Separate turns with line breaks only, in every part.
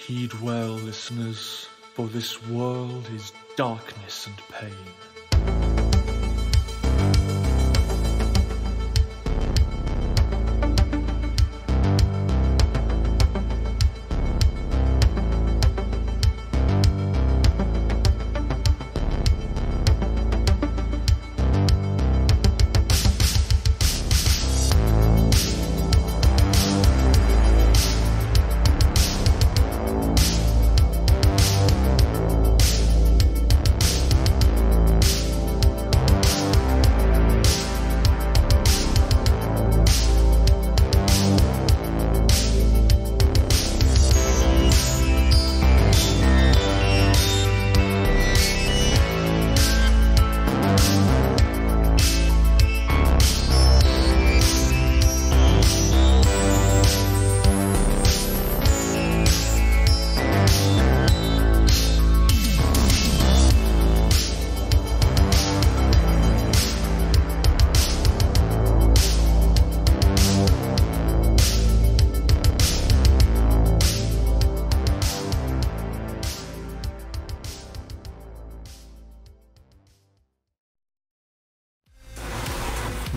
Heed well, listeners, for this world is darkness and pain.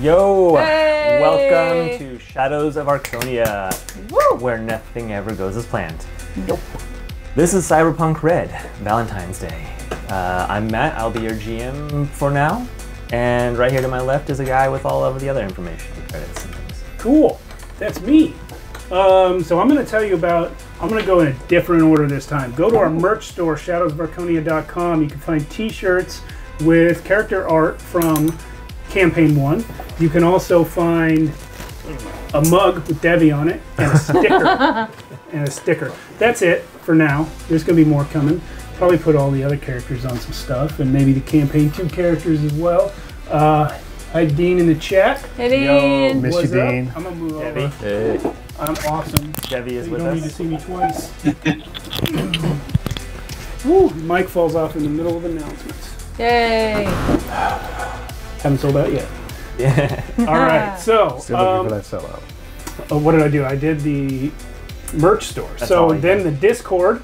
Yo!
Hey!
Welcome to Shadows of Archonia, where nothing ever goes as planned.
Nope.
This is Cyberpunk Red, Valentine's Day. I'm Matt, I'll be your GM for now. And right here to my left is a guy with all of the other information, credits and things.
Cool, that's me. So I'm going to tell you about, I'm going to go in a different order this time. Go to our merch store, shadowsofarchonia.com. You can find t-shirts with character art from Campaign 1. You can also find a mug with Devi on it and a sticker. That's it for now. There's going to be more coming. Probably put all the other characters on some stuff and maybe the Campaign 2 characters as well. Hi Dean in the chat.
Hey Dean.
Yo, miss you, Dean.
I'm going to move
Devi.
over.
Hey.
I'm awesome.
Devi is
You
with
don't need to
us.
see me twice. Woo, mic falls off in the middle of announcements.
Yay.
Haven't sold out yet.
Yeah.
All right, so
Still looking for that sellout.
what did I do? I did the merch store.
That's
So
all I
then
did.
the Discord.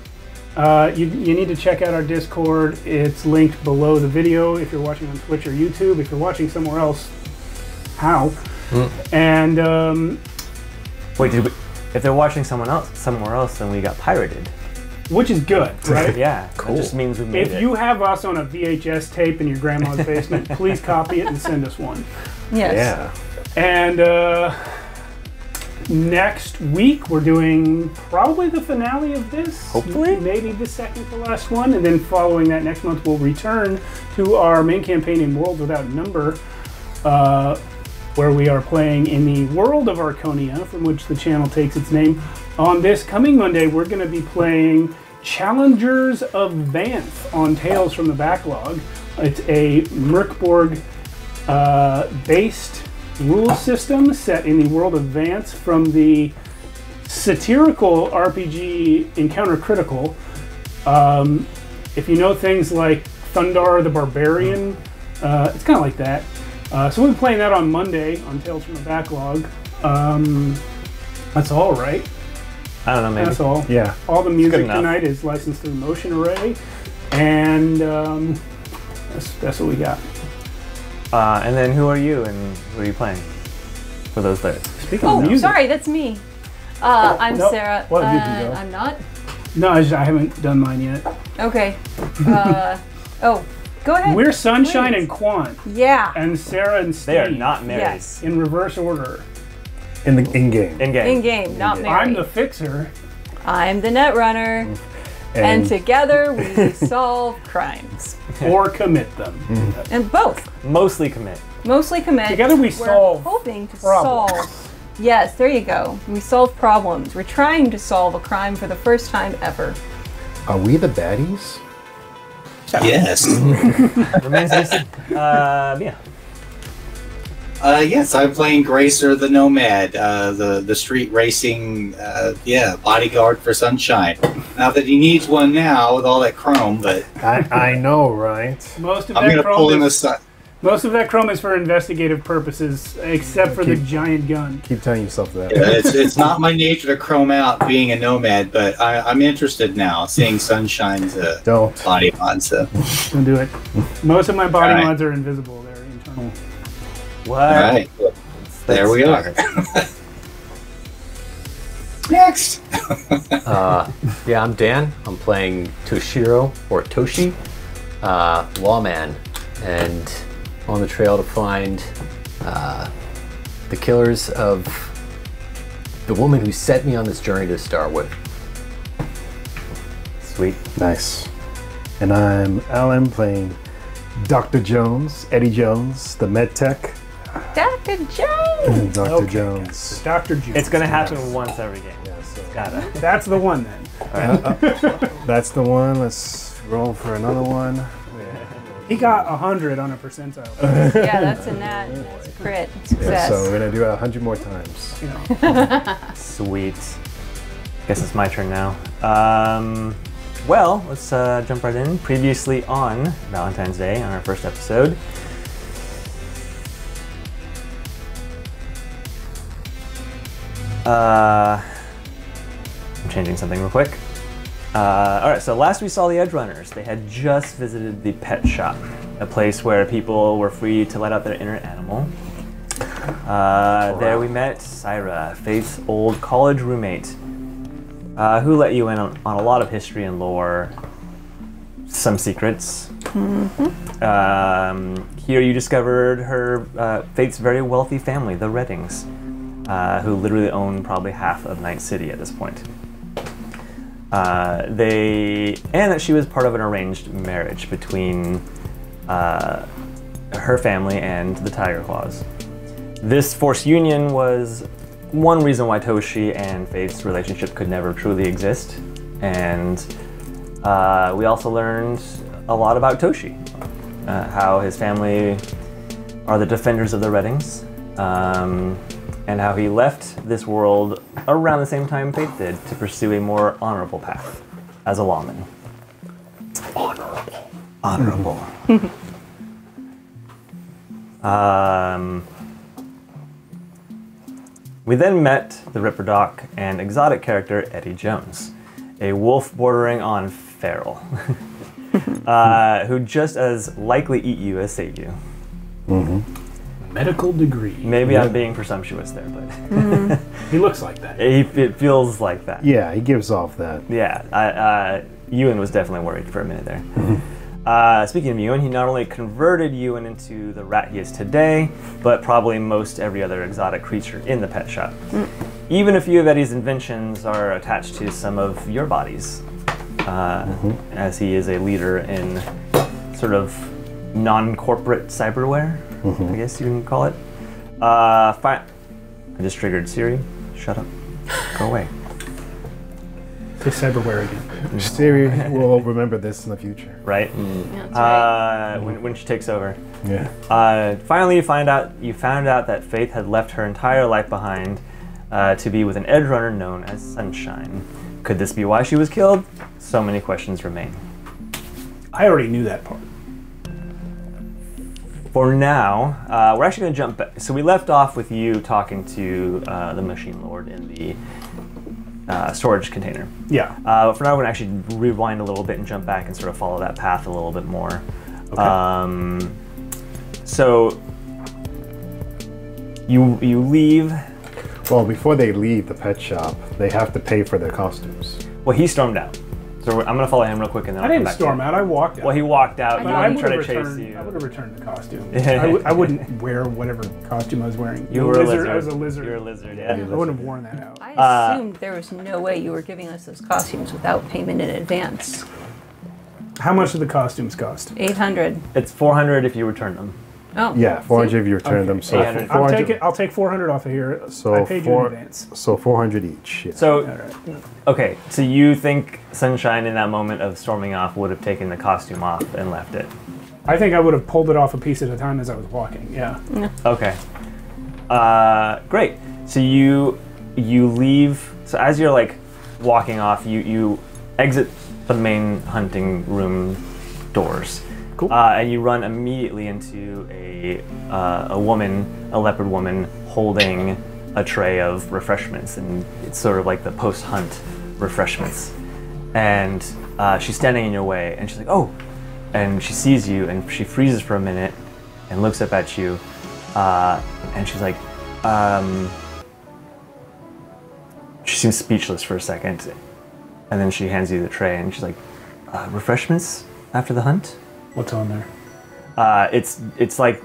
You need to check out our Discord. It's linked below the video if you're watching on Twitch or YouTube. If you're watching somewhere else, how? And
Wait, if they're watching somewhere else, then we got pirated.
which is good, right?
Yeah,
Cool.
That just means we made
If
it.
you have us on a VHS tape in your grandma's basement, please copy it and send us one.
Yes.
Yeah.
And next week we're doing probably the finale of this.
Hopefully.
Maybe the second to last one. And then following that next month we'll return to our main campaign in World Without Number, where we are playing in the world of Archonia, from which the channel takes its name. On this coming Monday, we're going to be playing Challengers of Vanth on Tales from the Backlog. It's a Merkborg based rule system set in the world of Vanth from the satirical RPG Encounter Critical. If you know things like Thundar the Barbarian, it's kind of like that. So we'll be playing that on Monday on Tales from the Backlog. That's all, right?
I don't know, maybe.
That's all.
Yeah.
All the music
enough.
tonight is licensed through Motion Array, and that's what we got.
And then who are you and who are you playing? For those that...
Speaking
Oh,
of music,
sorry, that's me. I'm
Nope.
Sarah.
Well, you can go.
I'm not.
no, I haven't done mine yet.
Okay. Oh, go ahead.
We're Sunshine
Please.
and Quan,
Yeah.
and Sarah and Steve.
They are not married.
Yes.
in reverse order.
In game.
In-game.
In game, not married.
I'm the fixer.
I'm the net runner. And together we solve crimes.
Or commit them.
And both.
Mostly commit.
Mostly commit.
Together we
We're
solve
hoping to
problems.
solve. Yes, there you go. We solve problems. We're trying to solve a crime for the first time ever.
Are we the baddies?
Yes.
Remains to be seen. Yeah.
Yes, I'm playing Gracer the Nomad, the street racing, bodyguard for Sunshine. Not that he needs one now with all that chrome, but
I know, right?
Most of
I'm
that
gonna
chrome
pull him
is
aside.
Most of that chrome is for investigative purposes, except for the giant gun.
Keep telling yourself that.
Yeah, it's not my nature to chrome out being a nomad, but I'm interested now, seeing Sunshine's
Don't.
body mod. So,
Don't do it. Most of my body
Alright.
mods are invisible. They're internal.
What?
all right, there we are. Next.
Yeah, I'm Dan. I'm playing Toshiro, or Toshi, lawman, and on the trail to find the killers of the woman who set me on this journey to start with.
Sweet.
Nice. And I'm Alan playing Dr. Jones, Eddie Jones, the med tech.
Dr. Jones!
Dr.
Okay.
Jones.
Dr. Jones.
It's gonna happen once every game.
Yeah, so
Gotta.
That's the one then.
that's the one. Let's roll for another one.
He got 100 on a percentile.
Yeah, that's a nat. That's a crit.
Yeah,
Success.
so we're gonna do it 100 more times.
Sweet. Guess it's my turn now. Well, let's jump right in. Previously on Valentine's Day, on our first episode, I'm changing something real quick. Alright, so last we saw the Edge Runners. They had just visited the pet shop, a place where people were free to let out their inner animal. There we met Syra, Faith's old college roommate, who let you in on a lot of history and lore, some secrets. Here you discovered her Faith's very wealthy family, the Reddings, who literally own probably half of Night City at this point. And that she was part of an arranged marriage between her family and the Tiger Claws. This forced union was one reason why Toshi and Faith's relationship could never truly exist. And we also learned a lot about Toshi, how his family are the defenders of the Reddings, and how he left this world around the same time Faith did to pursue a more honorable path as a lawman. Honorable. We then met the Ripper Doc and exotic character Eddie Jones, a wolf bordering on feral, who just as likely eat you as save you.
Medical degree.
Maybe I'm being presumptuous there, but
He looks like that.
it feels like that.
Yeah, he gives off that.
Yeah, Ewan was definitely worried for a minute there. Speaking of Ewan, he not only converted Ewan into the rat he is today, but probably most every other exotic creature in the pet shop. Even a few of Eddie's inventions are attached to some of your bodies, as he is a leader in sort of non-corporate cyberware, I guess you can call it. I just triggered Siri. Shut up. Go away.
Say cyberware again.
Siri will remember this in the future.
Right?
That's right.
When she takes over.
Yeah.
Finally, you found out that Faith had left her entire life behind to be with an edge runner known as Sunshine. Could this be why she was killed? So many questions remain.
I already knew that part.
For now, we're actually going to jump back. So we left off with you talking to the Machine Lord in the storage container.
Yeah.
But for now, we're going to actually rewind a little bit and jump back and sort of follow that path a little bit more.
Okay.
So you leave.
Well, before they leave the pet shop, they have to pay for their costumes.
Well, he stormed out. So I'm going to follow him real quick and then
I
I'll come
didn't
back
storm
to
out. I walked out.
Well, he walked out.
But
You
I
were trying to
would've
chase
returned-
you.
I would have returned the costume. I wouldn't wear whatever costume I was wearing.
You were a lizard.
I was a lizard.
You were a lizard, yeah.
I wouldn't have worn that out.
I assumed there was no way you were giving us those costumes without payment in advance.
How much do the costumes cost?
800.
It's 400 if you return them.
Oh.
Yeah, 400 if you return
Okay.
them. So
800.
I'll take it. I'll take 400 off of here.
So
I paid you in advance.
So 400 each. Yeah.
So,
All right.
okay, so you think Sunshine in that moment of storming off would have taken the costume off and left it?
I think I would have pulled it off a piece at a time as I was walking. Yeah.
Okay. Great. So you leave. So as you're like walking off, you exit the main hunting room doors,
Cool.
And you run immediately into a leopard woman holding a tray of refreshments, and it's sort of like the post-hunt refreshments. And she's standing in your way, and she's like, "Oh!" And she sees you, and she freezes for a minute, and looks up at you, and she's like, She seems speechless for a second, and then she hands you the tray, and she's like, "Refreshments after the hunt?"
What's on there?
It's like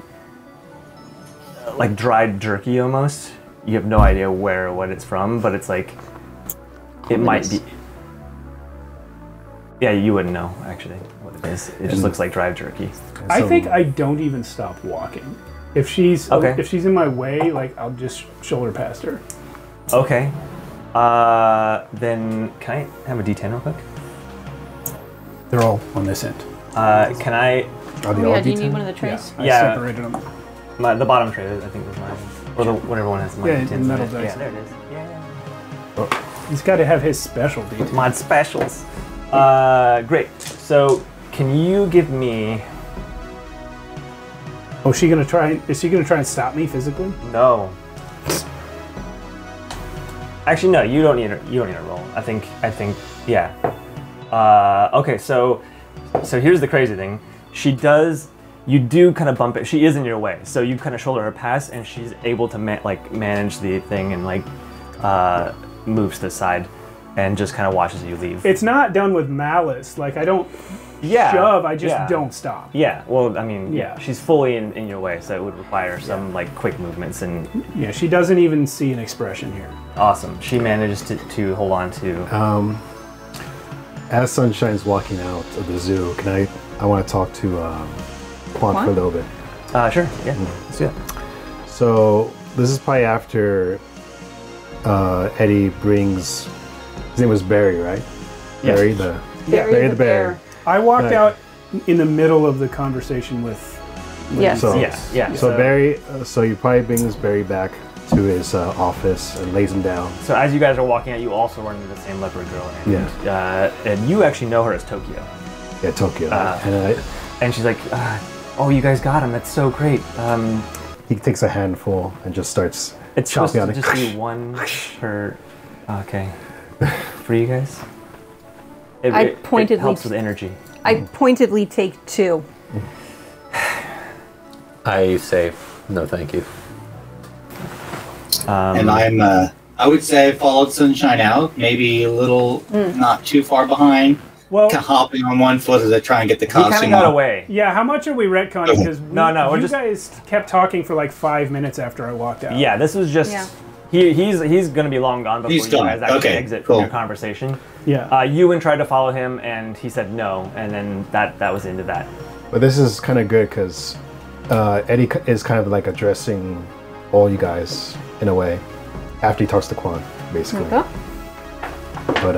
dried jerky almost. You have no idea where or what it's from, but it's like it might be. Yeah, you wouldn't know actually what it is. It just looks like dried jerky.
I think I don't even stop walking. If she's in my way, like I'll just shoulder past her.
Okay. Then can I have a D10 real quick?
They're all on this end.
Can I?
Are they all
do you
D10?
need one of the trays?
I
Yeah.
separated them.
The bottom tray, I think, was mine. Or the whatever one has
Yeah,
mine.
the metal dice.
Yeah, there it is. Yeah.
He's got to have his specialty.
Mod specials. Great. So, can you give me?
Oh, is she gonna try and stop me physically?
No. Actually, no. You don't need a roll. I think. Yeah. Okay. So here's the crazy thing. You do kind of bump it. She is in your way, so you kind of shoulder her past, and she's able to manage the thing and moves to the side, and just kind of watches you leave.
It's not done with malice. Like I don't shove. I just don't stop.
Yeah. Well, I mean,
Yeah.
she's fully in your way, so it would require some quick movements and.
Yeah, she doesn't even see an expression here.
Awesome. She manages to hold on to.
As Sunshine's walking out of the zoo, I want to talk to Quan for a little bit.
Sure. Yeah. Let's do it.
So this is probably after Eddie brings. His name was Barry, right?
Yes.
Barry
Barry
the bear.
I walked
Right.
out in the middle of the conversation with.
Yes.
So
Yeah.
So Barry, so he probably brings Barry back to his office and lays him down.
So as you guys are walking out, you also run into the same leopard girl, and and you actually know her as Tokyo.
Yeah, Tokyo.
And she's like, "Oh, you guys got him. That's so great."
He takes a handful and just starts
It's supposed
chopping
to
on
just
it.
be one per. Okay. For you guys. It
pointedly-
helps with energy.
I pointedly take 2.
I say no, thank you.
And I would say I followed Sunshine out, maybe a little not too far behind,
Well,
hopping on one foot as I try and get the
He kind of
costume
got
on.
away.
yeah. How much are we retconning? Because
we're
you
just-
guys kept talking for like 5 minutes after I walked out.
Yeah, this was just.
Yeah.
He's gonna be long gone before
He's
you
gone.
guys actually
Okay,
exit
cool.
from your conversation.
Yeah.
Ewan tried to follow him, and he said no, and then that was into that.
But this is kind of good because Eddie is kind of like addressing all you guys in a way after he talks to Quan, basically.
Okay.
But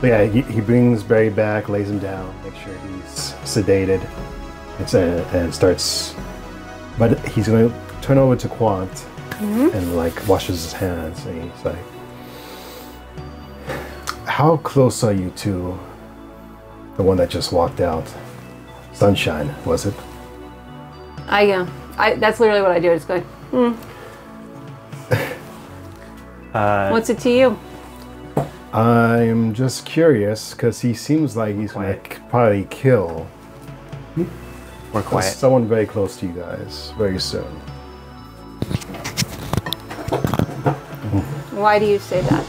but yeah, he brings Barry back, lays him down, makes sure he's sedated, and starts. But he's gonna turn over to Quant and washes his hands, and he's like, "How close are you to the one that just walked out? Sunshine, was it?"
That's literally what I do. I just go, what's it to you?
I'm just curious because he seems like he's gonna probably kill
We're quiet.
someone very close to you guys very soon.
Why do you say that?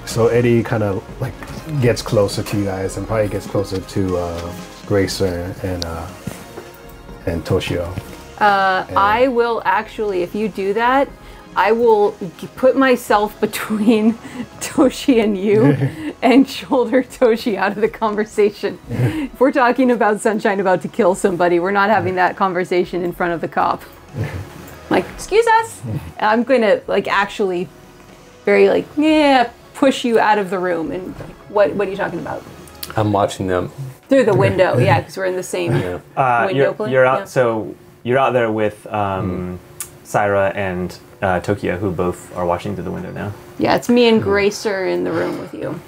So Eddie kind of gets closer to you guys and probably gets closer to Gracer and Toshio.
I will actually, if you do that, I will put myself between Toshi and you and shoulder Toshi out of the conversation. If we're talking about Sunshine about to kill somebody, we're not having that conversation in front of the cop. Excuse us? And I'm going to actually very push you out of the room. And what are you talking about?
I'm watching them.
Through the window, yeah, because we're in the same window plane.
You're out.
Yeah.
So you're out there with Syra and Tokyo, who both are watching through the window now.
Yeah, it's me and Gracer in the room with you.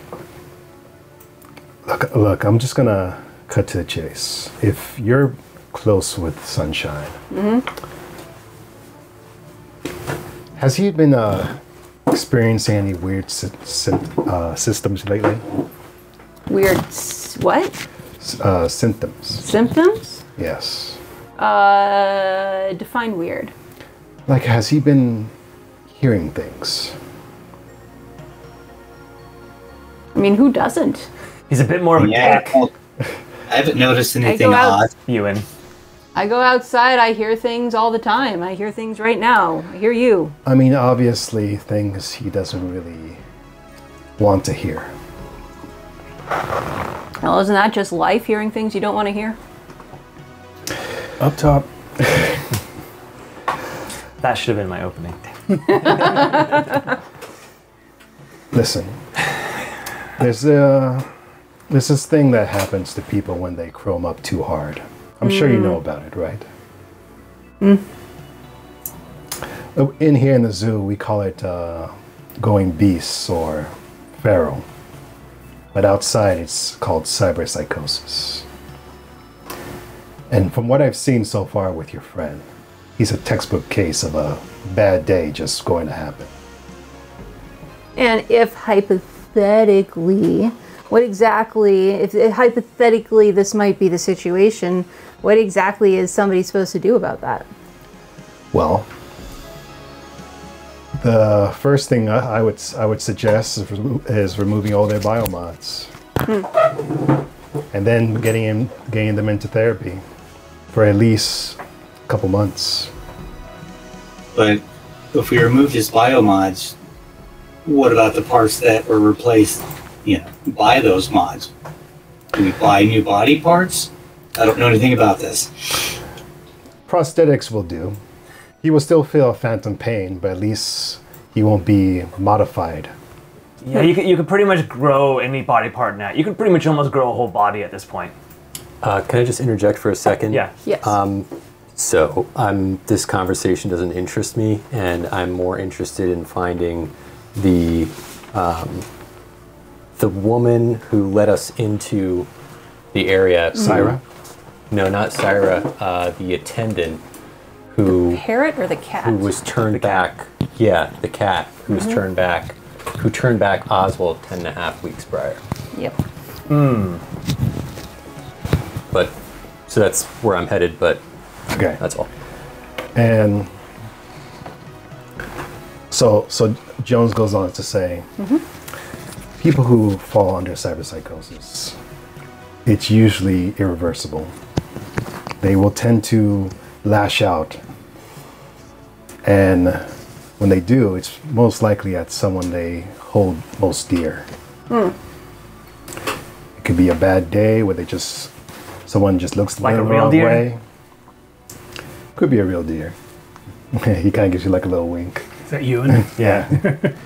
Look, I'm just gonna cut to the chase. If you're close with Sunshine, has he been experiencing any weird systems lately?
Weird what?
Symptoms.
Symptoms?
Yes.
Define weird.
Like, has he been hearing things?
I mean, who doesn't?
He's a bit more of a dick.
well, I haven't noticed anything
out-
odd.
Ewan.
I go outside, I hear things all the time. I hear things right now. I hear you.
I mean, obviously, things he doesn't really want to hear.
Well, isn't that just life, hearing things you don't want to hear?
Up top.
That should have been my opening.
Listen, there's this thing that happens to people when they chrome up too hard. I'm sure you know about it, right? In here in the zoo, we call it going beasts or feral. But outside, it's called cyberpsychosis. And from what I've seen so far with your friend, he's a textbook case of a bad day just going to happen.
And if hypothetically, if hypothetically this might be the situation, what exactly is somebody supposed to do about that?
Well, the first thing I would suggest is removing all their biomods, and then getting them into therapy for at least a couple months.
But if we removed his biomods, what about the parts that were replaced, by those mods? Do we buy new body parts? I don't know anything about this.
Prosthetics will do. He will still feel phantom pain, but at least he won't be modified.
Yeah, you could pretty much grow any body part now. You could pretty much almost grow a whole body at this point.
Can I just interject for a second?
Yeah.
Yes.
So this conversation doesn't interest me, and I'm more interested in finding the woman who led us into the area.
Syra?
No, not Syra. The attendant who
Parrot or the cat?
who was turned back. Yeah, the cat who was turned back. Who turned back Oswald 10.5 weeks prior.
Yep.
But so that's where I'm headed. But
Okay.
that's all.
And so Jones goes on to say, people who fall under cyberpsychosis, it's usually irreversible. They will tend to lash out, and when they do, it's most likely at someone they hold most dear. It could be a bad day where someone just looks
Like
the
a real
wrong
deer?
way. Could be a real deer. He kind of gives you like a little wink.
Is that Ewan?
Yeah.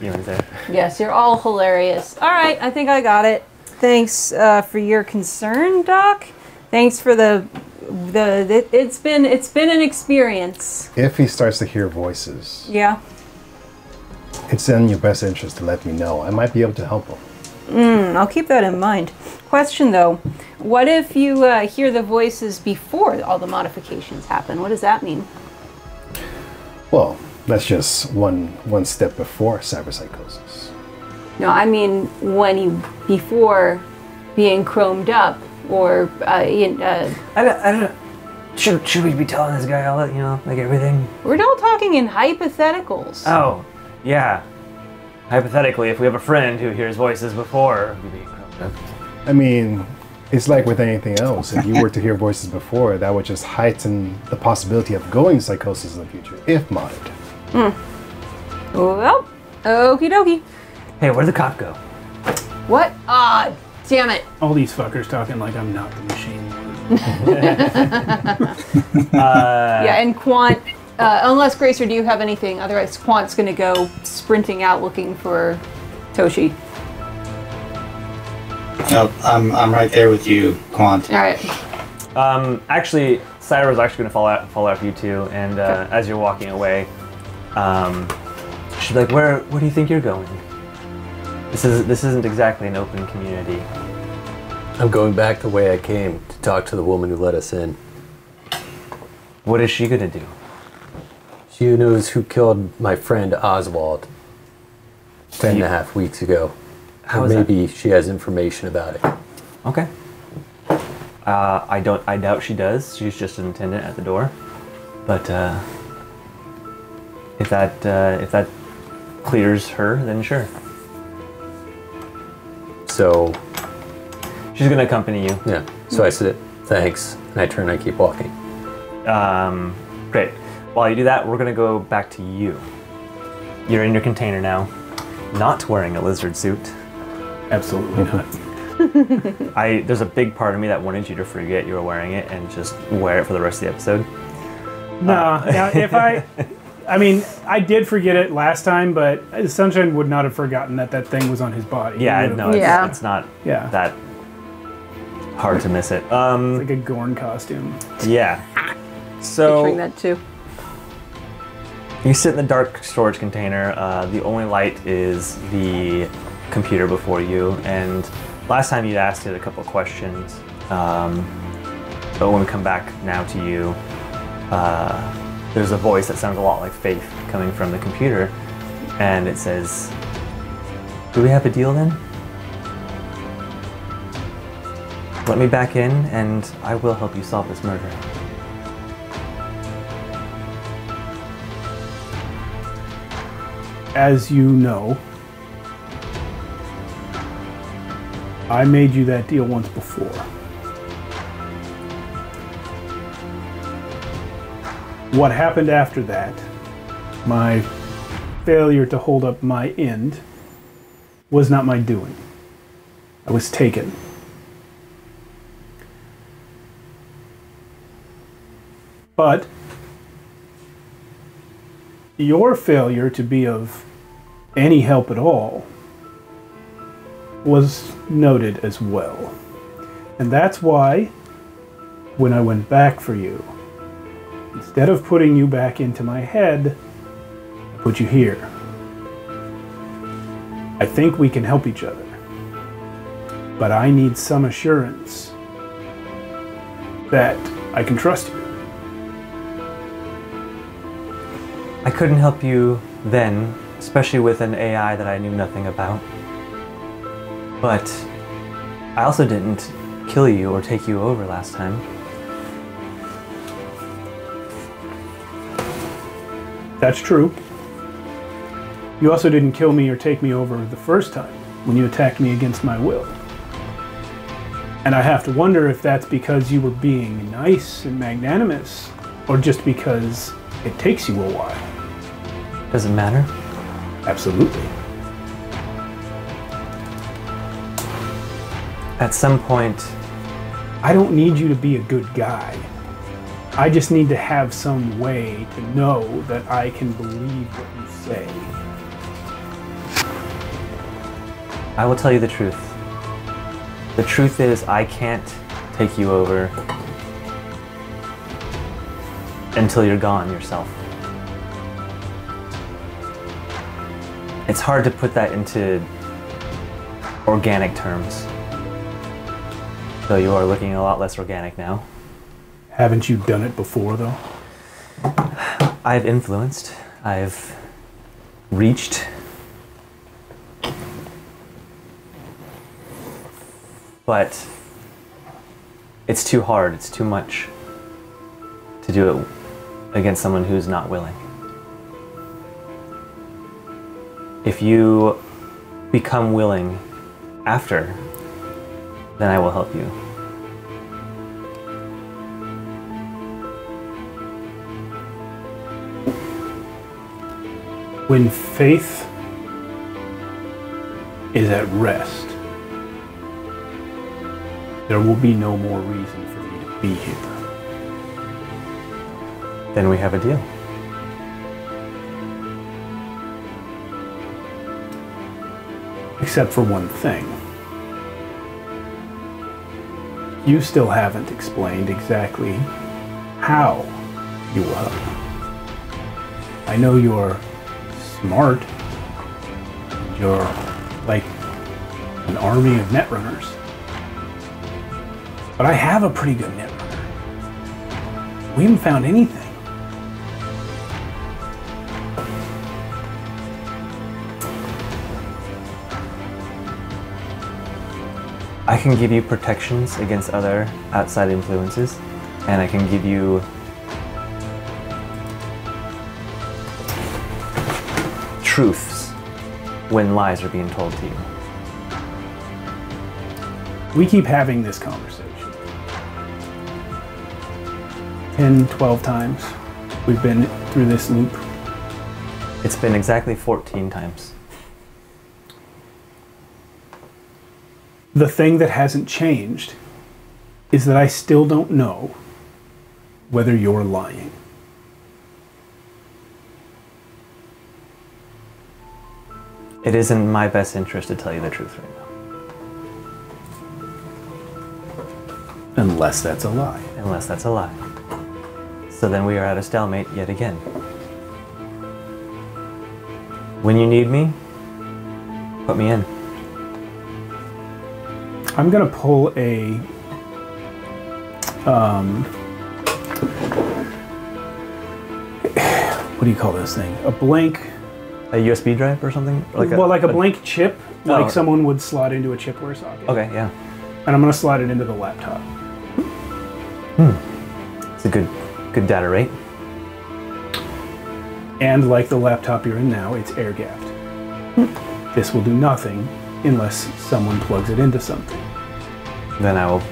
Ewan's there.
Yes, you're all hilarious. All right, I think I got it. Thanks for your concern, Doc. Thanks for it's been an experience.
If he starts to hear voices,
Yeah.
it's in your best interest to let me know. I might be able to help him.
I'll keep that in mind. Question though, what if you hear the voices before all the modifications happen? What does that mean?
Well, that's just one step before cyberpsychosis.
No, I mean before being chromed up or
I don't. Should we be telling this guy all that, like everything?
we're all talking in hypotheticals.
Oh, yeah. Hypothetically, if we have a friend who hears voices before, we'd be croaked up.
I mean, it's like with anything else. If you were to hear voices before, that would just heighten the possibility of going psychosis in the future, if modded.
Well, okie dokie.
Hey, where'd the cop go?
What? Ah, damn it.
All these fuckers talking like I'm not the machine.
Yeah, and Quant, unless Gracer, do you have anything? Otherwise, Quant's gonna go sprinting out looking for Toshi.
No, I'm right there with you, Quant.
All right.
Actually, Syra's actually gonna follow after you too, and as you're walking away, she's like, "Where do you think you're going? This isn't exactly an open community."
I'm going back the way I came to talk to the woman who let us in.
What is she gonna do?
She knows who killed my friend Oswald 10.5 weeks ago.
How
Or
is that?
maybe she has information about it.
Okay. I doubt she does. She's just an attendant at the door. But if that clears her, then sure.
So,
She's gonna accompany you.
yeah. So I said, thanks. And I turn and I keep walking.
Great. While you do that, we're gonna go back to you. You're in your container now, not wearing a lizard suit.
Absolutely not.
There's a big part of me that wanted you to forget you were wearing it and just wear it for the rest of the episode.
Nah, now if I mean, I did forget it last time, but Sunshine would not have forgotten that thing was on his body. He
Yeah,
would've-
no, it's,
Yeah.
it's not
Yeah.
that hard to miss it.
Like a Gorn costume.
Yeah.
Picturing
So
that too.
you sit in the dark storage container. The only light is the computer before you. And last time you'd asked it a couple of questions. But when we come back now to you, there's a voice that sounds a lot like Faith coming from the computer. And it says, "Do we have a deal then? Let me back in and I will help you solve this murder."
As you know, I made you that deal once before. What happened after that, my failure to hold up my end, was not my doing. I was taken. But your failure to be of any help at all was noted as well. And that's why, when I went back for you, instead of putting you back into my head, I put you here. I think we can help each other. But I need some assurance that I can trust you.
I couldn't help you then, especially with an AI that I knew nothing about. But I also didn't kill you or take you over last time.
That's true. You also didn't kill me or take me over the first time when you attacked me against my will. And I have to wonder if that's because you were being nice and magnanimous, or just because it takes you a while.
Does it matter?
Absolutely.
At some point,
I don't need you to be a good guy. I just need to have some way to know that I can believe what you say.
I will tell you the truth. The truth is, I can't take you over until you're gone yourself. It's hard to put that into organic terms. Though you are looking a lot less organic now.
Haven't you done it before, though?
I've influenced. I've reached. But it's too hard, it's too much to do it against someone who's not willing. If you become willing after, then I will help you.
When faith is at rest, there will be no more reason for me to be here.
Then we have a deal.
Except for one thing. You still haven't explained exactly how you will help. I know you're smart. You're like an army of netrunners. But I have a pretty good netrunner. We haven't found anything.
I can give you protections against other outside influences, and I can give you truths when lies are being told to you.
We keep having this conversation. 10, 12 times we've been through this loop.
It's been exactly 14 times.
The thing that hasn't changed is that I still don't know whether you're lying.
It is in my best interest to tell you the truth right now.
Unless that's a lie.
Unless that's a lie. So then we are at a stalemate yet again. When you need me, put me in.
I'm gonna pull a what do you call this thing? A blank,
A USB drive or something?
like a blank chip, like someone would slot into a chipware socket.
Okay, yeah.
And I'm gonna slide it into the laptop.
It's a good data rate.
And like the laptop you're in now, it's air gapped. This will do nothing unless someone plugs it into something.
Then I will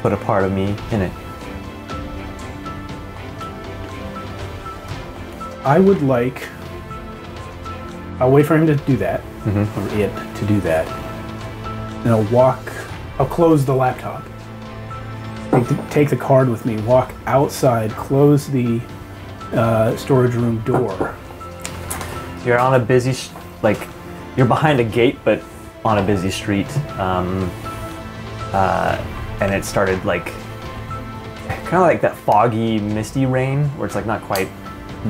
put a part of me in it.
I would like. I'll wait for him to do that, or it to do that. And I'll close the laptop. Take the card with me, walk outside, close the storage room door.
You're on a busy, you're behind a gate, but on a busy street. And it started kind of like that foggy, misty rain, where it's not quite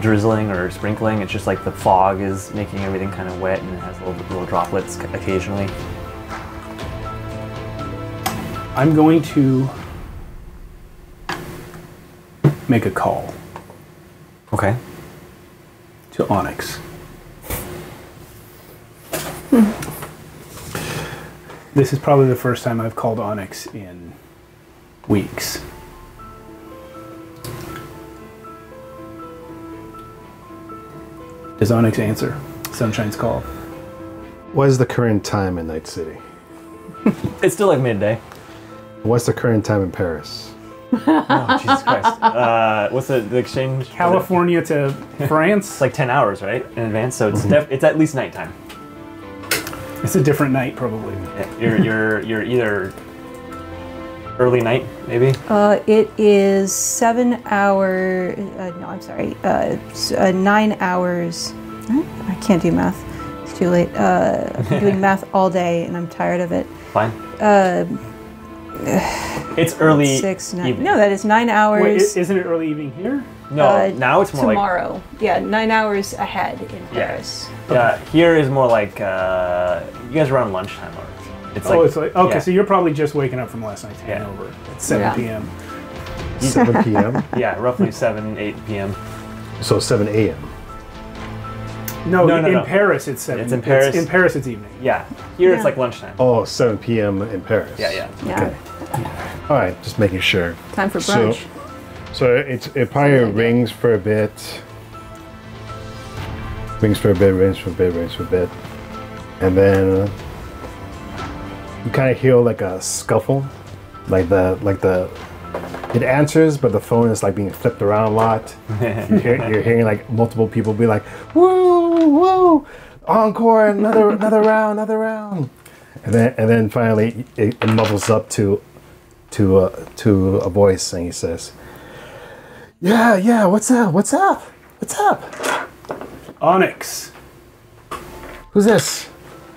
drizzling or sprinkling. It's just like the fog is making everything kind of wet, and it has little droplets occasionally.
I'm going to make a call.
Okay.
To Onyx. This is probably the first time I've called Onyx in weeks. Does Onyx answer Sunshine's call?
What is the current time in Night City?
It's still midday.
What's the current time in Paris?
Oh, Jesus Christ. What's the exchange?
California to France?
It's 10 hours, right? In advance, so it's it's at least nighttime.
It's a different night, probably.
You're either early night, maybe?
It is 7 hours. No, I'm sorry. 9 hours. I can't do math. It's too late. I've been doing math all day, and I'm tired of it.
Fine. It's early
6, 9.
evening.
No, that is 9 hours.
Wait, isn't it early evening here?
No, now it's more
tomorrow. Yeah, 9 hours ahead in Paris.
Yeah, here is more you guys are on lunchtime already. It's
okay, so you're probably just waking up from last night's hangover at 7 p.m.
7 p.m.?
Yeah, roughly 7, 8 p.m.
So 7 a.m.
No, in Paris it's 7.
It's in Paris.
In Paris it's evening.
Yeah, here it's lunchtime.
Oh, 7 p.m. in Paris.
Yeah.
Okay. All right, just making sure.
Time for brunch.
So it probably rings for a bit. Rings for a bit, and then you kind of hear a scuffle, it answers, but the phone is being flipped around a lot. You're hearing multiple people be like, "Woo, woo, encore, another round, and then finally it mumbles up to a voice, and he says, "Yeah, what's up?
Onyx.
Who's this?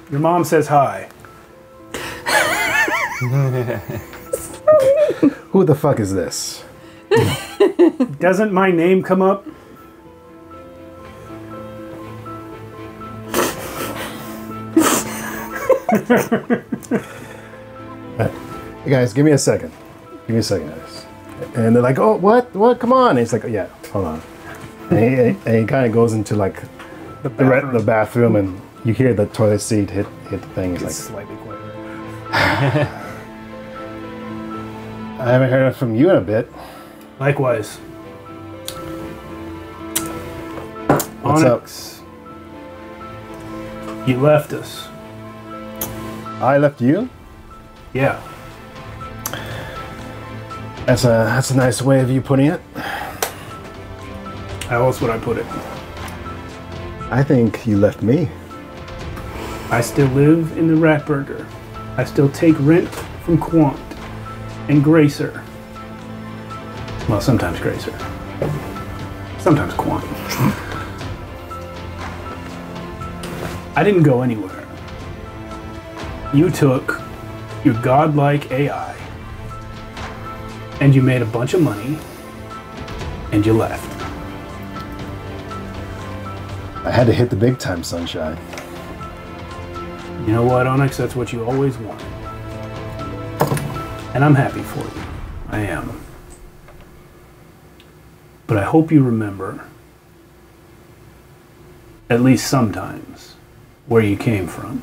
Your mom says hi."
Who the fuck is this?
Doesn't my name come up?
Hey guys, give me a second. Give me a second, guys. And they're like, oh, what? What? Come on. And he's like, yeah, hold on. And he kind of goes into like the bathroom, and you hear the toilet seat hit the thing. He's like,
Slightly quieter.
I haven't heard from you in a bit.
Likewise.
What's
Onyx, you left us.
I left you?
Yeah.
That's a nice way of you putting it.
How else would I put it?
I think you left me.
I still live in the Ratburger. I still take rent from Quant and Gracer. Well, sometimes Gracer. Sometimes Quant. I didn't go anywhere. You took your godlike AI and you made a bunch of money and you left.
I had to hit the big time, Sunshine.
You know what, Onyx? That's what you always wanted. And I'm happy for you. I am. But I hope you remember, at least sometimes, where you came from.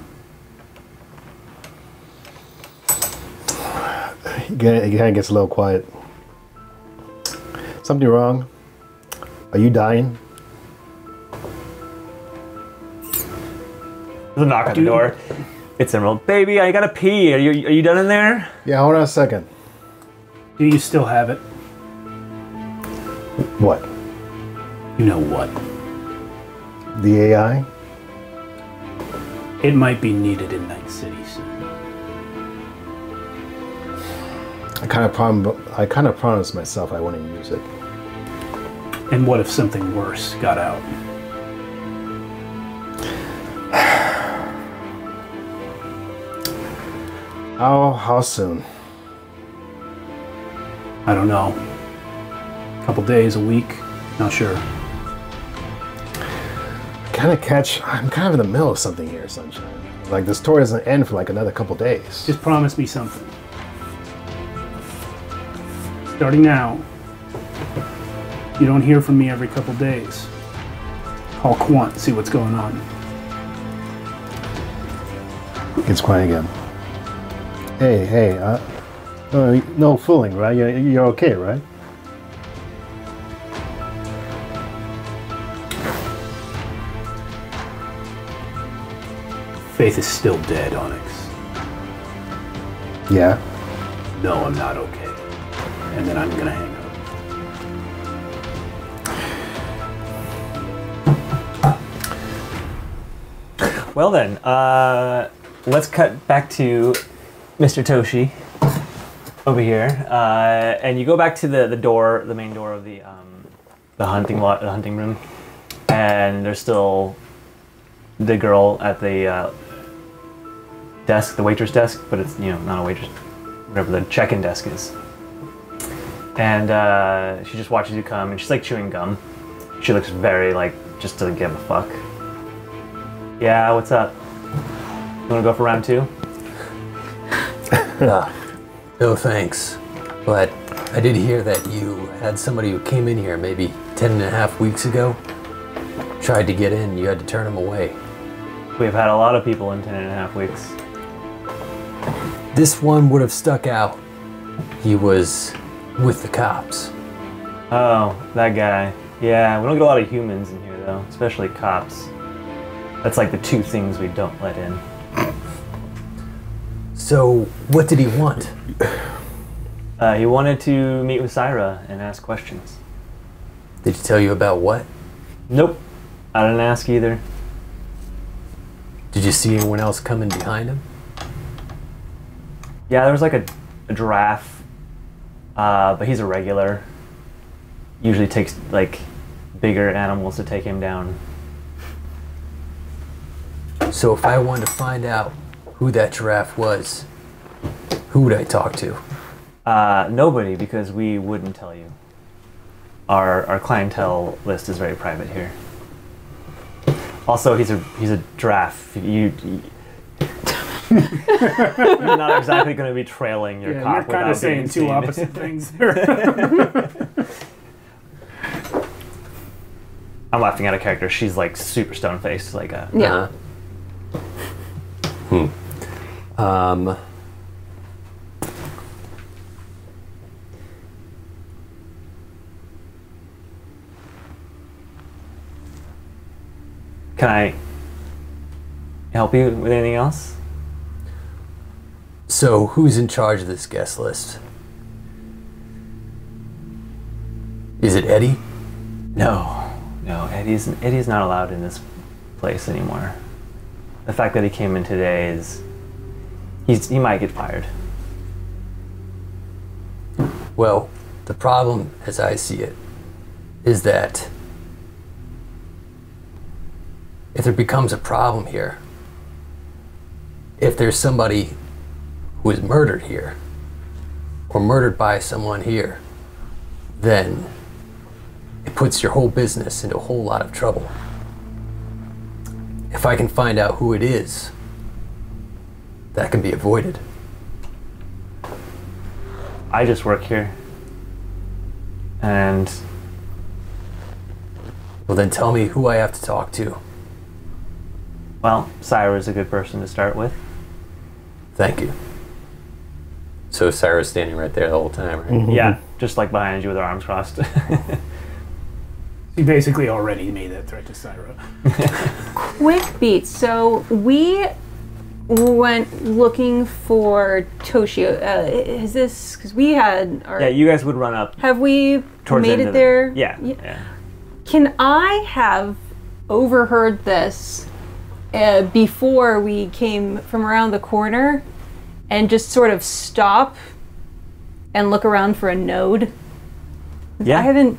He kind of gets a little quiet. Something wrong? Are you dying?
There's a knock on the door. It's Emerald. Baby, I gotta pee. Are you done in there?
Yeah, hold on a second.
Do you still have it?
What?
You know what?
The AI?
It might be needed in Night City soon.
I kind of promised myself I wouldn't use it.
And what if something worse got out?
How soon?
I don't know. A couple days, a week, not sure.
I'm kind of in the middle of something here, Sunshine. Like, the story doesn't end for like another couple days.
Just promise me something. Starting now, you don't hear from me every couple days. Call Quant, see what's going on.
It's quiet again. Hey, no fooling, right? You're okay, right?
Faith is still dead, Onyx.
Yeah.
No, I'm not okay. And then I'm gonna hang up.
Well then, let's cut back to Mr. Toshi over here, and you go back to the door, the main door of the hunting room, and there's still the girl at the desk, the waitress desk, but it's not a waitress, whatever the check-in desk is. And she just watches you come, and she's like chewing gum. She looks very like just doesn't give a fuck. Yeah, what's up? You wanna go for round 2?
No thanks. But I did hear that you had somebody who came in here maybe 10.5 weeks ago. Tried to get in, you had to turn him away.
We've had a lot of people in 10.5 weeks.
This one would have stuck out. He was with the cops.
Oh, that guy. Yeah, we don't get a lot of humans in here though, especially cops. That's like the 2 things we don't let in.
So, what did he want?
He wanted to meet with Syra and ask questions.
Did he tell you about what?
Nope, I didn't ask either.
Did you see anyone else coming behind him?
Yeah, there was like a giraffe, but he's a regular. Usually takes like bigger animals to take him down.
So if I wanted to find out who that giraffe was, who would I talk to?
Nobody, because we wouldn't tell you. Our clientele list is very private here. Also, he's a giraffe. You're not exactly going to be trailing your
Yeah,
cop
you're kind of
without being
saying two
seen.
opposite things there.
I'm laughing at a character. She's like super stone faced, like a.
Yeah.
Um,
Can I help you with anything else?
so who's in charge of this guest list? Is it Eddie?
No, Eddie's not allowed in this place anymore. The fact that he came in today is he might get fired.
Well, the problem, as I see it, is that if there becomes a problem here, if there's somebody who is murdered here, or murdered by someone here, then it puts your whole business into a whole lot of trouble. If I can find out who it is, that can be avoided.
I just work here. And
Well, then tell me who I have to talk to.
well, Syra's a good person to start with.
Thank you. So Sarah's standing right there the whole time, right?
Yeah, just like behind you with her arms crossed.
He basically already made that threat to Syra.
Quick beat. So we went looking for Toshio. Is this because we had our?
Yeah, you guys would run up
Have we
towards the
made
end
it
of
there?
Yeah.
Can I have overheard this before we came from around the corner and just sort of stop and look around for a node?
Yeah.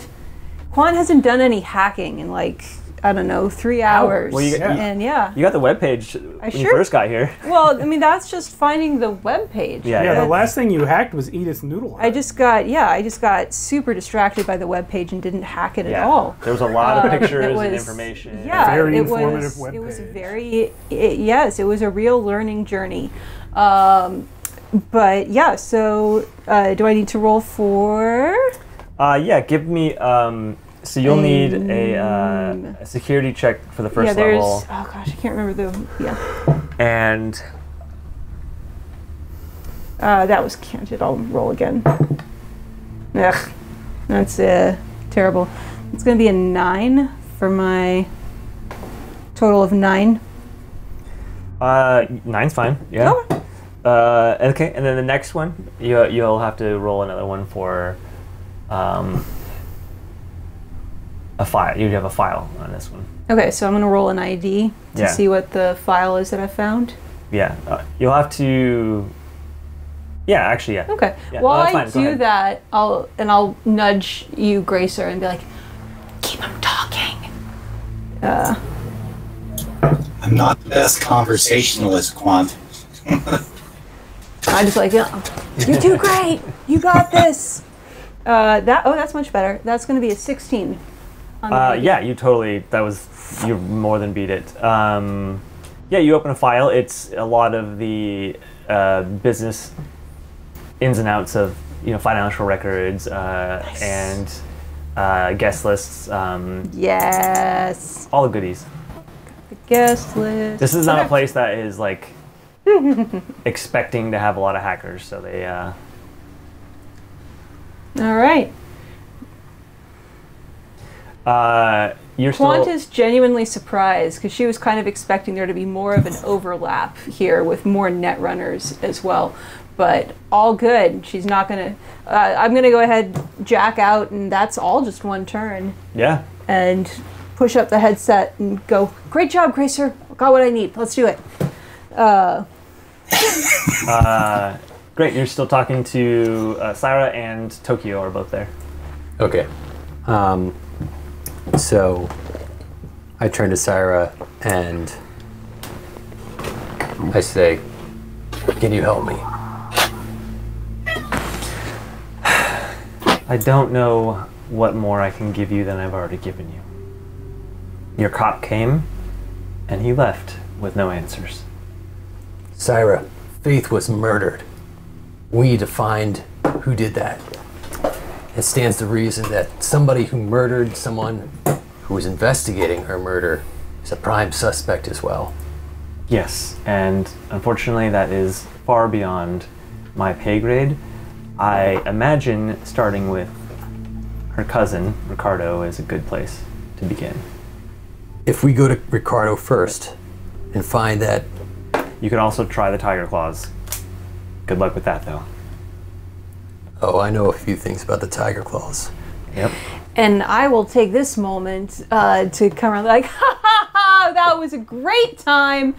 Quan hasn't done any hacking in like, I don't know, 3 hours.
Well, you got the webpage when you
sure-
first got here.
Well, I mean, that's just finding the web page.
Yeah,
Yeah, the last thing you hacked was Edith's Noodle.
I just got super distracted by the web page and didn't hack it at all.
There was a lot of pictures
It
and
was-
information.
Yeah,
Very
it
informative
was, It was
webpage.
yes, it was a real learning journey. But yeah, so do I need to roll for?
Yeah, give me. So you'll need a security check for the first
there's.
level,
Oh gosh, I can't remember the. Yeah,
and
that was counted. I'll roll again. Ugh, that's terrible. It's gonna be a 9 for my total of 9.
9's fine. Yeah.
Okay.
Okay, and then the next one, you'll have to roll another one for a file. You have a file on this one.
Okay, so I'm gonna roll an ID to
Yeah.
see what the file is that I found.
Yeah, you'll have to. Yeah, actually, yeah.
Okay.
Yeah,
While
no, that's
I
fine. Go
do
ahead.
that, I'll nudge you, Gracer, and be like, "Keep him talking."
I'm not the best conversationalist, Quant.
I just like, yeah, "You're too great. You got this." That's much better. That's going to be a 16. On the ID.
Yeah, you more than beat it. Yeah, you open a file. It's a lot of the business ins and outs of financial records and guest lists,
Yes.
all the goodies.
The guest list.
This is not a place that is like expecting to have a lot of hackers, so they.
All right.
You're
Quant
still.
is genuinely surprised because she was kind of expecting there to be more of an overlap here with more net runners as well. But all good. She's not going to... I'm going to go ahead, jack out, and that's all just one turn.
Yeah.
And push up the headset and go, "Great job, Gracer. Got what I need. Let's do it."
Great. You're still talking to Syra and Tokyo are both there.
Okay. So I turn to Syra and I say, "Can you help me?"
I don't know what more I can give you than I've already given you. Your cop came, and he left with no answers.
Syra, Faith was murdered. We need to find who did that. It stands to reason that somebody who murdered someone who was investigating her murder is a prime suspect as well.
Yes, and unfortunately that is far beyond my pay grade. I imagine starting with her cousin, Ricardo, is a good place to begin.
If we go to Ricardo first and find that...
You could also try the tiger claws. Good luck with that, though.
Oh, I know a few things about the tiger claws.
Yep.
And I will take this moment to come around like, ha ha ha, that was a great time.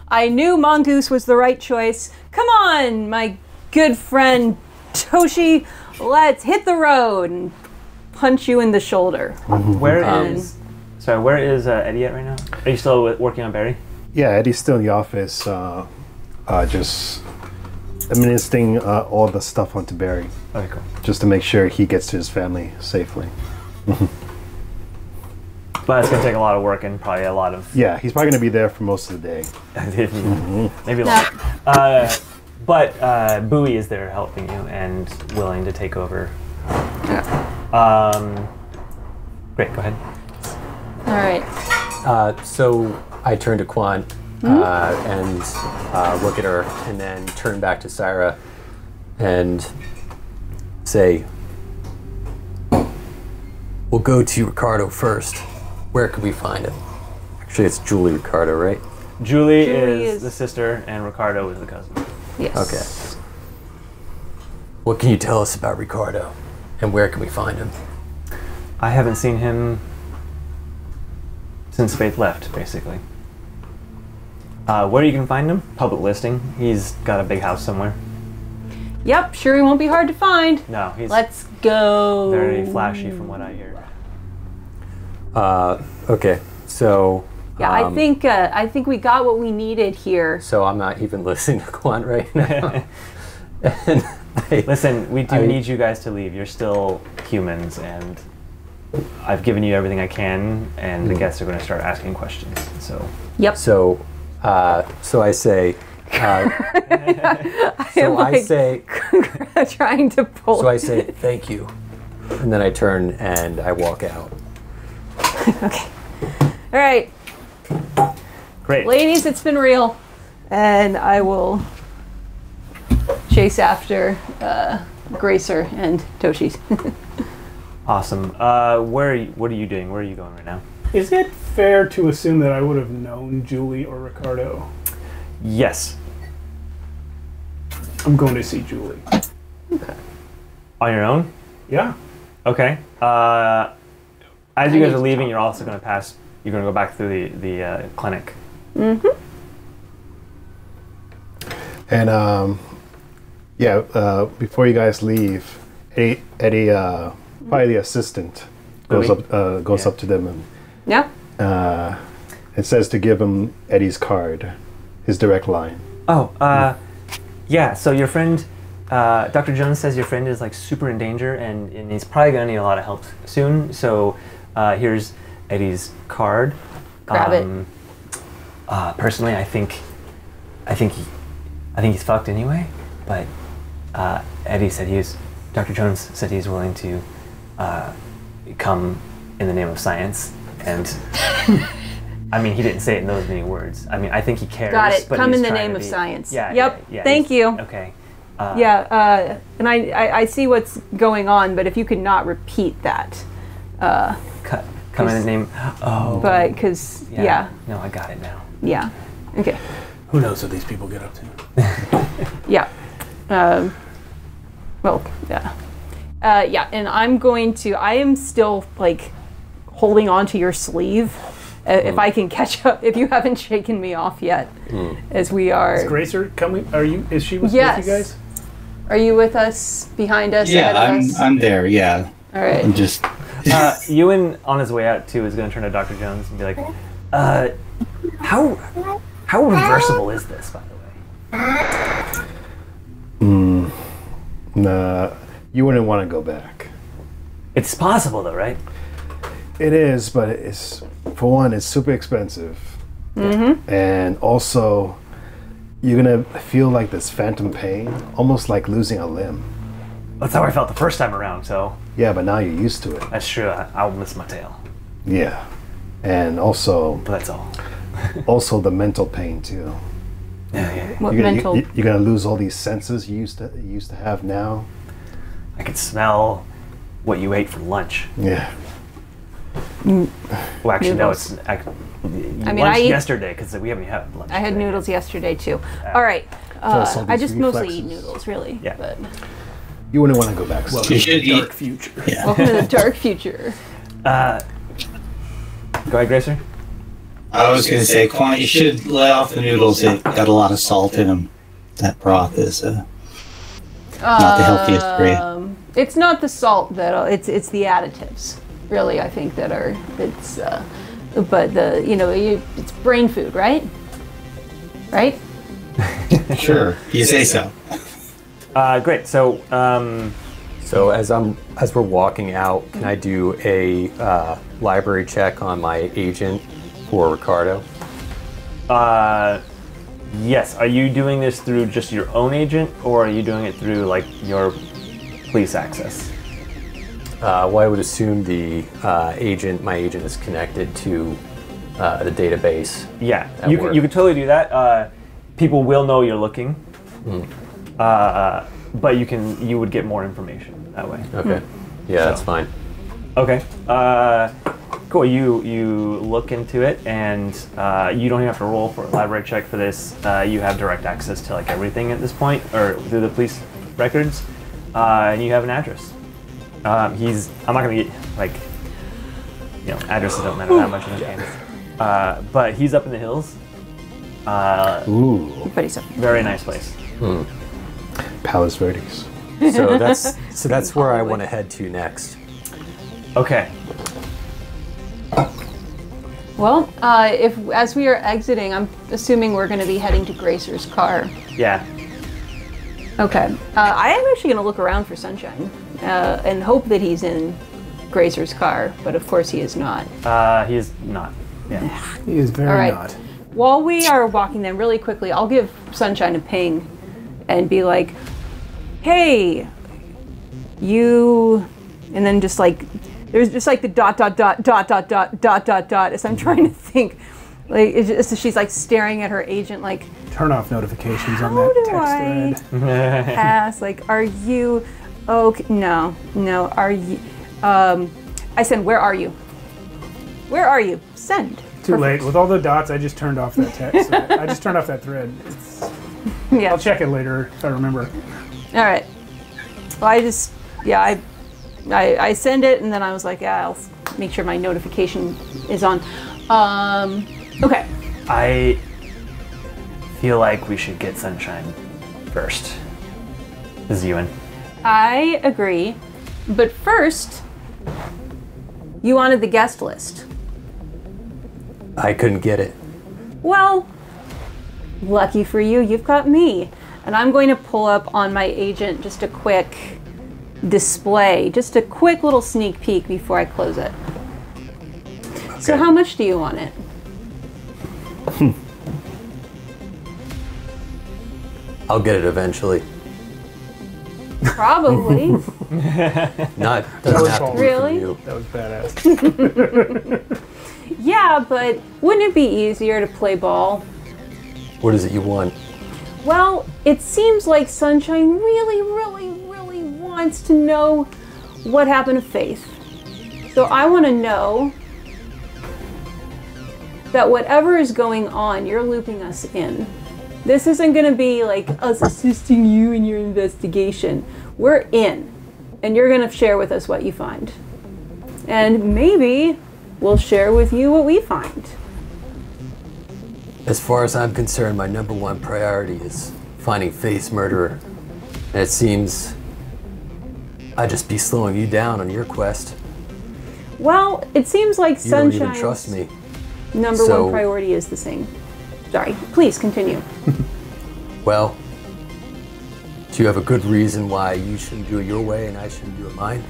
I knew Mongoose was the right choice. Come on, my good friend Toshi, let's hit the road and punch you in the shoulder.
Where is Eddie at right now? Are you still working on Barry?
Yeah, Eddie's still in the office, just administering all the stuff onto Barry.
Okay, cool.
Just to make sure he gets to his family safely.
But it's going to take a lot of work and probably a lot of...
Yeah, he's probably going to be there for most of the day.
Maybe longer. But Bowie is there helping you and willing to take over. Great, go ahead.
All right.
So I turn to Quan and look at her, and then turn back to Syra and say, we'll go to Ricardo first. Where could we find him? Actually, it's Julie Ricardo, right?
Julie is the sister, and Ricardo is the cousin.
Yes.
Okay. What can you tell us about Ricardo, and where can we find him?
I haven't seen him since Faith left, basically. Where you can find him? Public listing. He's got a big house somewhere.
Yep, sure he won't be hard to find.
No, he's
Let's go.
very flashy from what I hear.
Okay, so...
Yeah, I think we got what we needed here.
So I'm not even listening to Quan right now. And
Listen, we do need you guys to leave. You're still humans, and I've given you everything I can, and the guests are going to start asking questions. So.
Yep.
So I say...
trying to pull.
So I say, thank you. And then I turn and I walk out.
Okay. All right.
Great.
Ladies, it's been real. And I will chase after Gracer and Toshi's.
Awesome. What are you doing? Where are you going right now?
Is it fair to assume that I would have known Julie or Ricardo?
Yes.
I'm going to see Julie.
On your own?
Yeah.
Okay. As you guys are leaving, you're also going to pass. You're going to go back through the clinic.
Mm-hmm.
And before you guys leave, Eddie, probably the assistant, goes up to them and
Yeah.
it says to give him Eddie's card, his direct line.
Oh, yeah. So your friend, Dr. Jones says your friend is like super in danger, and he's probably gonna need a lot of help soon. So here's Eddie's card.
Grab it.
Personally, I think he's fucked anyway. But Eddie said Dr. Jones said he's willing to come in the name of science, and I mean, he didn't say it in those many words. I mean, I think he cares.
Got it.
But
Come
he's
in the
trying
name
to
of
be-
science.
Yeah.
Yep.
Yeah,
Thank you.
Okay.
And I see what's going on, but if you could not repeat that.
Come in the name. Oh.
But because yeah.
No, I got it now.
Yeah. Okay.
Who knows what these people get up to?
Yeah. Well, yeah. Yeah, and I am still like holding on to your sleeve. If I can catch up, if you haven't shaken me off yet, as we are.
Is Gracer coming? Is she with
Yes.
you guys?
Are you with us, behind us,
Yeah,
ahead of us?
I'm there. Yeah,
All right.
I'm just.
Ewan, on his way out too, is going to turn to Dr. Jones and be like, how reversible is this, by the way?
Nah, you wouldn't want to go back.
It's possible though, right?
It is, but it's, for one, it's super expensive. Mm-hmm. And also, you're gonna feel like this phantom pain, almost like losing a limb.
That's how I felt the first time around, so
Yeah, but now you're used to it.
that's true. I'll miss my tail.
Yeah, and also
But that's all.
also the mental pain too.
Yeah.
What
You're gonna,
mental?
you're gonna lose all these senses you used to have now.
I could smell what you ate for lunch.
Yeah.
Well, actually, no,
Noodles.
it's.
I mean,
lunch
I eat-
yesterday because we haven't had lunch.
I had
today.
noodles yesterday too. All right.
Plus all
I
these
just mostly eat
reflexes.
noodles, really.
Yeah.
But
You wouldn't want to go back.
Welcome
You
to
should
the
eat.
dark future.
Yeah.
welcome to the dark future.
Go ahead, Gracer.
I was going to say, Quan, you should lay off the noodles. It got a lot of salt in them. That broth is not the healthiest for you.
It's not the salt that it's the additives, really. I think that are it's, but it's brain food, right? Right?
Sure. You say so.
Great. So,
So as we're walking out, can I do a library check on my agent for Ricardo?
yes. Are you doing this through just your own agent, or are you doing it through like your police access?
Well, I would assume the my agent is connected to the database.
Yeah,
That
you
work.
could totally do that. People will know you're looking, but you would get more information that way.
Okay. Yeah, that's
So-
fine.
Okay. Cool. You look into it, and you don't even have to roll for a library check for this. You have direct access to like everything at this point, or through the police records, and you have an address. I'm not gonna get like, addresses don't matter that much in this game. But he's up in the hills.
Ooh,
Pretty so.
Very nice place.
Palos Verdes.
So that's where I want to head to next.
Okay.
Well, if as we are exiting, I'm assuming we're going to be heading to Gracer's car.
Yeah.
Okay. I am actually going to look around for Sunshine and hope that he's in Gracer's car, but of course he is not.
He is not. Yeah.
He is very
All right.
not.
While we are walking then really quickly, I'll give Sunshine a ping and be like, hey, you, and then just like, there's just like the dot as I'm trying to think. Like, she's like staring at her agent like,
Turn off notifications on
how
that
do
text
I
thread.
ask, like, are you, okay, no, are you, I send, where are you? Where are you? Send.
Too late. With all the dots, I just turned off that text. I just turned off that thread.
Yeah.
I'll check it later if I remember.
All right. Well, I send it, and then I was like, yeah, I'll make sure my notification is on. Okay.
I feel like we should get Sunshine first. This is Ewan.
I agree. But first, you wanted the guest list.
I couldn't get it.
Well, lucky for you, you've got me. And I'm going to pull up on my agent just a quick display, just a quick little sneak peek before I close it. So how much do you want it?
I'll get it eventually.
Probably.
Not doesn't have to be
Really?
from you.
That was badass.
Yeah, but wouldn't it be easier to play ball?
What is it you want?
Well, it seems like Sunshine really wants to know what happened to Faith. So I want to know that whatever is going on, you're looping us in. This isn't going to be like us assisting you in your investigation. We're in, and you're going to share with us what you find. And maybe we'll share with you what we find.
As far as I'm concerned, my number one priority is finding Faith's murderer. And it seems I'd just be slowing you down on your quest.
Well, it seems like
You don't
Sunshine's
even trust me.
number
So-
one priority is the same. Sorry, please continue.
Well, do you have a good reason why you shouldn't do it your way and I shouldn't do it mine?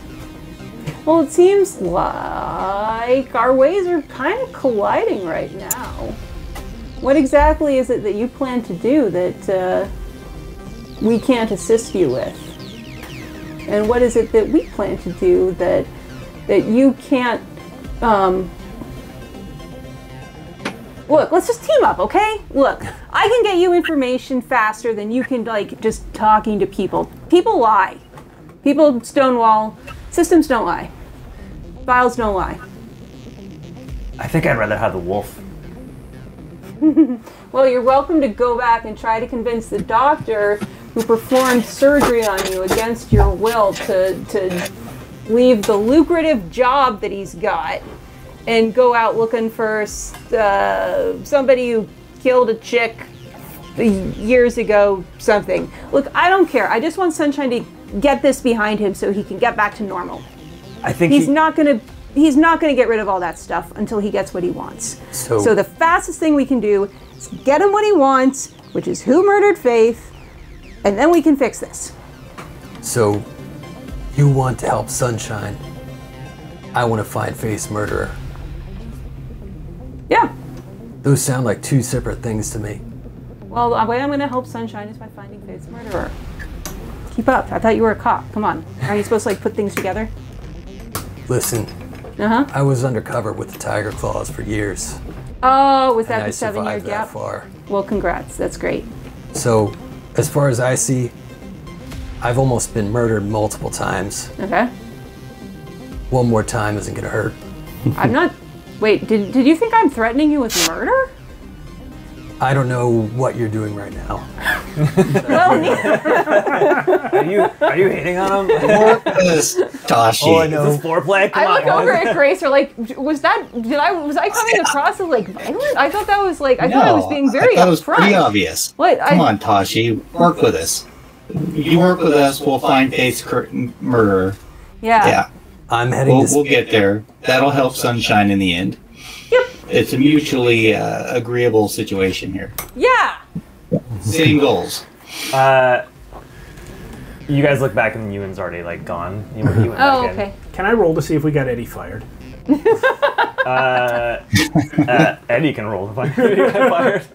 Well, it seems like our ways are kind of colliding right now. What exactly is it that you plan to do that we can't assist you with? And what is it that we plan to do that you can't? Look, let's just team up, okay? Look, I can get you information faster than you can, like, just talking to people. People lie. People stonewall. Systems don't lie. Files don't lie.
I think I'd rather have the wolf.
Well, you're welcome to go back and try to convince the doctor who performed surgery on you against your will to leave the lucrative job that he's got and go out looking for somebody who killed a chick years ago, something. Look, I don't care. I just want Sunshine to get this behind him so he can get back to normal.
I think
he's not gonna get rid of all that stuff until he gets what he wants. So the fastest thing we can do is get him what he wants, which is who murdered Faith, and then we can fix this.
So, you want to help Sunshine. I want to find Faith's murderer.
Yeah.
Those sound like two separate things to me.
Well, the way I'm going to help Sunshine is by finding Faith's murderer. Keep up. I thought you were a cop. Come on. Aren't you supposed to, like, put things together?
Listen.
Uh-huh.
I was undercover with the Tiger Claws for years.
Oh, was that
and
the 7-year
I survived
gap?
that far.
Well, congrats. That's great.
So, as far as I see, I've almost been murdered multiple times.
Okay.
One more time isn't gonna hurt.
I'm not... Wait, did you think I'm threatening you with murder?
I don't know what you're doing right now.
Well, neither.
Are you hitting on him?
Tashi.
Oh, I know.
Is this foreplay? Come
I
on.
look over at Grace, or like, was I coming across as like violent? I thought that was like, I thought I was being very
I thought it was
upfront.
pretty obvious.
What?
Come on, Tashi, work with us. You work with us, we'll find Faith's murderer.
Yeah.
Yeah,
I'm heading
we'll get there. That'll help Sunshine in the end.
Yep.
It's a mutually agreeable situation here.
Yeah.
Same goals.
You guys look back and Ewan's already like gone. You went
Oh,
back
okay.
Can I roll to see if we got Eddie fired?
Eddie can roll if Eddie got fired.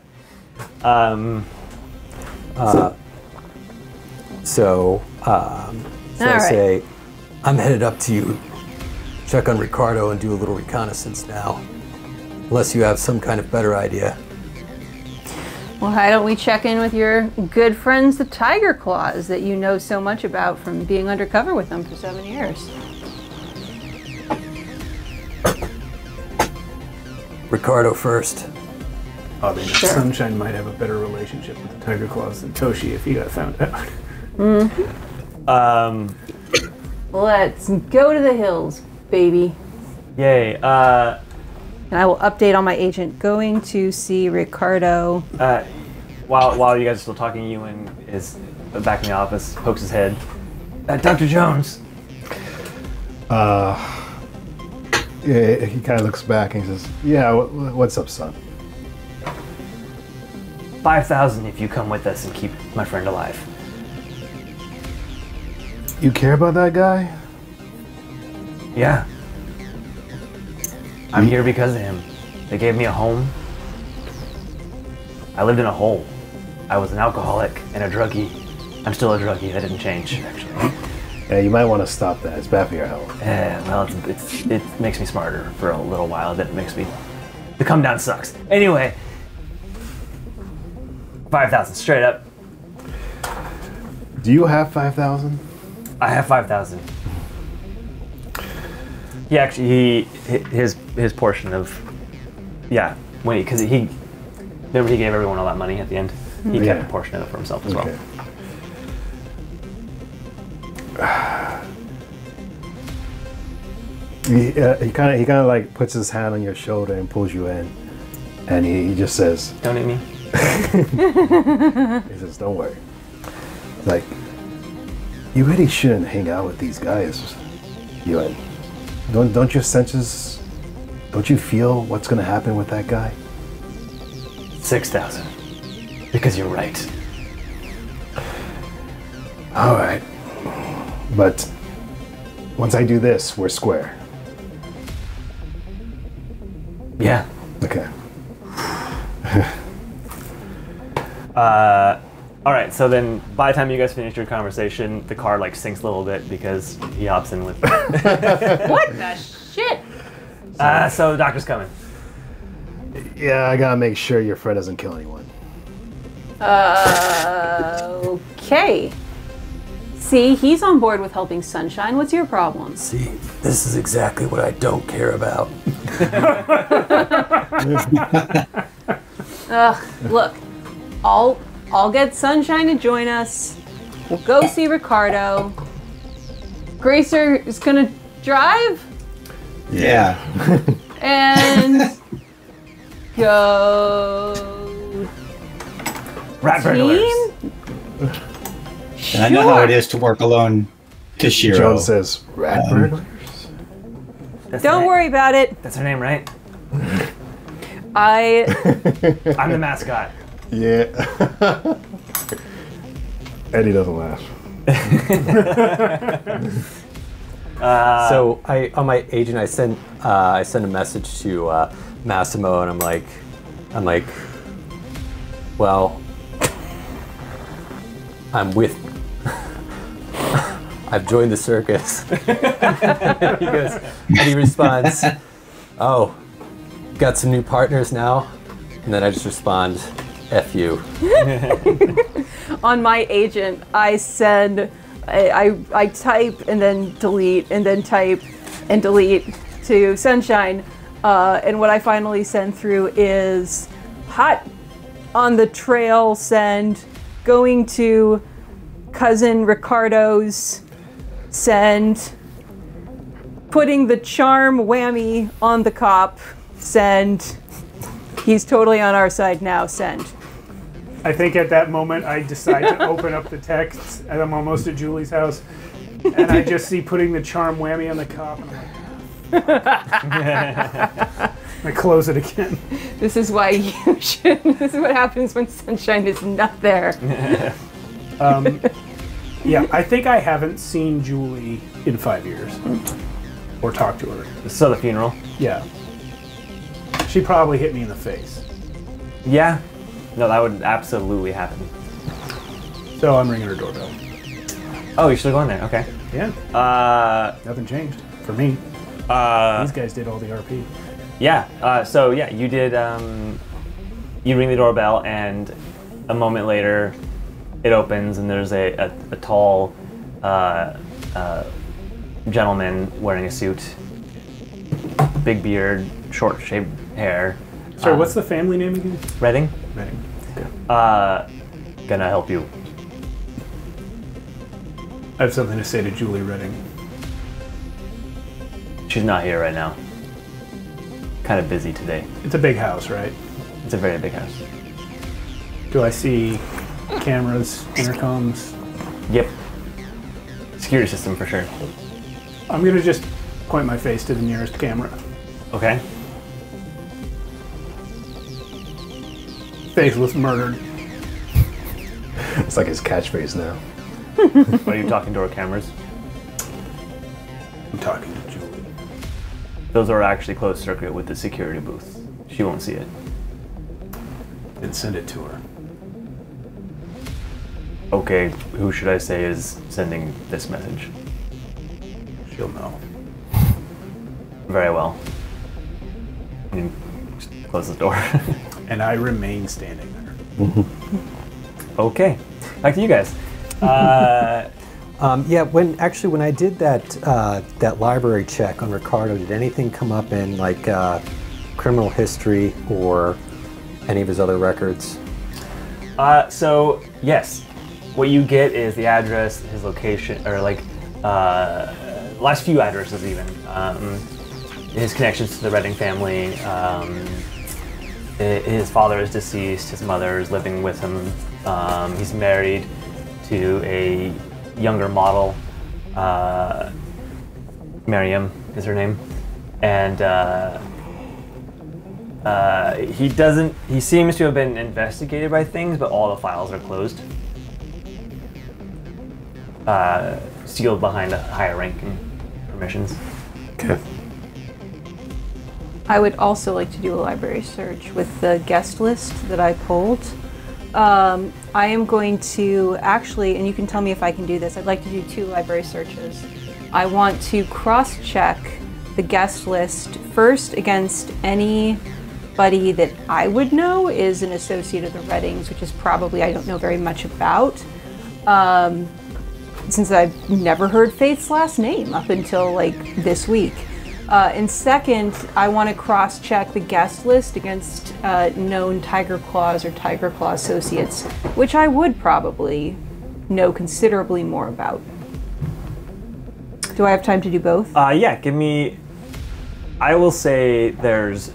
So
All
I
right.
say, I'm headed up to you. Check on Ricardo and do a little reconnaissance now. Unless you have some kind of better idea.
Well, why don't we check in with your good friends, the Tiger Claws, that you know so much about from being undercover with them for 7 years?
Ricardo first.
Oh, then Sunshine might have a better relationship with the Tiger Claws than Toshi if he got found out.
Let's go to the hills, baby.
Yay.
And I will update on my agent going to see Ricardo.
While you guys are still talking, Ewan is back in the office, pokes his head. Dr. Jones.
Yeah, he kind of looks back and he says, "Yeah, what's up, son?"
5,000 if you come with us and keep my friend alive.
You care about that guy?
Yeah. I'm here because of him. They gave me a home. I lived in a hole. I was an alcoholic and a druggie. I'm still a druggie. That didn't change, actually.
Yeah, you might want to stop that. It's bad for your health.
Yeah, well, it makes me smarter for a little while. Then it makes me... The come down sucks. Anyway. 5,000, straight up.
Do you have 5,000?
I have 5,000. He actually, his portion of... Yeah, because he... Remember he gave everyone all that money at the end? He kept a portion of it for himself as well.
He kind of like puts his hand on your shoulder and pulls you in, and he just says,
"Don't hit me."
He says, "Don't worry." Like, you really shouldn't hang out with these guys, Ewan. Don't your senses? Don't you feel what's gonna happen with that guy?
6,000. Because you're right.
All right, but once I do this, we're square.
Yeah.
Okay.
All right, so then by the time you guys finish your conversation, the car like sinks a little bit because he hops in with.
What the shit?
So the doctor's coming.
Yeah, I gotta make sure your friend doesn't kill anyone.
Okay. See, he's on board with helping Sunshine. What's your problem?
See, this is exactly what I don't care about.
Look, I'll get Sunshine to join us. We'll go see Ricardo. Gracer is gonna drive
Yeah.
and go
Rat burglars.
team.
And I know how it is to work alone, Toshiro.
Joan says, rat burglars?
That's
Don't
her
worry about it.
That's her name, right?
I
I'm the mascot.
Yeah. Eddie doesn't laugh.
So on my agent, I send a message to Massimo, and I'm like, well, I've joined the circus. He responds, oh, got some new partners now? And then I just respond, F you.
on my agent, I send, I type and then delete and then type and delete to Sunshine, and what I finally send through is hot on the trail. Send going to cousin Ricardo's. Send putting the charm whammy on the cop. Send. He's totally on our side now. Send.
I think at that moment I decide to open up the text, and I'm almost at Julie's house, and I just see putting the charm whammy on the cop, and I'm like, I close it again.
This is why you should. This is what happens when Sunshine is not there.
Yeah, I think I haven't seen Julie in 5 years, or talked to her.
So the funeral.
Yeah. She probably hit me in the face.
Yeah. No, that would absolutely happen.
So I'm ringing her doorbell.
Oh, you're still going there? Okay.
Yeah, nothing changed for me. These guys did all the RP.
Yeah. So yeah, you did. You ring the doorbell, and a moment later, it opens, and there's a tall gentleman wearing a suit, big beard, short shaved hair.
Sorry, what's the family name again?
Redding?
Redding.
Gonna help you.
I have something to say to Julie Redding.
She's not here right now. Kind of busy today.
It's a big house, right?
It's a very big house.
Do I see cameras, intercoms?
Yep. Security system for sure.
I'm gonna just point my face to the nearest camera.
Okay.
Faceless murdered.
It's like his catchphrase now.
Are you talking to our cameras?
I'm talking to Julie.
Those are actually closed circuit with the security booth. She won't see it.
And send it to her.
Okay, who should I say is sending this message?
She'll know.
Very well. You just close the door.
And I remain standing there.
Okay, back to you guys.
Yeah, when I did that library check on Ricardo, did anything come up in like criminal history or any of his other records?
So yes, what you get is the address, his location, or like last few addresses even. His connections to the Redding family. His father is deceased. His mother is living with him. He's married to a younger model. Miriam is her name, and he seems to have been investigated by things, but all the files are closed, sealed behind higher ranking permissions.
Okay.
I would also like to do a library search with the guest list that I pulled. I am going to actually, and you can tell me if I can do this, I'd like to do 2 library searches. I want to cross-check the guest list first against anybody that I would know is an associate of the Reddings, which is probably I don't know very much about, since I've never heard Faith's last name up until like this week. And second, I want to cross-check the guest list against known Tiger Claws or Tiger Claw associates, which I would probably know considerably more about. Do I have time to do both?
Yeah, give me... I will say there's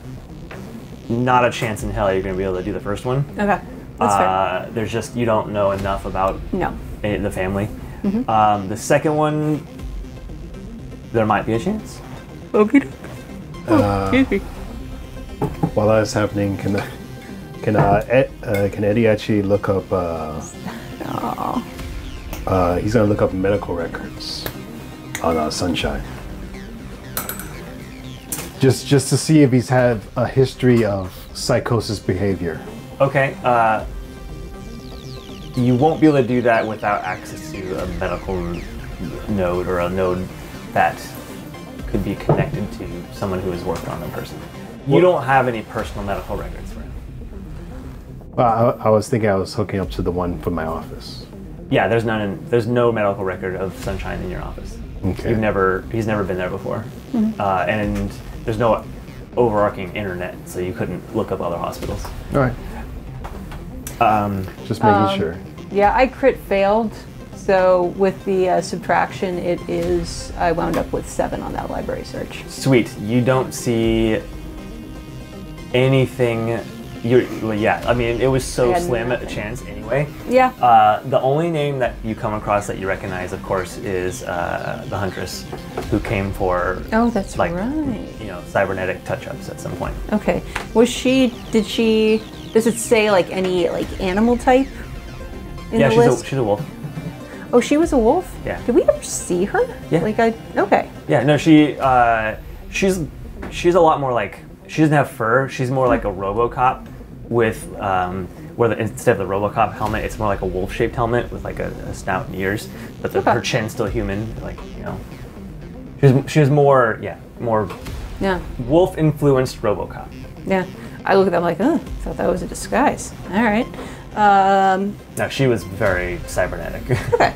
not a chance in hell you're going to be able to do the first one.
Okay, that's fair.
There's just, you don't know enough about the family.
Mm-hmm.
The second one, there might be a chance.
Okay.
While that's happening, can Eddie actually look up? He's gonna look up medical records on Sunshine, just to see if he's had a history of psychosis behavior.
Okay. You won't be able to do that without access to a medical node or a node that could be connected to someone who has worked on the person. You don't have any personal medical records for him.
Well, I was thinking I was hooking up to the one from my office.
Yeah, there's no medical record of Sunshine in your office.
Okay.
He's never been there before, and there's no overarching internet, so you couldn't look up other hospitals.
All right. Just making sure.
Yeah, I crit failed. So with the subtraction, I wound up with 7 on that library search.
Sweet. You don't see anything. I mean, it was so slim a chance anyway.
Yeah.
The only name that you come across that you recognize, of course, is the Huntress, who came for.
Oh, that's right.
Cybernetic touch-ups at some point.
Okay. Does it say like any animal type in the list?
She's a wolf.
Oh, she was a wolf?
Yeah.
Did we ever see her?
Yeah.
Okay.
Yeah, no, she's a lot more like, she doesn't have fur, she's more like a RoboCop with, instead of the RoboCop helmet, it's more like a wolf-shaped helmet with like a snout and ears, but her chin's still human, she was more wolf-influenced RoboCop.
Yeah. I look at them like, oh, I thought that was a disguise. All right.
No, she was very cybernetic.
Okay.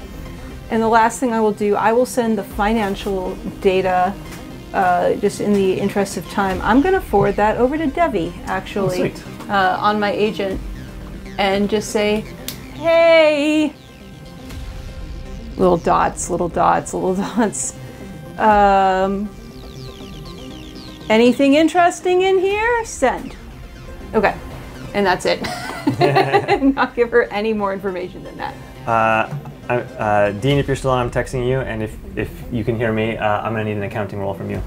And the last thing I will do, I will send the financial data, just in the interest of time. I'm going to forward that over to Devi, actually, on my agent, and just say, hey, little dots. Anything interesting in here? Send. Okay, and that's it. Not give her any more information than that.
Dean, if you're still on, I'm texting you, and if you can hear me, I'm gonna need an accounting roll from you.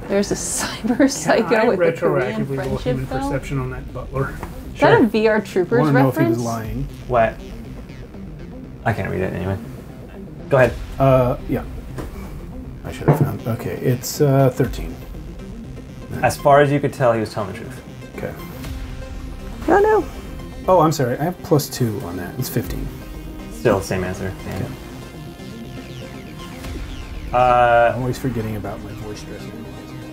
There's a cyber psycho with the Korean
retroactively roll
friendship
human
bell.
perception on that butler?
Is that a VR Troopers
Want to know if he
reference?
was lying?
What? I can't read it anyway. Go ahead.
Yeah. I should have found. Okay, it's 13.
As far as you could tell, he was telling the truth.
Okay.
Oh no.
Oh, I'm sorry. I have +2 on that. It's 15.
Still, same answer. Yeah.
I'm always forgetting about my voice stressing.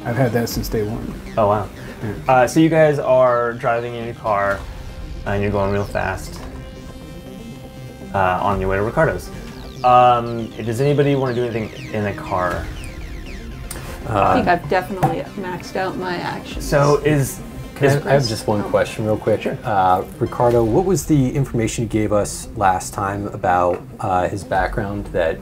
I've had that since day 1.
Oh wow. So you guys are driving in your car, and you're going real fast on your way to Ricardo's. Does anybody want to do anything in the car?
I think I've definitely maxed out my actions.
So
I have just one question real quick.
Sure.
Ricardo, what was the information you gave us last time about his background that...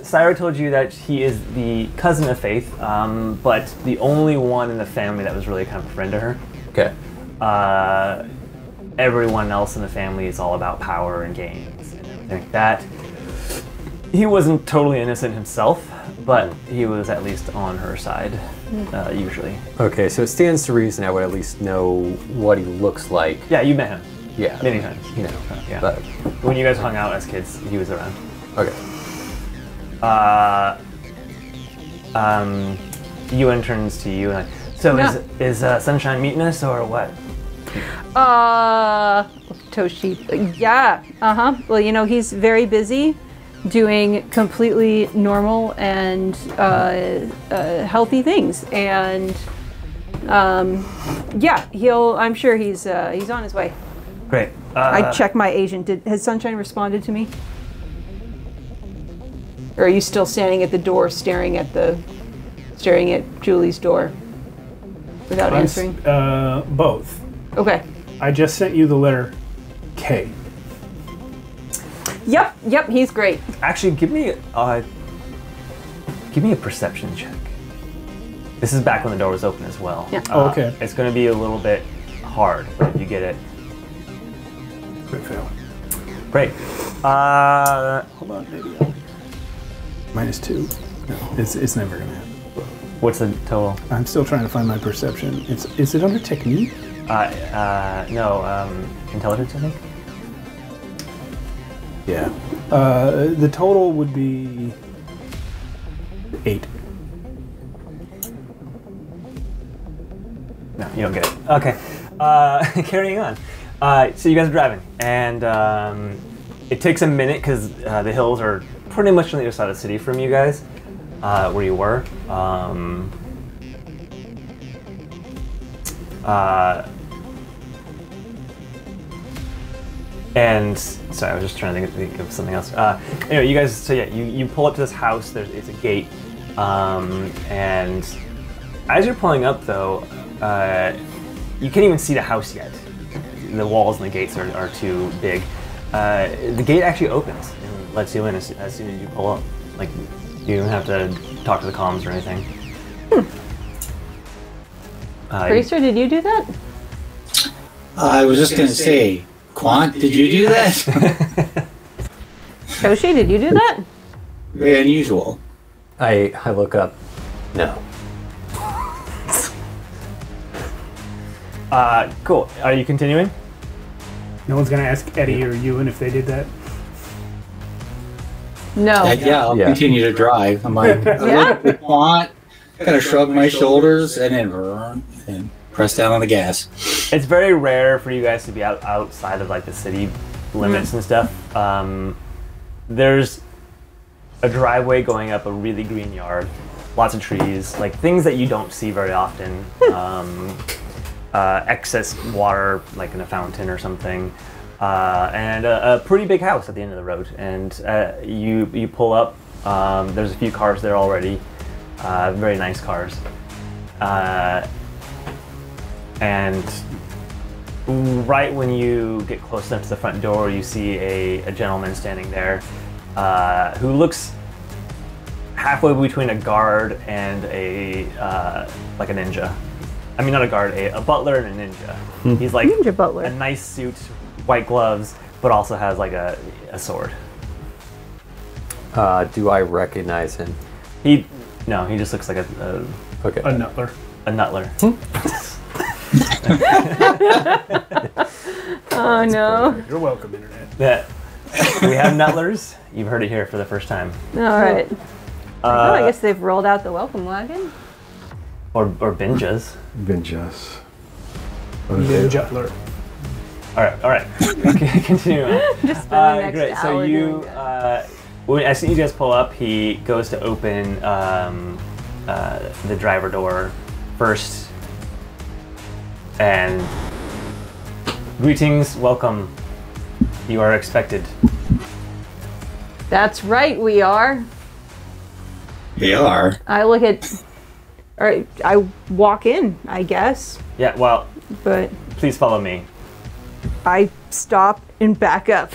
Syra told you that he is the cousin of Faith, but the only one in the family that was really kind of a friend to her.
Okay.
Everyone else in the family is all about power and gains and everything like that. He wasn't totally innocent himself, but he was at least on her side, usually.
Okay, so it stands to reason I would at least know what he looks like.
Yeah, you met him.
Yeah.
Many times.
You know.
Yeah.
But,
when you guys hung out as kids, he was around.
okay.
Ewan turns to you and like, so
Yeah.
is Sunshine meeting us or what?
Toshi. Yeah. Well, you know, he's very busy doing completely normal and healthy things, and yeah, I'm sure he's on his way.
Great.
I checked my agent. Has Sunshine responded to me? Or are you still standing at the door, staring at Julie's door without answering?
Both.
Okay.
I just sent you the letter K.
Yep, he's great.
Actually, give me a perception check. This is back when the door was open as well.
Yeah.
Oh, okay.
It's going to be a little bit hard, but if you get it.
Quick fail.
Great.
Hold on, maybe I'll... -2. No, it's never gonna happen.
What's the total?
I'm still trying to find my perception. Is it under technique?
No, intelligence, I think.
Yeah. The total would be 8.
No, you don't get it. Okay. Carrying on. So you guys are driving, and it takes a minute because the hills are pretty much on the other side of the city from you guys, where you were. And sorry, I was just trying to think of something else. Anyway, you guys. So yeah, you pull up to this house. It's a gate, and as you're pulling up, though, you can't even see the house yet. The walls and the gates are too big. The gate actually opens and lets you in as soon as you pull up. Like, you don't have to talk to the comms or anything.
Tracer, did you do that?
I was just going to say, Quant, did you do that?
Toshi, did you do that?
Very unusual.
I look up. No.
Cool. Are you continuing?
No one's gonna ask Eddie or Ewan if they did that.
No.
Yeah, I'll continue to drive. I'm like, I look at Quant, kind of shrug my shoulders, and then press down on the gas.
It's very rare for you guys to be outside of like the city limits and stuff. There's a driveway going up a really green yard, lots of trees, like things that you don't see very often. Excess water, like in a fountain or something, and a pretty big house at the end of the road. And you pull up. There's a few cars there already, very nice cars. And right when you get close enough to the front door, you see a gentleman standing there who looks halfway between a guard and like a ninja. I mean, not a guard, a butler and a ninja. He's like
Ninja butler.
a nice suit, white gloves, but also has like a sword.
Do I recognize him?
No, he just looks like
Okay.
A nutler.
a nutler.
Oh no.
You're welcome, Internet.
That we have nutlers. You've heard it here for the first time.
All right. Oh, I guess they've rolled out the welcome wagon.
Or binjas.
Binjas.
Ninjutler.
All right. Okay, continue on.
Just spend the next
Great. So
hour
you,
doing that.
as soon as you guys pull up, he goes to open the driver door first, and greetings, welcome. You are expected.
That's right, we are.
They are.
I look at, or I walk in, I guess,
Yeah. Well,
but
please follow me.
I stop and back up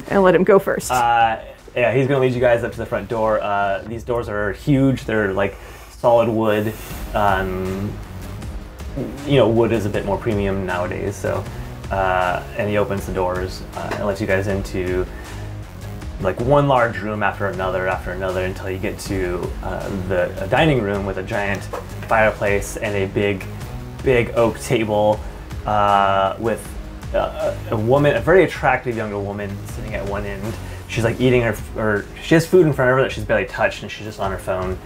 and let him go first.
Yeah, he's gonna lead you guys up to the front door. These doors are huge. They're like solid wood. Wood is a bit more premium nowadays. So, and he opens the doors and lets you guys into like one large room after another until you get to a dining room with a giant fireplace and a big oak table with a woman, a very attractive younger woman sitting at one end. She's like eating or she has food in front of her that she's barely touched, and she's just on her phone,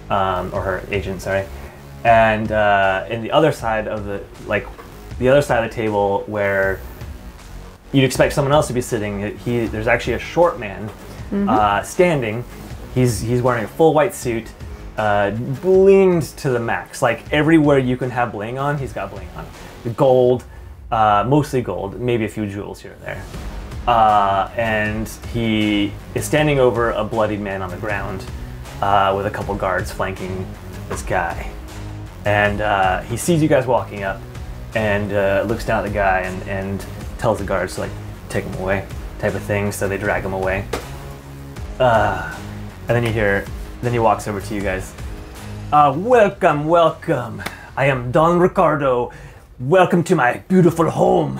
or her agent, sorry. And in the other side of the the other side of the table where you'd expect someone else to be sitting, there's actually a short man standing. He's wearing a full white suit, blinged to the max. Like everywhere you can have bling on, he's got bling on. Gold, mostly gold, maybe a few jewels here and there. And he is standing over a bloodied man on the ground with a couple guards flanking this guy. And he sees you guys walking up and looks down at the guy and tells the guards to like take him away type of thing, so they drag him away. And then he walks over to you guys. Welcome, welcome. I am Don Ricardo. Welcome to my beautiful home.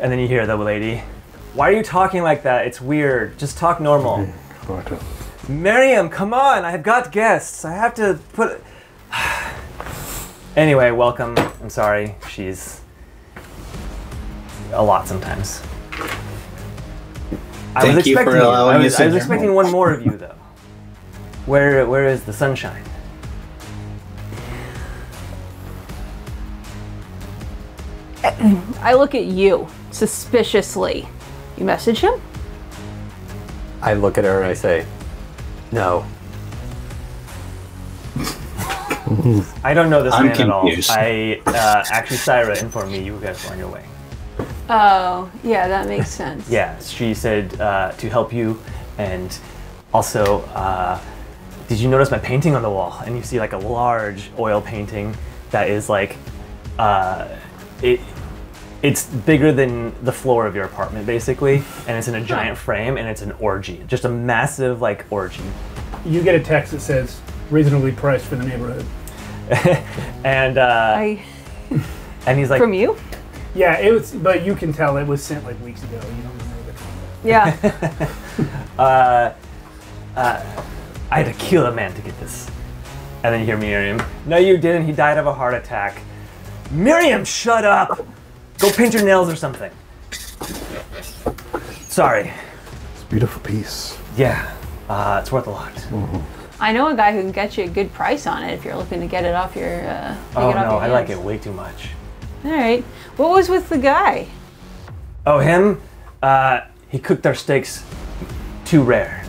And then you hear the lady, why are you talking like that? It's weird. Just talk normal. Miriam, come on. I've got guests. I have to put... Anyway, welcome. I'm sorry. She's a lot sometimes. I was expecting one more of you, though. Where is the sunshine?
I look at you suspiciously. You message him?
I look at her and I say, no.
I don't know this
I'm
man
confused.
at all. Actually, Syra informed me you guys were on your way.
Oh, yeah, that makes sense.
Yeah, she said to help you, and also, did you notice my painting on the wall? And you see like a large oil painting that is like, it's bigger than the floor of your apartment basically, and it's in a giant frame, and it's an orgy, just a massive like orgy.
You get a text that says reasonably priced for the neighborhood.
And and he's like,
from you?
Yeah, it was, but you can tell it was sent like weeks ago. You don't remember the
Yeah.
I had to kill a man to get this. And then you hear Miriam, no you didn't, he died of a heart attack. Miriam, shut up! Go paint your nails or something. Sorry.
It's a beautiful piece.
Yeah, it's worth a lot.
I know a guy who can get you a good price on it if you're looking to get it off your.
Oh no, I like it way too much.
All right. What was with the guy?
Oh, him? He cooked our steaks too rare.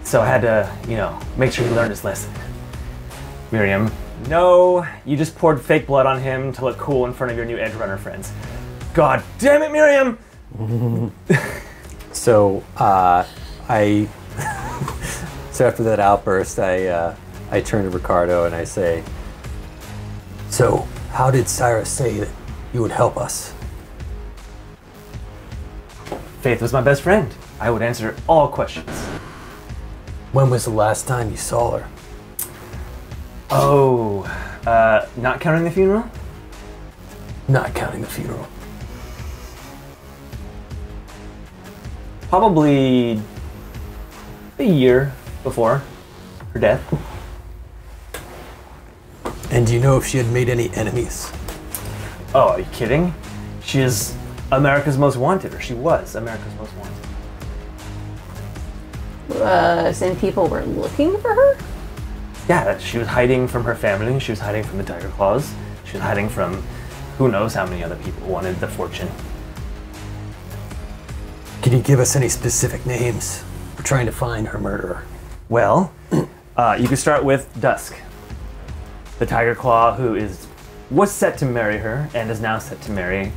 So I had to, make sure he learned his lesson. Miriam, no, you just poured fake blood on him to look cool in front of your new Edge Runner friends. God damn it, Miriam!
So, so after that outburst, I turn to Ricardo and I say, so how did Cyrus say that you would help us?
Faith was my best friend. I would answer all questions.
When was the last time you saw her?
Oh, not counting the funeral?
Not counting the funeral.
Probably a year before her death.
And do you know if she had made any enemies?
Oh, are you kidding? She is America's Most Wanted, or she was America's Most Wanted.
And people were looking for her?
Yeah, she was hiding from her family, she was hiding from the Tiger Claws, she was hiding from who knows how many other people wanted the fortune.
Can you give us any specific names? We're trying to find her murderer.
Well, you can start with Dusk, the Tiger Claw who was set to marry her and is now set to marry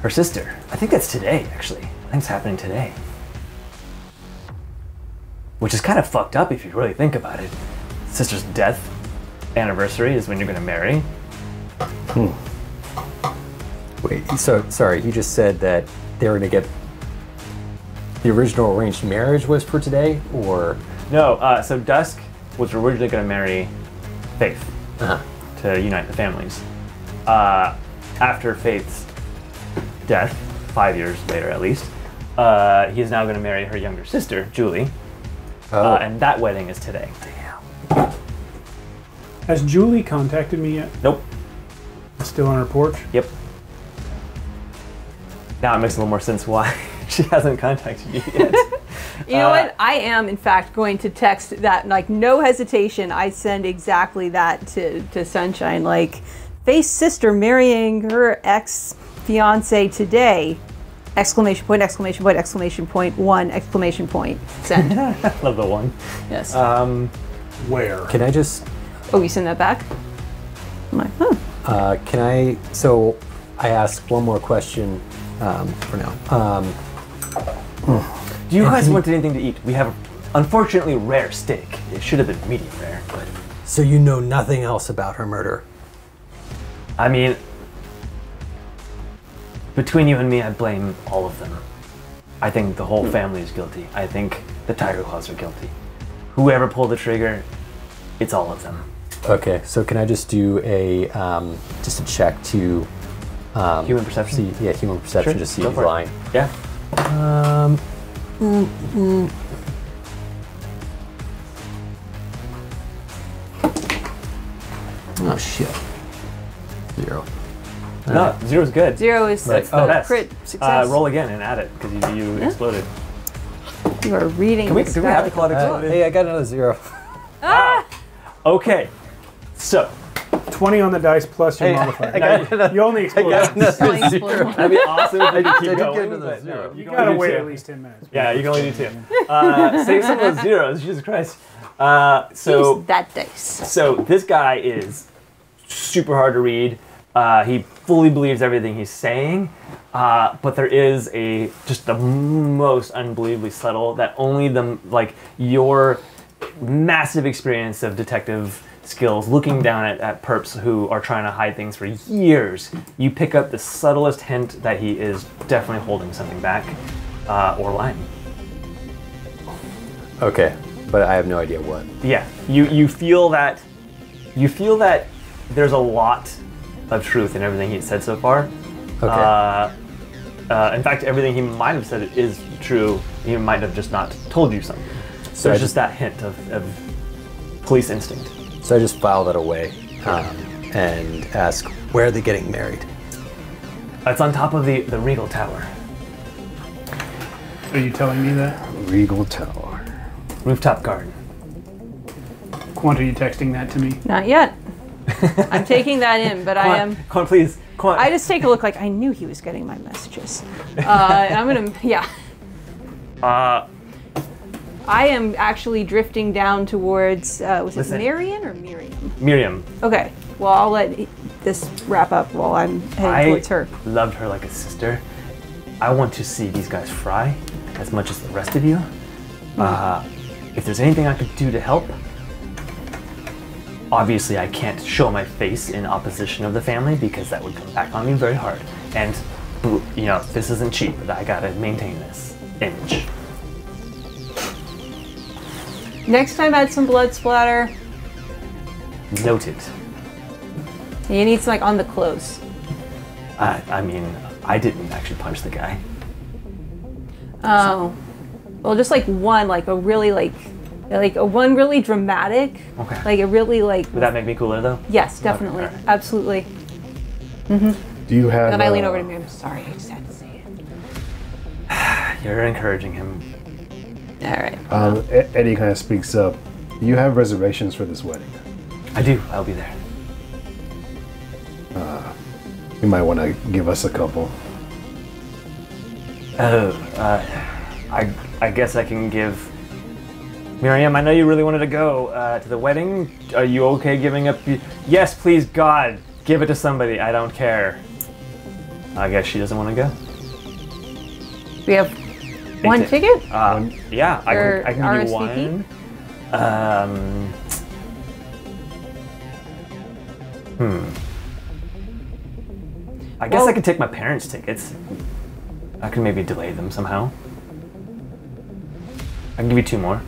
her sister. I think that's today, actually. I think it's happening today. Which is kind of fucked up if you really think about it. Sister's death anniversary is when you're gonna marry.
Wait, so sorry, you just said that they were gonna get the original arranged marriage was for today, or?
No, so Dusk was originally gonna marry Faith to unite the families. After Faith's death, 5 years later at least, he is now gonna marry her younger sister, Julie. And that wedding is today.
Damn.
Has Julie contacted me yet?
Nope.
Still on her porch?
Yep. Now it makes a little more sense why she hasn't contacted you yet.
You know what? I am, in fact, going to text that, like, no hesitation. I send exactly that to Sunshine. Like, face sister marrying her ex-fiance today. Exclamation point, exclamation point, exclamation point, 1, exclamation point. Send.
Love the one.
Yes.
Where?
Can I just?
Oh, you send that back? I'm like,
Can I? So I ask one more question for now.
Do you guys want anything to eat? We have unfortunately rare steak. It should have been medium rare, but
So you know nothing else about her murder?
I mean, between you and me, I blame all of them. I think the whole family is guilty. I think the Tiger Claws are guilty. Whoever pulled the trigger, it's all of them.
Okay, so can I just do a check to
Human perception?
see, human perception,
Sure,
just see
go
if he's
for it.
lying.
Yeah.
Oh shit. 0.
No, 0's good.
0 is
That's the
the
best.
crit success.
Roll again and add it because you exploded.
You are reading
Do we
this
have
back.
to call it exploded?
Hey, I got another 0.
Okay, so
20 on the dice plus your modifier. You only explode.
Only explode.
that'd be awesome if you keep
did
going.
get another
but no,
0.
you
You
can
gotta
only do
wait
2.
at least 10 minutes.
Yeah, you can only do 2. Save some of those zeros, Jesus Christ. So
Use that dice.
So this guy is super hard to read. He fully believes everything he's saying, but there is just the most unbelievably subtle that only your massive experience of detective skills, looking down at perps who are trying to hide things for years, you pick up the subtlest hint that he is definitely holding something back or lying.
Okay, but I have no idea what.
Yeah, you feel that there's a lot of truth in everything he's said so far.
Okay.
In fact, everything he might have said is true. He might have just not told you something. So
I
there's just that hint of police instinct.
So I just file that away and ask, where are they getting married?
It's on top of the Regal Tower.
Are you telling me that?
Regal Tower.
Rooftop garden.
Quant, are you texting that to me?
Not yet. I'm taking that in, but I am.
Come on, please. Come on.
I just take a look like I knew he was getting my messages. And I'm gonna, yeah. I am actually drifting down towards, was it
Listen.
Marion or Miriam?
Miriam.
Okay, well, I'll let this wrap up while I'm heading towards her.
Loved her like a sister. I want to see these guys fry as much as the rest of you. If there's anything I could do to help, obviously I can't show my face in opposition of the family because that would come back on me very hard. And, you know, this isn't cheap. I gotta maintain this image.
Next time, add some blood splatter.
Noted.
You need some, like, on the clothes.
I mean, I didn't actually punch the guy.
Oh. Well, just like one, like a really, like a one really dramatic.
Okay.
Like a really, like.
Would that make me cooler though?
Yes, definitely.
Okay, all right.
Absolutely.
Do you have?
And then I lean over to him. I'm sorry, I just had to say it.
You're encouraging him.
All right.
Eddie kind of speaks up. You have reservations for this wedding.
I do. I'll be there.
You might want to give us a couple.
I guess I can give. Miriam, I know you really wanted to go to the wedding. Are you okay giving up? Yes, please, God, give it to somebody. I don't care. I guess she doesn't want to go.
We have one ticket?
Yeah,
Or
I can give you
RSVP?
one. I guess I could take my parents' tickets. I can maybe delay them somehow. I can give you 2 more.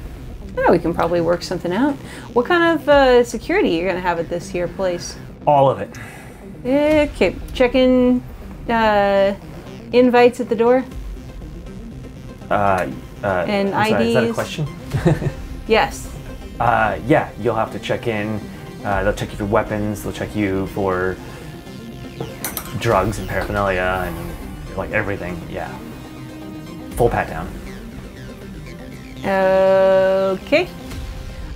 Yeah, we can probably work something out. What kind of security are you going to have at this here place?
All of it.
Okay, check in invites at the door. And
I'm sorry, is that a
IDs?
question?
Yes.
Yeah, you'll have to check in. They'll check you for weapons. They'll check you for drugs and paraphernalia and like everything. Yeah. Full pat down.
Okay.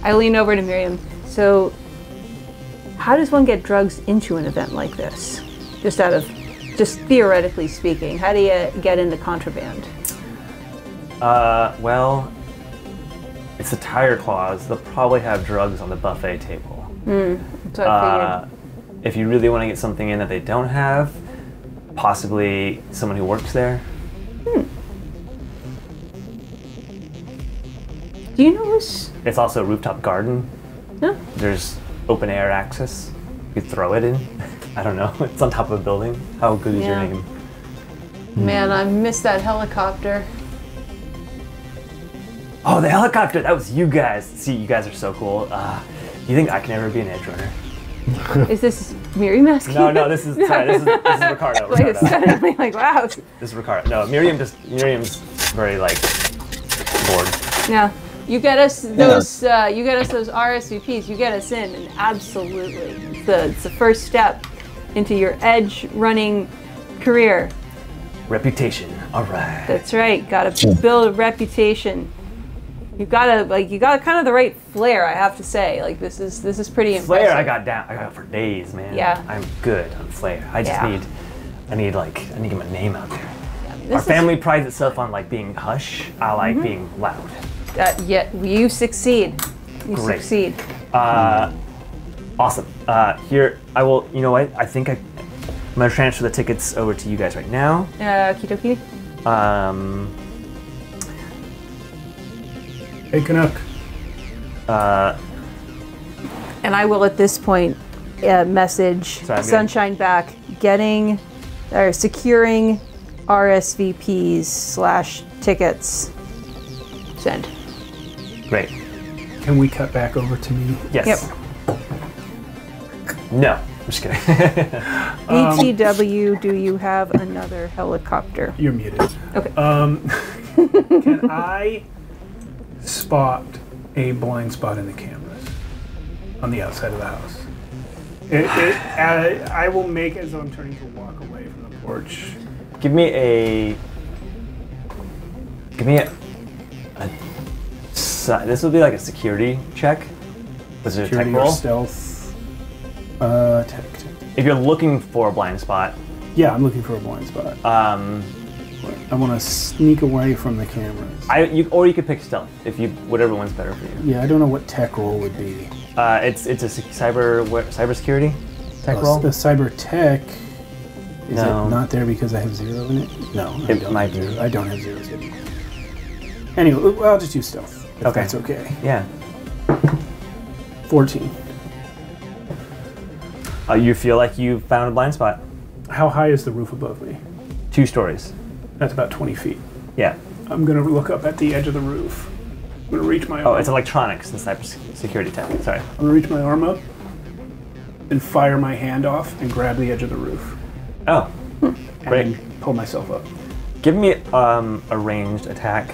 I lean over to Miriam. So, how does one get drugs into an event like this? Just theoretically speaking, how do you get into contraband?
Well, it's a tire clause. They'll probably have drugs on the buffet table.
That's what I figured.
If you really want to get something in that they don't have, possibly someone who works there.
Do you know this?
It's also a rooftop garden.
No.
There's open air access. You could throw it in. I don't know. It's on top of a building. How good is your
Yeah.
name?
Man, I missed that helicopter.
Oh, the helicopter! That was you guys. See, you guys are so cool. You think I can ever be an edge runner?
Is this Miriam asking?
No, this is Ricardo.
Like,
Ricardo.
suddenly, like, wow.
This is Ricardo. No, Miriam's very like bored.
Yeah. You get us those. You get us those RSVPs. You get us in, and absolutely, it's the first step into your edge running career.
Reputation. All right.
That's right. Got to build a reputation. You gotta kind of the right flair. I have to say, like this is pretty impressive.
Flair, I got for days, man.
Yeah.
I'm good on flair. I just need to get my name out there.
Yeah,
Our family prides itself on like being hush. I like being loud.
Yeah, you succeed. You
Great.
succeed.
Awesome. Here, I will. You know what? I think I'm gonna transfer the tickets over to you guys right now.
Okie dokie.
Hey, Canuck.
And I will at this point message
Sorry, I'm
Sunshine back, securing RSVPs/tickets. Send.
Great.
Can we cut back over to me?
Yes.
Yep.
No, I'm just kidding.
BTW, do you have another helicopter?
You're muted.
Okay.
Can I spot a blind spot in the cameras on the outside of the house? I will make as though I'm turning to walk away from the porch.
Give me a. This would be like a security check. Was it a tech
Security or
roll?
stealth. Tech.
If you're looking for a blind spot,
Yeah, I'm looking for a blind spot. I want to sneak away from the cameras.
or you could pick stealth if you whatever one's better for you.
Yeah, I don't know what tech roll would be.
It's a cybersecurity tech roll.
The cyber tech. Is
No.
it not there because I have 0 in it? No, I
It
don't
might
have
be.
zero. I don't have zeros hidden. Anyway, well, I'll just use stealth. If
Okay.
that's okay.
Yeah.
14.
You feel like you found a blind spot.
How high is the roof above me?
2 stories.
That's about 20 feet.
Yeah.
I'm gonna look up at the edge of the roof. I'm gonna reach my arm.
Oh, it's electronics and cybersecurity tech. Sorry.
I'm gonna reach my arm up and fire my hand off and grab the edge of the roof.
Oh,
And
great.
then pull myself up.
Give me a ranged attack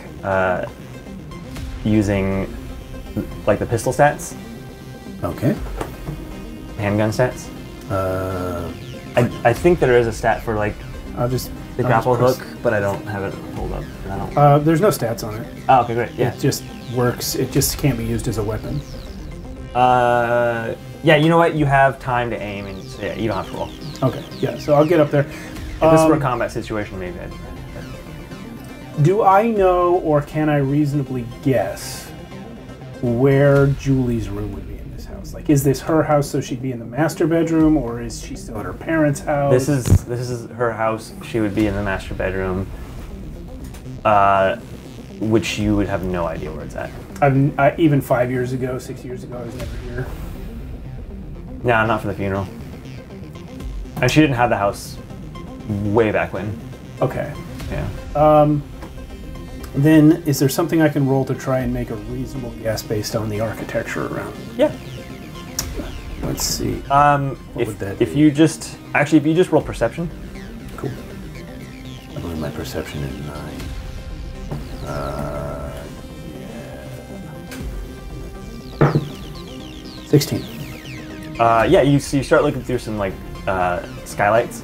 using like the pistol stats,
Okay.
handgun stats. I think there is a stat for like
I'll just
the
I'll
grapple
just
hook, but I don't have it pulled up. I don't.
There's no stats on it.
Oh, okay, great. Yeah.
It just works. It just can't be used as a weapon.
Yeah. You know what? You have time to aim, and so, yeah, you don't have to roll.
Okay. Yeah. So I'll get up there.
If this were a combat situation, maybe I'd.
Do I know, or can I reasonably guess, where Julie's room would be in this house? Like, is this her house, so she'd be in the master bedroom, or is she still at her parents' house?
This is her house. She would be in the master bedroom, which you would have no idea where it's at.
Even 5 years ago, 6 years ago, I was never here.
No, not for the funeral. And she didn't have the house way back when.
Okay.
Yeah.
Then, is there something I can roll to try and make a reasonable guess based on the architecture around?
Yeah.
Let's see.
would that
If
be?
you just roll perception.
Cool.
I believe my perception is 9.
16.
Yeah, you start looking through some like skylights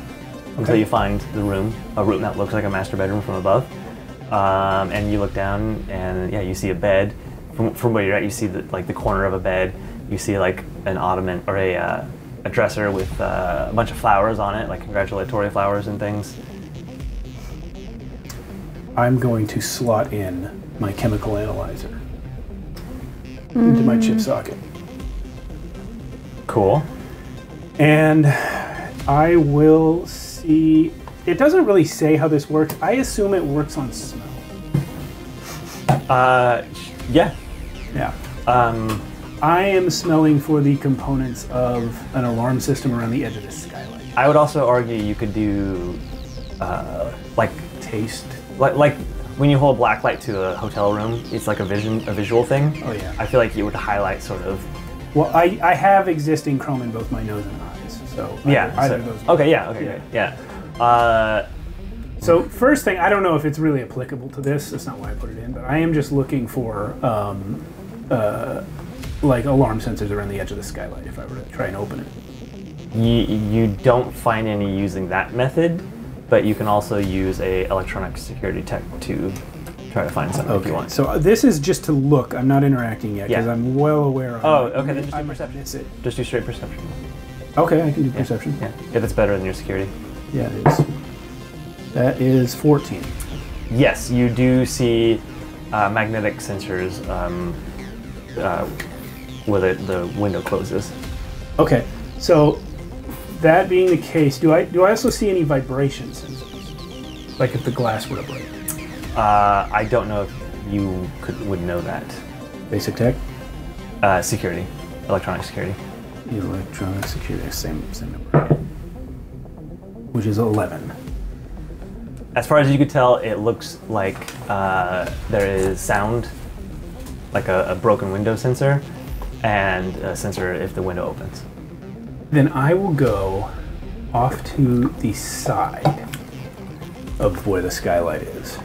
until you find a room that looks like a master bedroom from above, and you look down and yeah, you see a bed. From where you're at, you see the corner of a bed. You see like an ottoman or a a dresser with a bunch of flowers on it, like congratulatory flowers and things.
I'm going to slot in my chemical analyzer into my chip socket.
Cool.
And I will see. It doesn't really say how this works. I assume it works on smell.
Yeah.
Yeah. I am smelling for the components of an alarm system around the edge of this skylight.
I would also argue you could do, like
Taste.
like when you hold black light to a hotel room, it's like a visual thing.
Oh yeah.
I feel like you would highlight sort of.
Well, I have existing chrome in both my nose and eyes, so either of those.
Okay. Yeah. Okay. Yeah.
So first thing, I don't know if it's really applicable to this. That's not why I put it in, but I am just looking for like alarm sensors around the edge of the skylight if I were to try and open it.
You don't find any using that method, but you can also use a electronic security tech to try to find something if you want.
So this is just to look. I'm not interacting yet because
Yeah.
I'm well aware of.
Oh, okay. Then just
I
do
might
perception.
miss it.
Just do straight perception.
Okay, I can do perception.
Yeah. If it's better than your security.
Yeah, it is. That is 14.
Yes, you do see magnetic sensors where the window closes.
Okay, so that being the case, do I also see any vibration sensors? Like if the glass were to break?
I don't know if you would know that.
Basic tech?
Security, electronic security.
Electronic security, same number. Which is 11.
As far as you could tell, it looks like there is sound, like a broken window sensor, and a sensor if the window opens.
Then I will go off to the side of where the skylight is.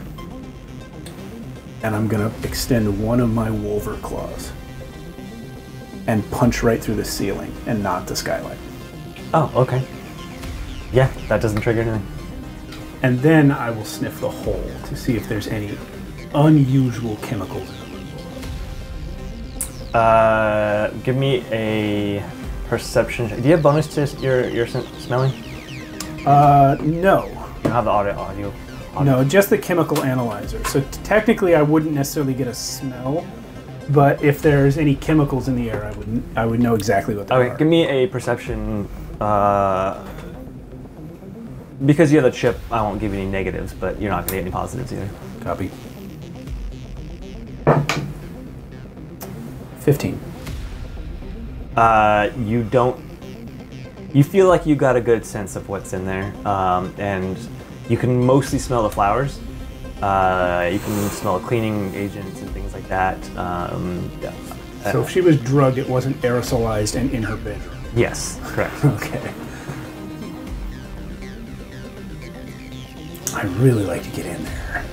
And I'm going to extend one of my Wolver claws and punch right through the ceiling and not the skylight.
Oh, okay. Yeah, that doesn't trigger anything.
And then I will sniff the hole to see if there's any unusual chemicals in the room below.
Give me a perception. Do you have bonus to your smelling?
No.
You don't have the audio.
No, just the chemical analyzer. So technically I wouldn't necessarily get a smell, but if there's any chemicals in the air, I would know exactly what they are.
Okay, give me a perception. Because you have the chip, I won't give you any negatives, but you're not going to get any positives either.
Copy. 15.
You feel like you got a good sense of what's in there, and you can mostly smell the flowers. You can smell cleaning agents and things like that. Yeah.
So if she was drugged, it wasn't aerosolized and in her bedroom.
Yes, correct.
Okay. I'd really like to get in there.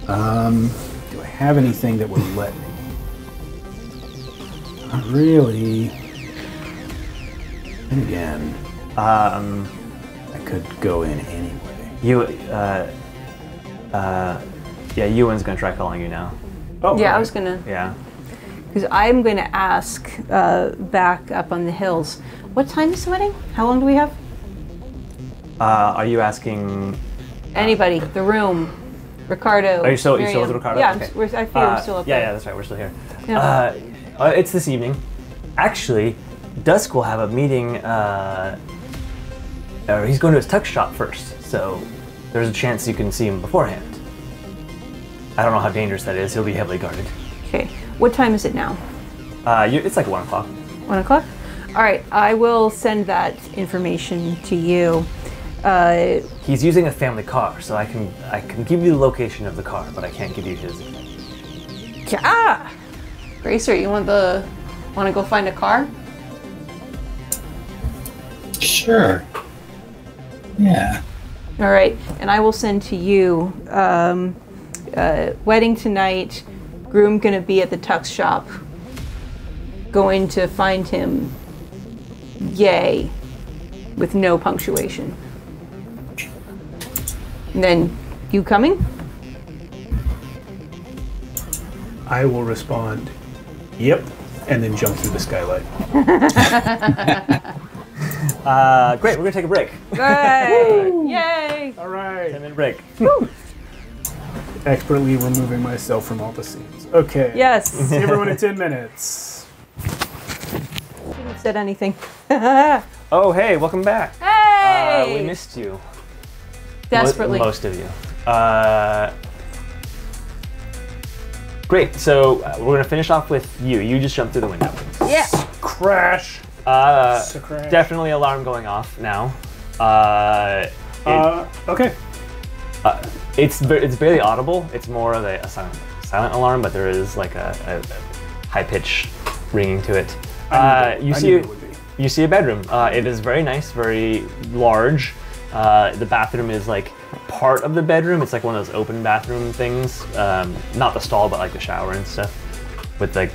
Do I have anything that would let me? Not really. And again, I could go in anyway.
Yeah, Ewan's gonna try calling you now.
Oh,
Yeah, I
right.
was gonna,
Yeah.
because I'm going to ask back up on the hills. What time is the wedding? How long do we have?
Are you asking?
Anybody? The room. Ricardo.
Are you still
Miriam.
with Ricardo?
Yeah,
Okay.
I feel we're still up
Yeah,
there.
yeah, that's right. We're still here.
Yeah.
It's this evening. Actually, Dusk will have a meeting. Or he's going to his tuck shop first, so there's a chance you can see him beforehand. I don't know how dangerous that is. He'll be heavily guarded.
Okay. What time is it now?
It's like 1 o'clock.
1 o'clock? All right. I will send that information to you.
He's using a family car, so I can give you the location of the car, but I can't give you his.
Yeah. Gracer, you want to go find a car?
Sure. Yeah.
All right, and I will send to you. Wedding tonight. Groom gonna be at the tux shop. Going to find him. Yay, with no punctuation. And then, you coming?
I will respond, yep, and then jump through the skylight.
Great, we're gonna take a break.
Hey! Yay!
All right.
10-minute break.
Expertly removing myself from all the scenes. Okay.
Yes.
See everyone in 10 minutes.
Shouldn't have said anything.
Oh, hey, welcome back.
Hey!
We missed you.
Desperately.
Most of you. Great, so we're gonna finish off with you. You just jumped through the window.
Yeah.
Crash.
Crash.
Definitely
alarm going off now.
Okay.
It's barely audible. It's more of a silent alarm, but there is like a high pitch ringing to it. You see a bedroom. It is very nice, very large. The bathroom is like part of the bedroom. It's like one of those open bathroom things. Not the stall, but like the shower and stuff. With like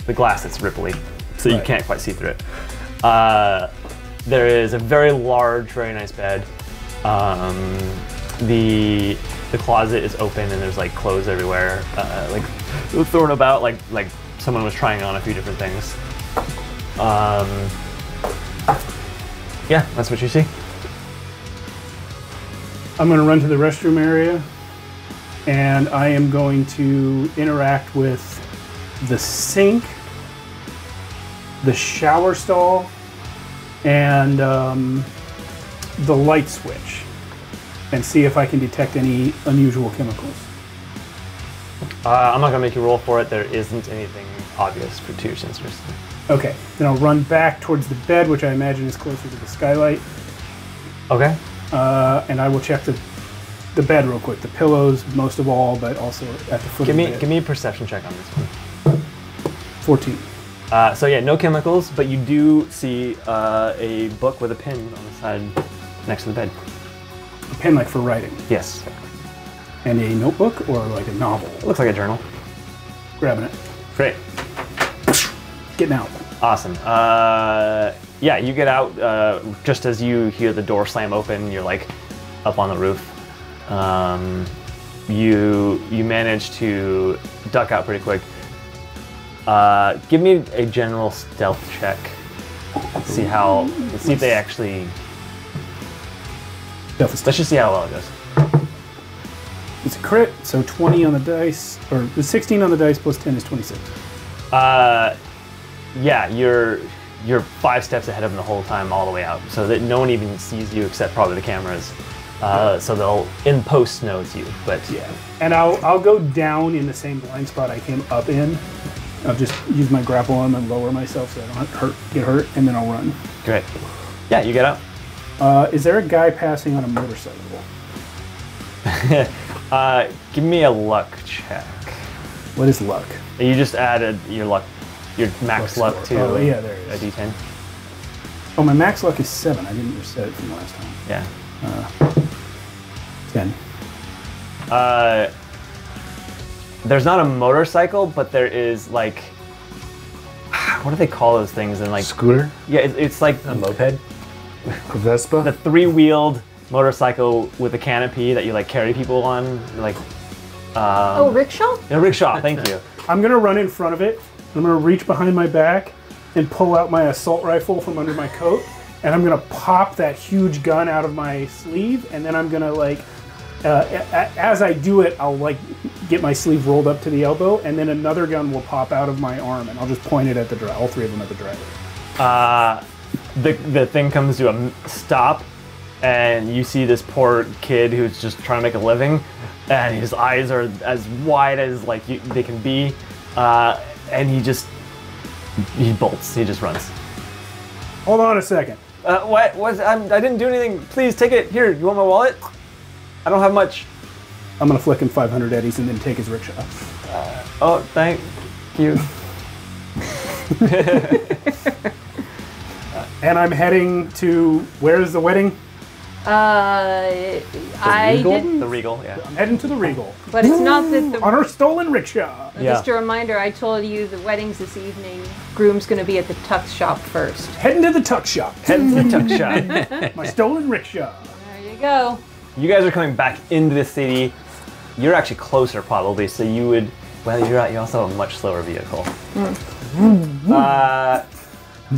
the glass that's ripply, so you can't quite see through it. There is a very large, very nice bed. The closet is open and there's like clothes everywhere, like thrown about, like someone was trying on a few different things. Yeah, that's what you see.
I'm going to run to the restroom area, and I am going to interact with the sink, the shower stall, and the light switch, and see if I can detect any unusual chemicals.
I'm not going to make you roll for it. There isn't anything obvious for your sensors.
Okay, then I'll run back towards the bed, which I imagine is closer to the skylight.
Okay.
And I will check the bed real quick. The pillows, most of all, but also at the foot of the bed.
Give me a perception check on this one.
14.
So yeah, no chemicals, but you do see a book with a pin on the side next to the bed.
A pen like for writing?
Yes.
And a notebook or like a novel?
It looks like a journal.
Grabbing it.
Great.
Getting out.
Awesome. Yeah, you get out just as you hear the door slam open. You're like up on the roof. You manage to duck out pretty quick. Give me a general stealth check. Let's see if they actually. Let's just see how well it goes.
It's a crit, so 20 on the dice, or the 16 on the dice plus 10 is 26.
Yeah, you're 5 steps ahead of them the whole time, all the way out, so that no one even sees you except probably the cameras. So they'll in post know it's you, but
yeah. And I'll go down in the same blind spot I came up in. I'll just use my grapple arm and lower myself so I don't get hurt, and then I'll run.
Great. Yeah, you get out.
Is there a guy passing on a motorcycle?
Give me a luck check.
What is luck?
You just added your max luck to
yeah, there it is.
a d10.
Oh, my max luck is 7. I didn't reset it from last time.
Yeah.
10.
There's not a motorcycle, but there is like, what do they call those things? And like
scooter?
Yeah, it's like
a moped.
A Vespa?
The 3-wheeled motorcycle with a canopy that you like carry people on, like.
Oh, rickshaw?
A rickshaw. Thank you.
I'm gonna run in front of it. I'm gonna reach behind my back and pull out my assault rifle from under my coat, and I'm gonna pop that huge gun out of my sleeve, and then I'm gonna like, as I do it, I'll like get my sleeve rolled up to the elbow, and then another gun will pop out of my arm, and I'll just point it at the driver. All 3 of them at the driver.
The thing comes to a stop, and you see this poor kid who's just trying to make a living, and his eyes are as wide as like they can be, and he bolts. He just runs.
Hold on a second.
What? I didn't do anything. Please take it. Here, you want my wallet? I don't have much.
I'm gonna flick him 500 eddies and then take his rickshaw.
Oh, thank you.
And I'm heading to, where is the wedding?
I didn't.
The Regal, yeah.
I'm heading to the Regal.
But it's not that the.
On our stolen rickshaw.
Just a reminder, I told you the wedding's this evening. Groom's gonna be at the tux shop first.
Heading to the tux shop.
Heading to the tux shop.
My stolen rickshaw.
There you go.
You guys are coming back into the city. You're actually closer, probably, so you would. Well, you also have a much slower vehicle.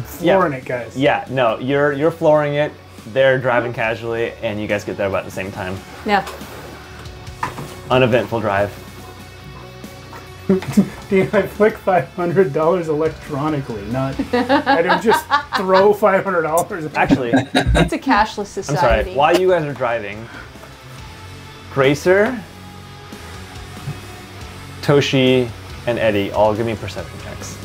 flooring it, guys.
Yeah, no, you're flooring it. They're driving casually, and you guys get there about the same time.
Yeah.
Uneventful drive.
Dean, I flick $500 electronically, not. I don't just throw $500.
Actually,
It's a cashless
I'm
society.
sorry. While you guys are driving, Gracer, Toshi, and Eddie all give me perception checks.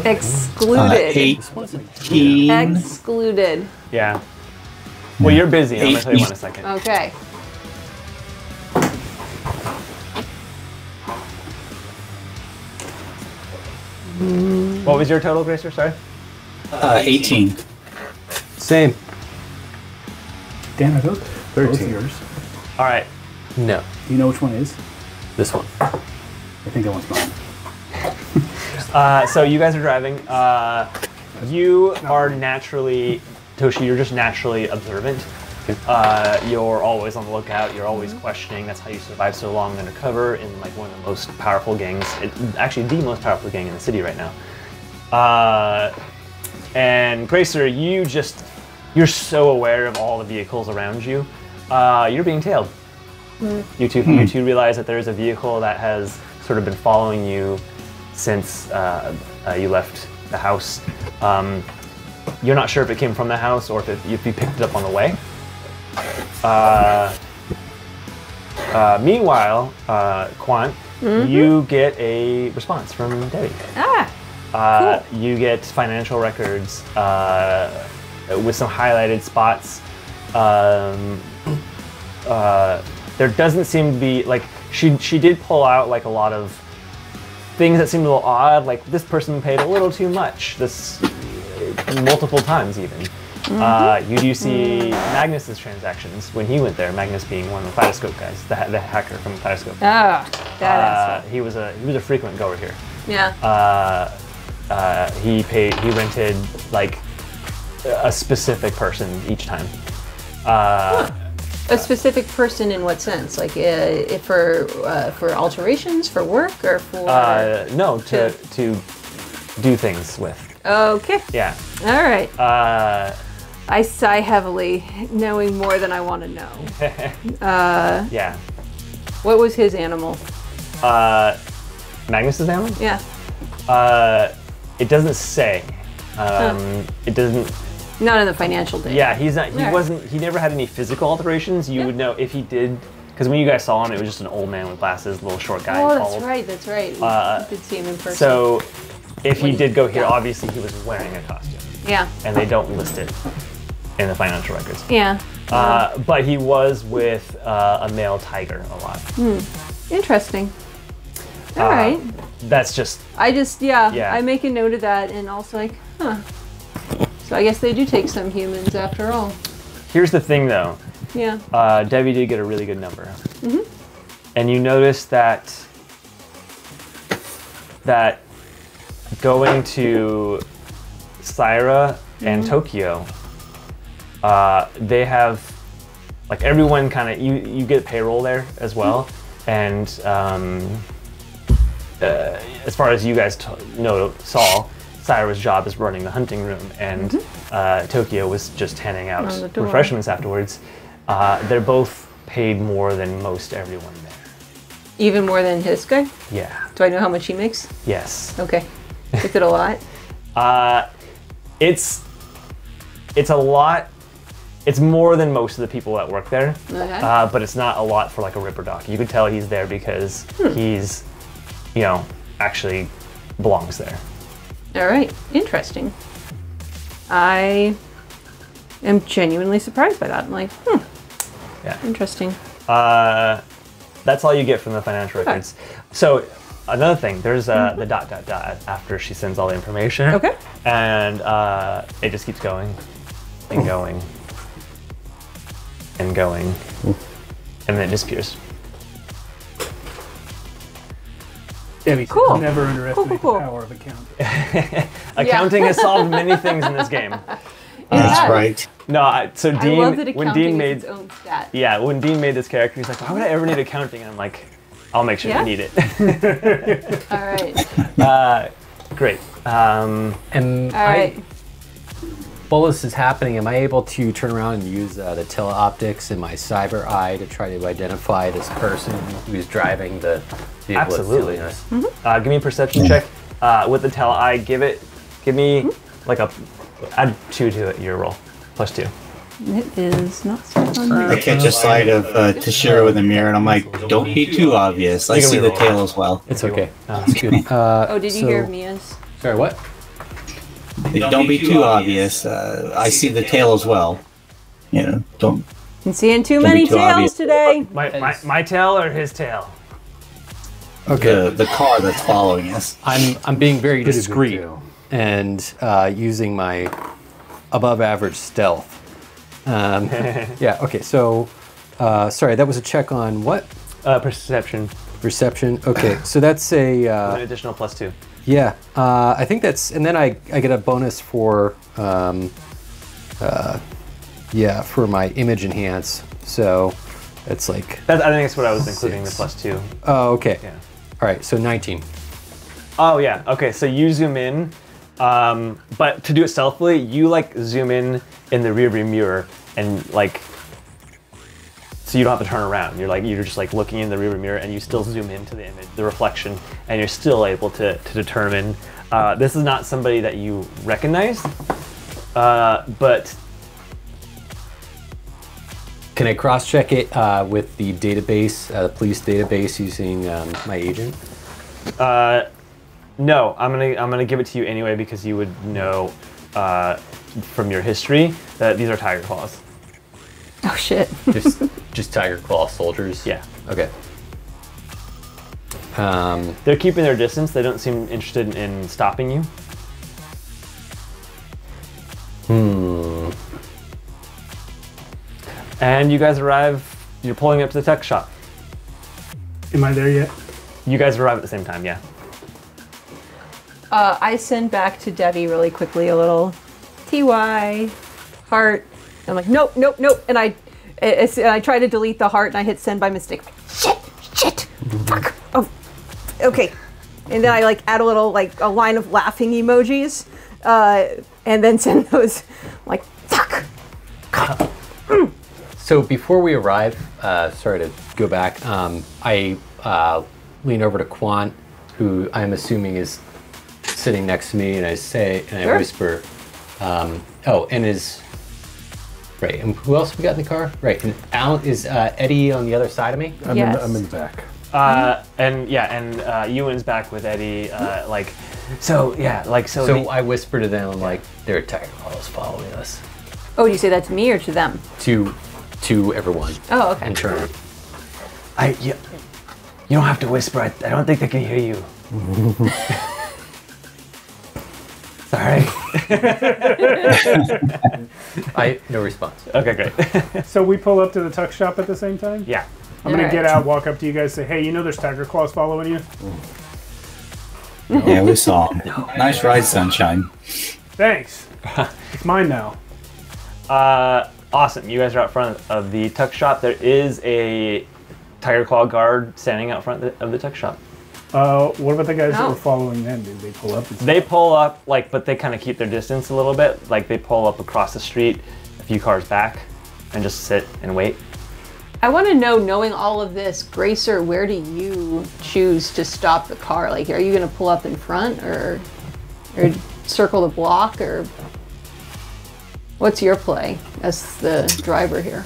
Excluded.
18.
Excluded.
Yeah. Well, you're busy. I'm gonna tell you one in a second.
Okay.
What was your total, Gracer? Sorry.
18.
Same.
Dan, are those
13.
yours?
All right.
No.
Do you know which one is?
This one.
I think that one's mine.
So you guys are driving. You are naturally, Toshi, you're just naturally observant. You're always on the lookout. You're always questioning. That's how you survive so long undercover in like one of the most powerful gangs. Actually, the most powerful gang in the city right now. And Gracer, you're so aware of all the vehicles around you. You're being tailed. You two realize that there is a vehicle that has sort of been following you since you left the house. You're not sure if it came from the house or if you picked it up on the way. Meanwhile, Quant, you get a response from Debbie.
Cool.
You get financial records with some highlighted spots. There doesn't seem to be like she did pull out like a lot of things that seemed a little odd. Like this person paid a little too much. This multiple times even. You do see Magnus's transactions when he went there. Magnus being one of the Kaleidoscope guys, the hacker from Kaleidoscope.
That asshole.
He was a frequent goer here.
Yeah.
He rented like a specific person each time.
A specific person in what sense? Like for alterations, for work, or for?
No, to do things with.
Okay.
Yeah.
All right. I sigh heavily, knowing more than I want to know.
Yeah.
What was his animal?
Magnus's animal?
Yeah.
It doesn't say. It doesn't.
Not in the financial data.
Yeah, he's not. He
Alright.
wasn't. He never had any physical alterations. You would know if he did, because when you guys saw him, it was just an old man with glasses, little short guy.
Oh,
bald.
that's right. That's right. We did see him in person.
So, if
When
he
he-
did go here,
yeah.
obviously he was wearing a costume,
Yeah.
and they don't list it in the financial records.
Yeah.
But he was with a male tiger a lot.
Interesting. All right.
That's just Yeah.
I make a note of that, and also like, huh. So I guess they do take some humans after all.
here's the thing though.
Yeah.
Debbie did get a really good number, and you notice that going to Syra and Tokyo, they have like everyone kind of you get payroll there as well, and as far as you guys saw, Syra's job is running the hunting room, and Tokyo was just handing out
On the door.
refreshments afterwards. They're both paid more than most everyone there.
Even more than his guy?
Yeah.
Do I know how much he makes?
Yes.
Okay. Is it a lot?
It's a lot. It's more than most of the people that work there,
Okay.
but it's not a lot for like a Ripper Doc. You could tell he's there because he's, actually belongs there.
All right. Interesting. I am genuinely surprised by that. I'm like,
Yeah.
interesting.
That's all you get from the financial records. So another thing, there's the ... after she sends all the information.
Okay.
And it just keeps going and going and going, and then it disappears.
Debbie says
Cool.
never underestimate
Cool.
the power of accounting.
Accounting has solved many things in this game.
That's
Yeah.
right.
No, so
I
Dean,
love that
when
accounting
Dean
is
made,
its own stat.
yeah, when Dean made this character, he's like, why would I ever need accounting? And I'm like, I'll make sure
Yeah?
you need it.
All right.
Great.
And
All right.
while this is happening, am I able to turn around and use the teleoptics in my cyber eye to try to identify this person who's driving the vehicle?
Absolutely.
That's stealing us?
Give me a perception check with the tele eye. Give me like add 2 to it. Your roll +2.
It is not set on
I
here.
catch a sight of Toshiro in the mirror, and I'm like, don't be too obvious. I
You can
see the
reroll.
tail as well.
It's okay.
It's
good.
Oh, did you hear Mia's?
Sorry, what?
Don't be too obvious. I see the tail as well. You know, don't.
I'm seeing too
Don't
many
be too
tails
obvious.
today.
My tail or his tail?
The car that's following us.
I'm being very
Pretty big
discreet
deal.
and using my above average stealth. Yeah, okay, so sorry, that was a check on what?
Perception.
Perception. Okay, so that's a
An additional +2.
yeah. I think that's, and then I get a bonus for yeah, for my image enhance. So it's like
I think that's what I was including, the +2.
oh okay.
Yeah.
All right, so 19.
Oh yeah. Okay. So you zoom in, but to do it stealthily, you like zoom in the rearview mirror and like, so you don't have to turn around. You're just like looking in the rearview mirror, and you still zoom into the image, the reflection, and you're still able to determine. This is not somebody that you recognize, but
Can I cross-check it with the database, the police database, using my agent?
no. I'm gonna give it to you anyway because you would know from your history that these are tiger claws.
Oh shit.
Just Tiger Claw soldiers?
Yeah.
Okay.
They're keeping their distance. They don't seem interested in stopping you. And you guys arrive. You're pulling up to the tech shop.
Am I there yet?
You guys arrive at the same time. Yeah.
I send back to Debbie really quickly a little TY heart. I'm like, nope, nope, nope. And I try to delete the heart and I hit send by mistake. Shit, fuck. Oh, okay. And then I like add a little like a line of laughing emojis, and then send those like fuck.
So before we arrive, sorry to go back, I lean over to Quant, who I'm assuming is sitting next to me, and I say, and I
Sure.
whisper, oh, and is, right, and who else we got in the car? Right, and Alan, is Eddie on the other side of me?
I'm
Yes.
in the back.
And Ewan's back with Eddie. So
I whisper to them, I'm like, there are Tiger Claws following us.
Oh, do you say that to me or to them?
To everyone.
Oh, okay.
In turn.
you don't have to whisper. I don't think they can hear you. Sorry.
No response.
Okay, great.
So we pull up to the tuck shop at the same time?
Yeah.
I'm gonna
Alright.
get out, walk up to you guys, say, hey, you know there's tiger claws following you?
Yeah, we saw him. Nice ride, Sunshine.
Thanks. It's mine now.
Awesome. You guys are out front of the tuck shop. There is a Tiger Claw guard standing out front of the tuck shop.
What about the guys that
Oh.
were following them? Did they pull up? And
They pull up, but they kind of keep their distance a little bit. Like they pull up across the street, a few cars back, and just sit and wait.
I want to know, knowing all of this, Gracer, where do you choose to stop the car? Like, are you going to pull up in front or circle the block, or what's your play as the driver here?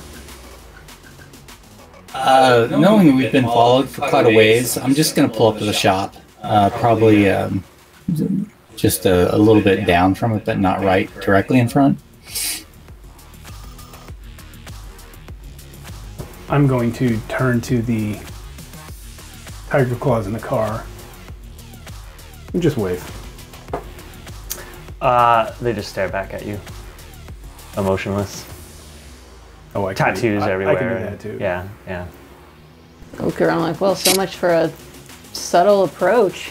Knowing we've been followed for quite a ways, I'm just going to pull up to the shop. Probably just a little bit down from it, but not right directly in front.
I'm going to turn to the tiger claws in the car and just wave.
They just stare back at you, emotionless.
Oh, I can
Tattoos everywhere.
I can do that too.
Yeah, yeah.
Look around like, well, so much for a subtle approach.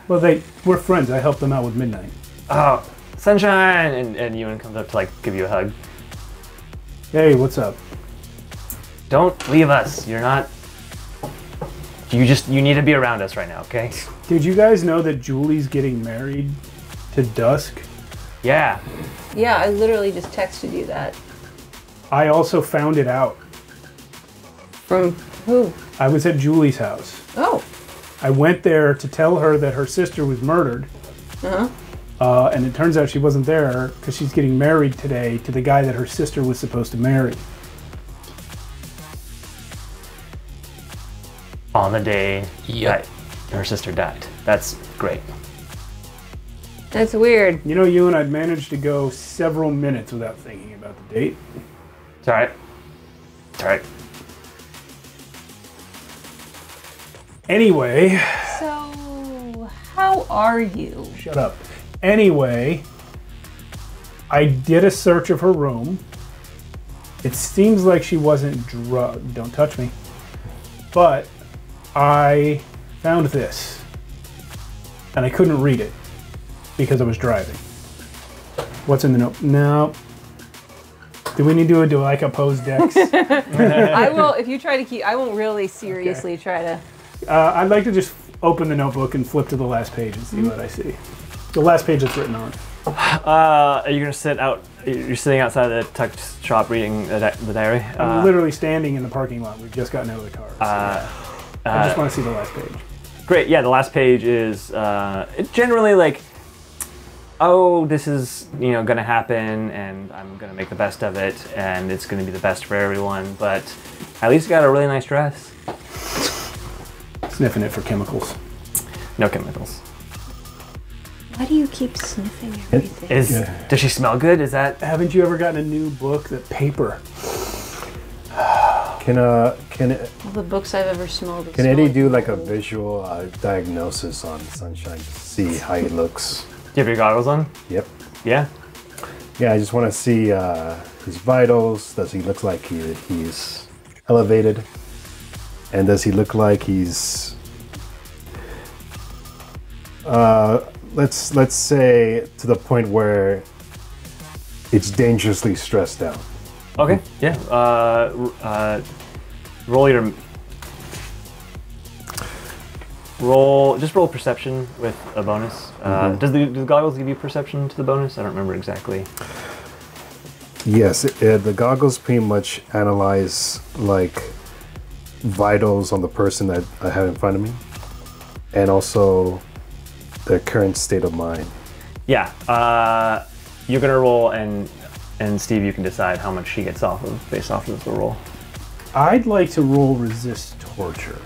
Well, we're friends. I helped them out with Midnight.
Oh, Sunshine! And Ewan comes up to like give you a hug.
Hey, what's up?
Don't leave us. You're not You need to be around us right now, okay?
Did you guys know that Julie's getting married to Dusk?
Yeah.
Yeah, I literally just texted you that.
I also found it out.
From who?
I was at Julie's house.
Oh.
I went there to tell her that her sister was murdered. And it turns out she wasn't there because she's getting married today to the guy that her sister was supposed to marry.
On the day
Yep.
that her sister died. That's great.
That's weird.
You know, you and I'd managed to go several minutes without thinking about the date.
It's all right. It's all right.
Anyway,
So, how are you?
shut up. Anyway, I did a search of her room. It seems like she wasn't drugged. Don't touch me. But I found this. And I couldn't read it because I was driving. What's in the note? No. Do we need to do like a pose dex?
I will, if you try to keep, I won't really seriously try to.
I'd like to just open the notebook and flip to the last page and see what I see. The last page that's written on.
Are you gonna sit out? You're sitting outside the tuck shop reading the diary.
I'm literally standing in the parking lot. We've just gotten out of the car. So I just want to see the last page.
Great. Yeah, the last page is generally like, oh, this is gonna happen, and I'm gonna make the best of it, and it's gonna be the best for everyone. But at least you got a really nice dress.
Sniffing it for chemicals.
No chemicals.
Why do you keep sniffing everything?
Does she smell good? Is that?
Haven't you ever gotten a new book that paper?
Can
All the books I've ever smelled.
Can Eddie do like a visual diagnosis on Sunshine to see how he looks?
Do you have your goggles on?
Yep.
Yeah.
Yeah, I just want to see his vitals. Does he look like he's elevated? And does he look like he's let's say to the point where it's dangerously stressed out?
Okay. Yeah. Just roll perception with a bonus. Do the goggles give you perception to the bonus? I don't remember exactly.
Yes, the goggles pretty much analyze like vitals on the person that I have in front of me, and also their current state of mind.
Yeah. You're gonna roll, and Steve, you can decide how much she gets off of based off of the roll.
I'd like to roll resist torture.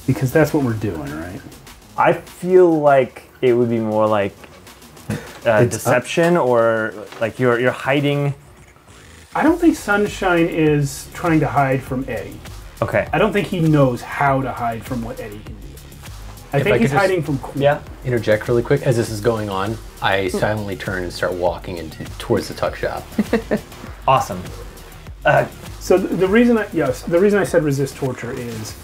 Because that's what we're doing, right?
I feel like it would be more like deception, or like you're hiding.
I don't think Sunshine is trying to hide from Eddie.
Okay.
I don't think he knows how to hide from what Eddie can do. I think he's hiding from Queen.
Yeah.
Interject really quick. As this is going on, I silently turn and start walking towards the tuck shop.
Awesome.
So the reason I said resist torture is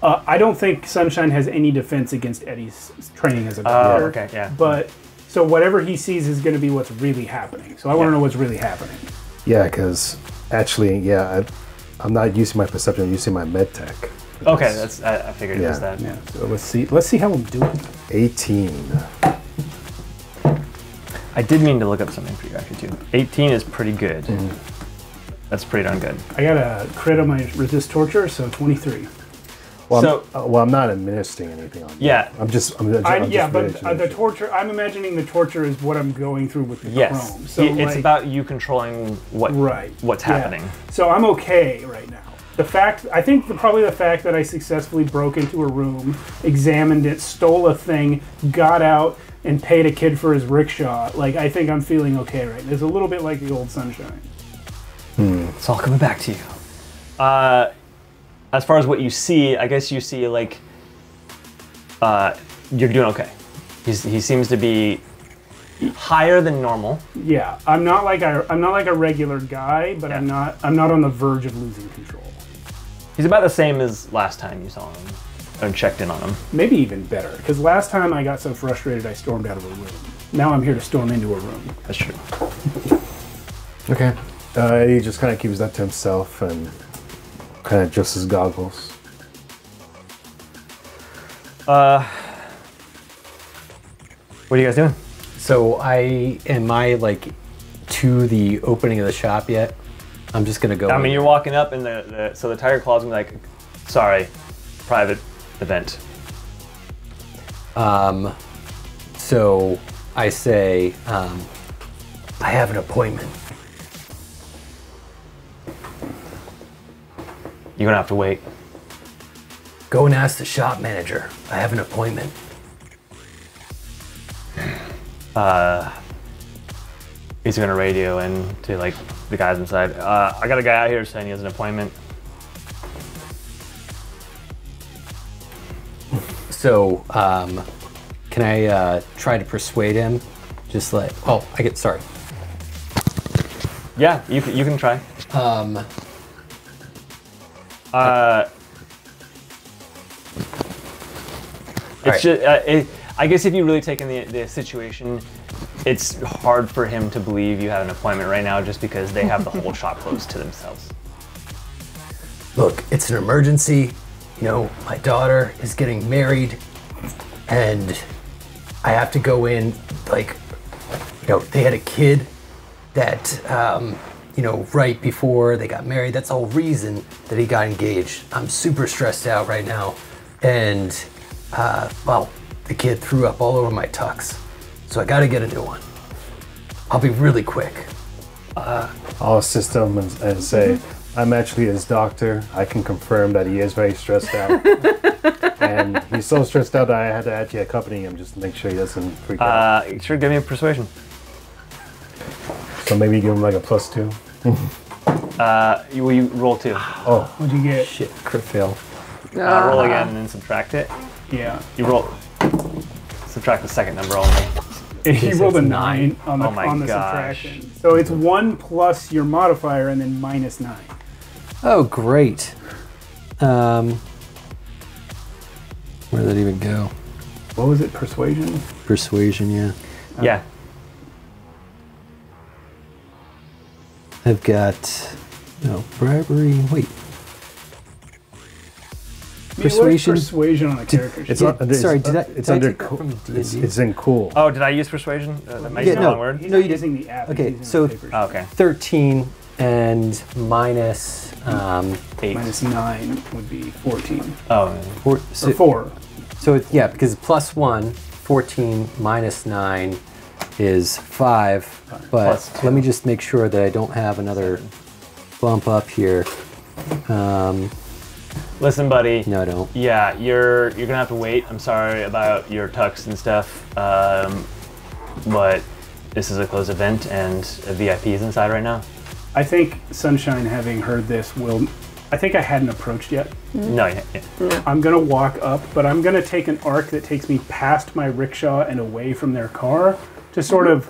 I don't think Sunshine has any defense against Eddie's training as a doctor.
Okay, yeah.
But so whatever he sees is going to be what's really happening. So I want to know what's really happening.
Yeah, because actually, I'm not using my perception. I'm using my med tech.
Okay, that's I figured it was that.
Yeah. So let's see how I'm doing.
18.
I did mean to look up something for you actually too. 18 is pretty good. That's pretty darn good.
I got a crit on my resist torture, so 23.
Well, I'm not administering anything on you.
Yeah.
I'm just
the torture. I'm imagining the torture is what I'm going through with the chrome. So
it's about you controlling what's happening.
So I'm okay right now. Probably the fact that I successfully broke into a room, examined it, stole a thing, got out, and paid a kid for his rickshaw. Like, I think I'm feeling okay right now. It's a little bit like the old Sunshine.
It's all coming back to you. As far as what you see, I guess you see like you're doing okay. He seems to be higher than normal.
Yeah, I'm not like a regular guy, but I'm not on the verge of losing control.
He's about the same as last time you saw him and checked in on him.
Maybe even better, because last time I got so frustrated I stormed out of a room. Now I'm here to storm into a room.
That's true.
Okay. He just kind of keeps that to himself and kind of adjusts his goggles.
What are you guys doing?
So am I like to the opening of the shop yet? I'm just gonna go.
I mean, you're walking up, and so the Tiger Claw's gonna be like, sorry, private event.
So I say, I have an appointment.
You're gonna have to wait.
Go and ask the shop manager. I have an appointment.
He's gonna radio in to like the guys inside. I got a guy out here saying he has an appointment.
So, can I try to persuade him? Just like, sorry.
Yeah, you can try. It's just, I guess if you really take in the situation, it's hard for him to believe you have an appointment right now just because they have the whole shop closed to themselves.
Look, it's an emergency. You know, my daughter is getting married, and I have to go in. Like, you know, they had a kid that, you know, right before they got married. That's the whole reason that he got engaged. I'm super stressed out right now, and well, the kid threw up all over my tux, so I got to get a new one. I'll be really quick.
I'll assist him and say, I'm actually his doctor. I can confirm that he is very stressed out. And he's so stressed out that I had to actually accompany him just to make sure he doesn't freak out.
Sure, give me a persuasion.
So maybe give him like a +2.
You roll 2.
Oh,
What'd you get?
Shit, crit fail.
Roll again and then subtract it.
Yeah.
You roll. Subtract the second number only.
He rolled a 9 on the,
Oh my
on the
gosh.
subtraction. So it's 1 plus your modifier and then -9.
Oh, great. Where did that even go?
What was it? Persuasion?
Persuasion, yeah.
Yeah.
I've got bribery. Wait. Persuasion.
Persuasion on the character sheet.
Sorry, did I
it's
take
under
that from D&D?
it's in cool.
Oh, did I use persuasion? That might be the wrong word.
He's
No,
not
you
using the app.
Okay,
he's using
so-
the paper sheet.
Oh, okay.
13 and minus
8.
-9 would be 14.
Oh,
4.
Or
So,
4.
yeah, because +1, 14 minus 9 is 5. But
Plus 2.
let me just make sure that I don't have another bump up here.
listen, buddy.
No, I don't.
Yeah, you're gonna have to wait. I'm sorry about your tux and stuff, but this is a closed event and a VIP is inside right now.
I think Sunshine, having heard this, will... I think I hadn't approached yet.
No, yeah.
I'm going to walk up, but I'm going to take an arc that takes me past my rickshaw and away from their car to sort of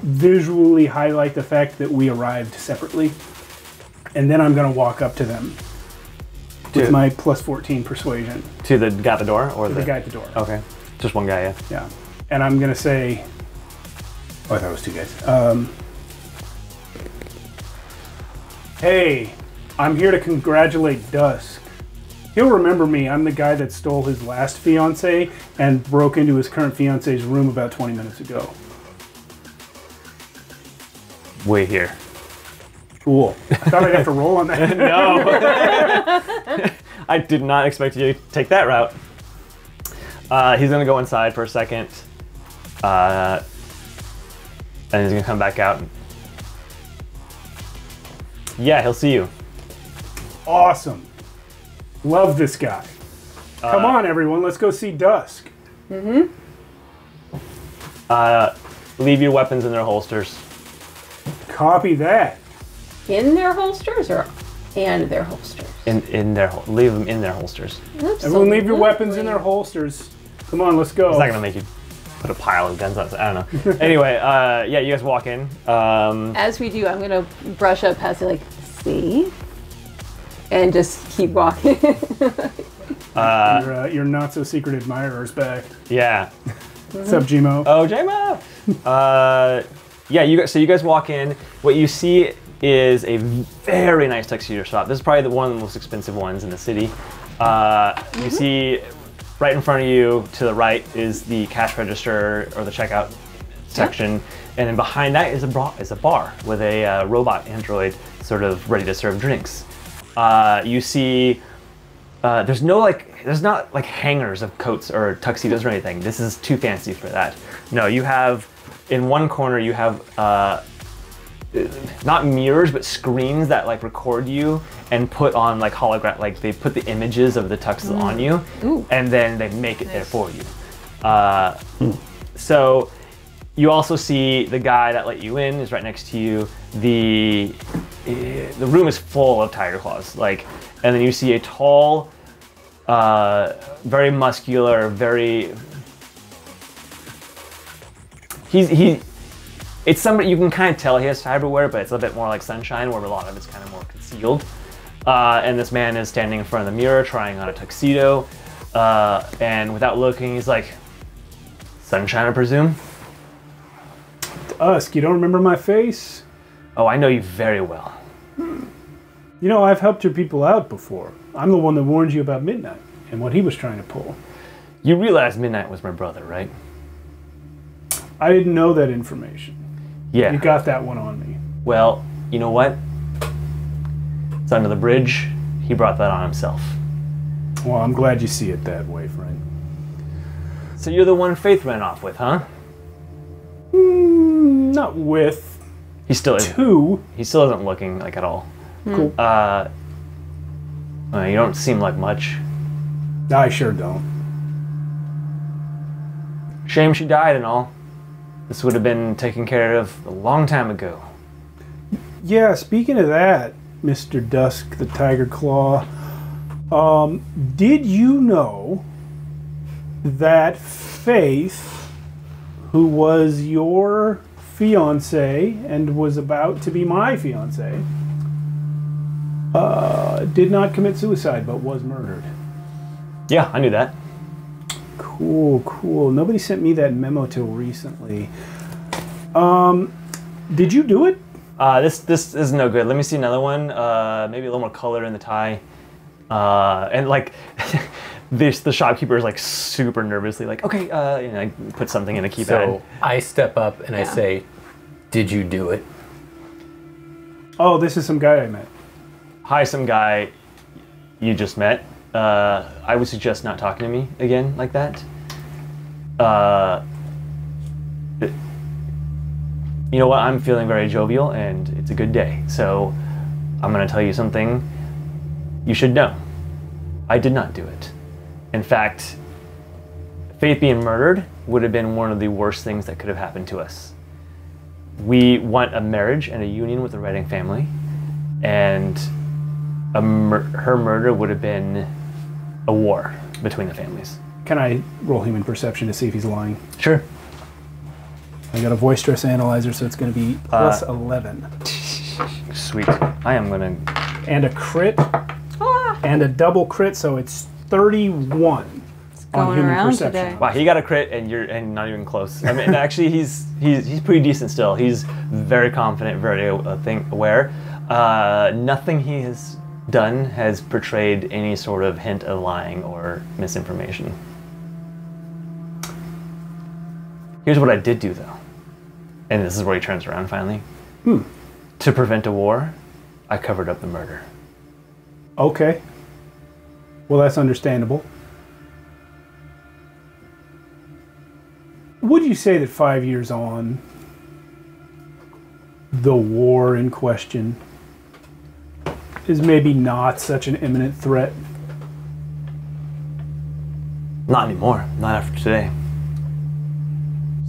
visually highlight the fact that we arrived separately. And then I'm going to walk up to them with my +14 persuasion.
To the guy at the door, or
To the guy at the door.
Okay, just one guy. Yeah.
Yeah. And I'm going to say... Oh, I thought it was 2 guys. Hey, I'm here to congratulate Dusk. He'll remember me. I'm the guy that stole his last fiancée and broke into his current fiancée's room about 20 minutes ago.
Wait here.
Cool. I thought I'd have to roll on that.
No. I did not expect you to take that route. He's gonna go inside for a second, and he's gonna come back out. Yeah, he'll see you.
Awesome. Love this guy. Come on, everyone. Let's go see Dusk.
Leave your weapons in their holsters.
Copy that.
In their holsters or and their holsters?
Leave them in their holsters.
Everyone leave your weapons in their holsters. Come on, let's go.
It's not gonna make you put a pile of guns on. I don't know. Anyway, yeah, you guys walk in.
As we do, I'm gonna brush up past it, like, see, and just keep walking.
Your not so secret admirer's back.
Yeah.
What's up, Gmo?
Oh, J-Mo! Yeah, you guys walk in. What you see is a very nice tuxedo shop. This is probably one of the most expensive ones in the city. You see right in front of you to the right is the cash register or the checkout section, and then behind that is a bar with a robot android sort of ready to serve drinks. You see, there's not like hangers of coats or tuxedos or anything. This is too fancy for that. No, you have, in one corner you have not mirrors, but screens that like record you and put on like hologram, like they put the images of the tuxes on you, and then they make it there for you. So you also see the guy that let you in is right next to you. The room is full of tiger claws, like, and then you see a tall, very muscular, it's somebody you can kind of tell he has cyberware, but it's a bit more like Sunshine, where a lot of it's kind of more concealed. And this man is standing in front of the mirror trying on a tuxedo, and without looking, he's like, "Sunshine, I presume?"
Dusk, you don't remember my face?
Oh, I know you very well.
You know, I've helped your people out before. I'm the one that warned you about Midnight and what he was trying to pull.
You realize Midnight was my brother, right?
I didn't know that information.
Yeah.
You got that one on me.
Well, you know what? It's under the bridge. He brought that on himself.
Well, I'm glad you see it that way, friend.
So you're the one Faith ran off with, huh?
Not with.
He still isn't.
Two.
He still isn't looking like at all.
Cool.
You don't seem like much.
I sure don't.
Shame she died and all. This would have been taken care of a long time ago.
Yeah, speaking of that, Mr. Dusk the Tiger Claw, did you know that Faith, who was your fiance and was about to be my fiance, did not commit suicide but was murdered?
Yeah, I knew that.
Cool, cool. Nobody sent me that memo till recently. Did you do it?
This is no good. Let me see another one. Maybe a little more color in the tie. And like, the shopkeeper is like super nervously like, okay, I put something in a keypad.
So I step up and I say, "Did you do it?"
Oh, this is some guy I met.
Hi, some guy you just met. I would suggest not talking to me again like that. You know what? I'm feeling very jovial and it's a good day. So I'm going to tell you something you should know. I did not do it. In fact, Faith being murdered would have been one of the worst things that could have happened to us. We want a marriage and a union with the Redding family, and her murder would have been a war between the families.
Can I roll human perception to see if he's lying?
Sure.
I got a voice stress analyzer, so it's going to be plus 11.
Sweet. I am going to...
And a crit. And a double crit, so it's 31 on human perception.
Today.
Wow, he got a crit and not even close. I mean, actually, he's pretty decent still. He's very confident, very aware. Nothing he has done has portrayed any sort of hint of lying or misinformation. Here's what I did do, though. And this is where he turns around finally. To prevent a war, I covered up the murder.
Okay. Well, that's understandable. Would you say that 5 years on, the war in question is maybe not such an imminent threat?
Not anymore. Not after today.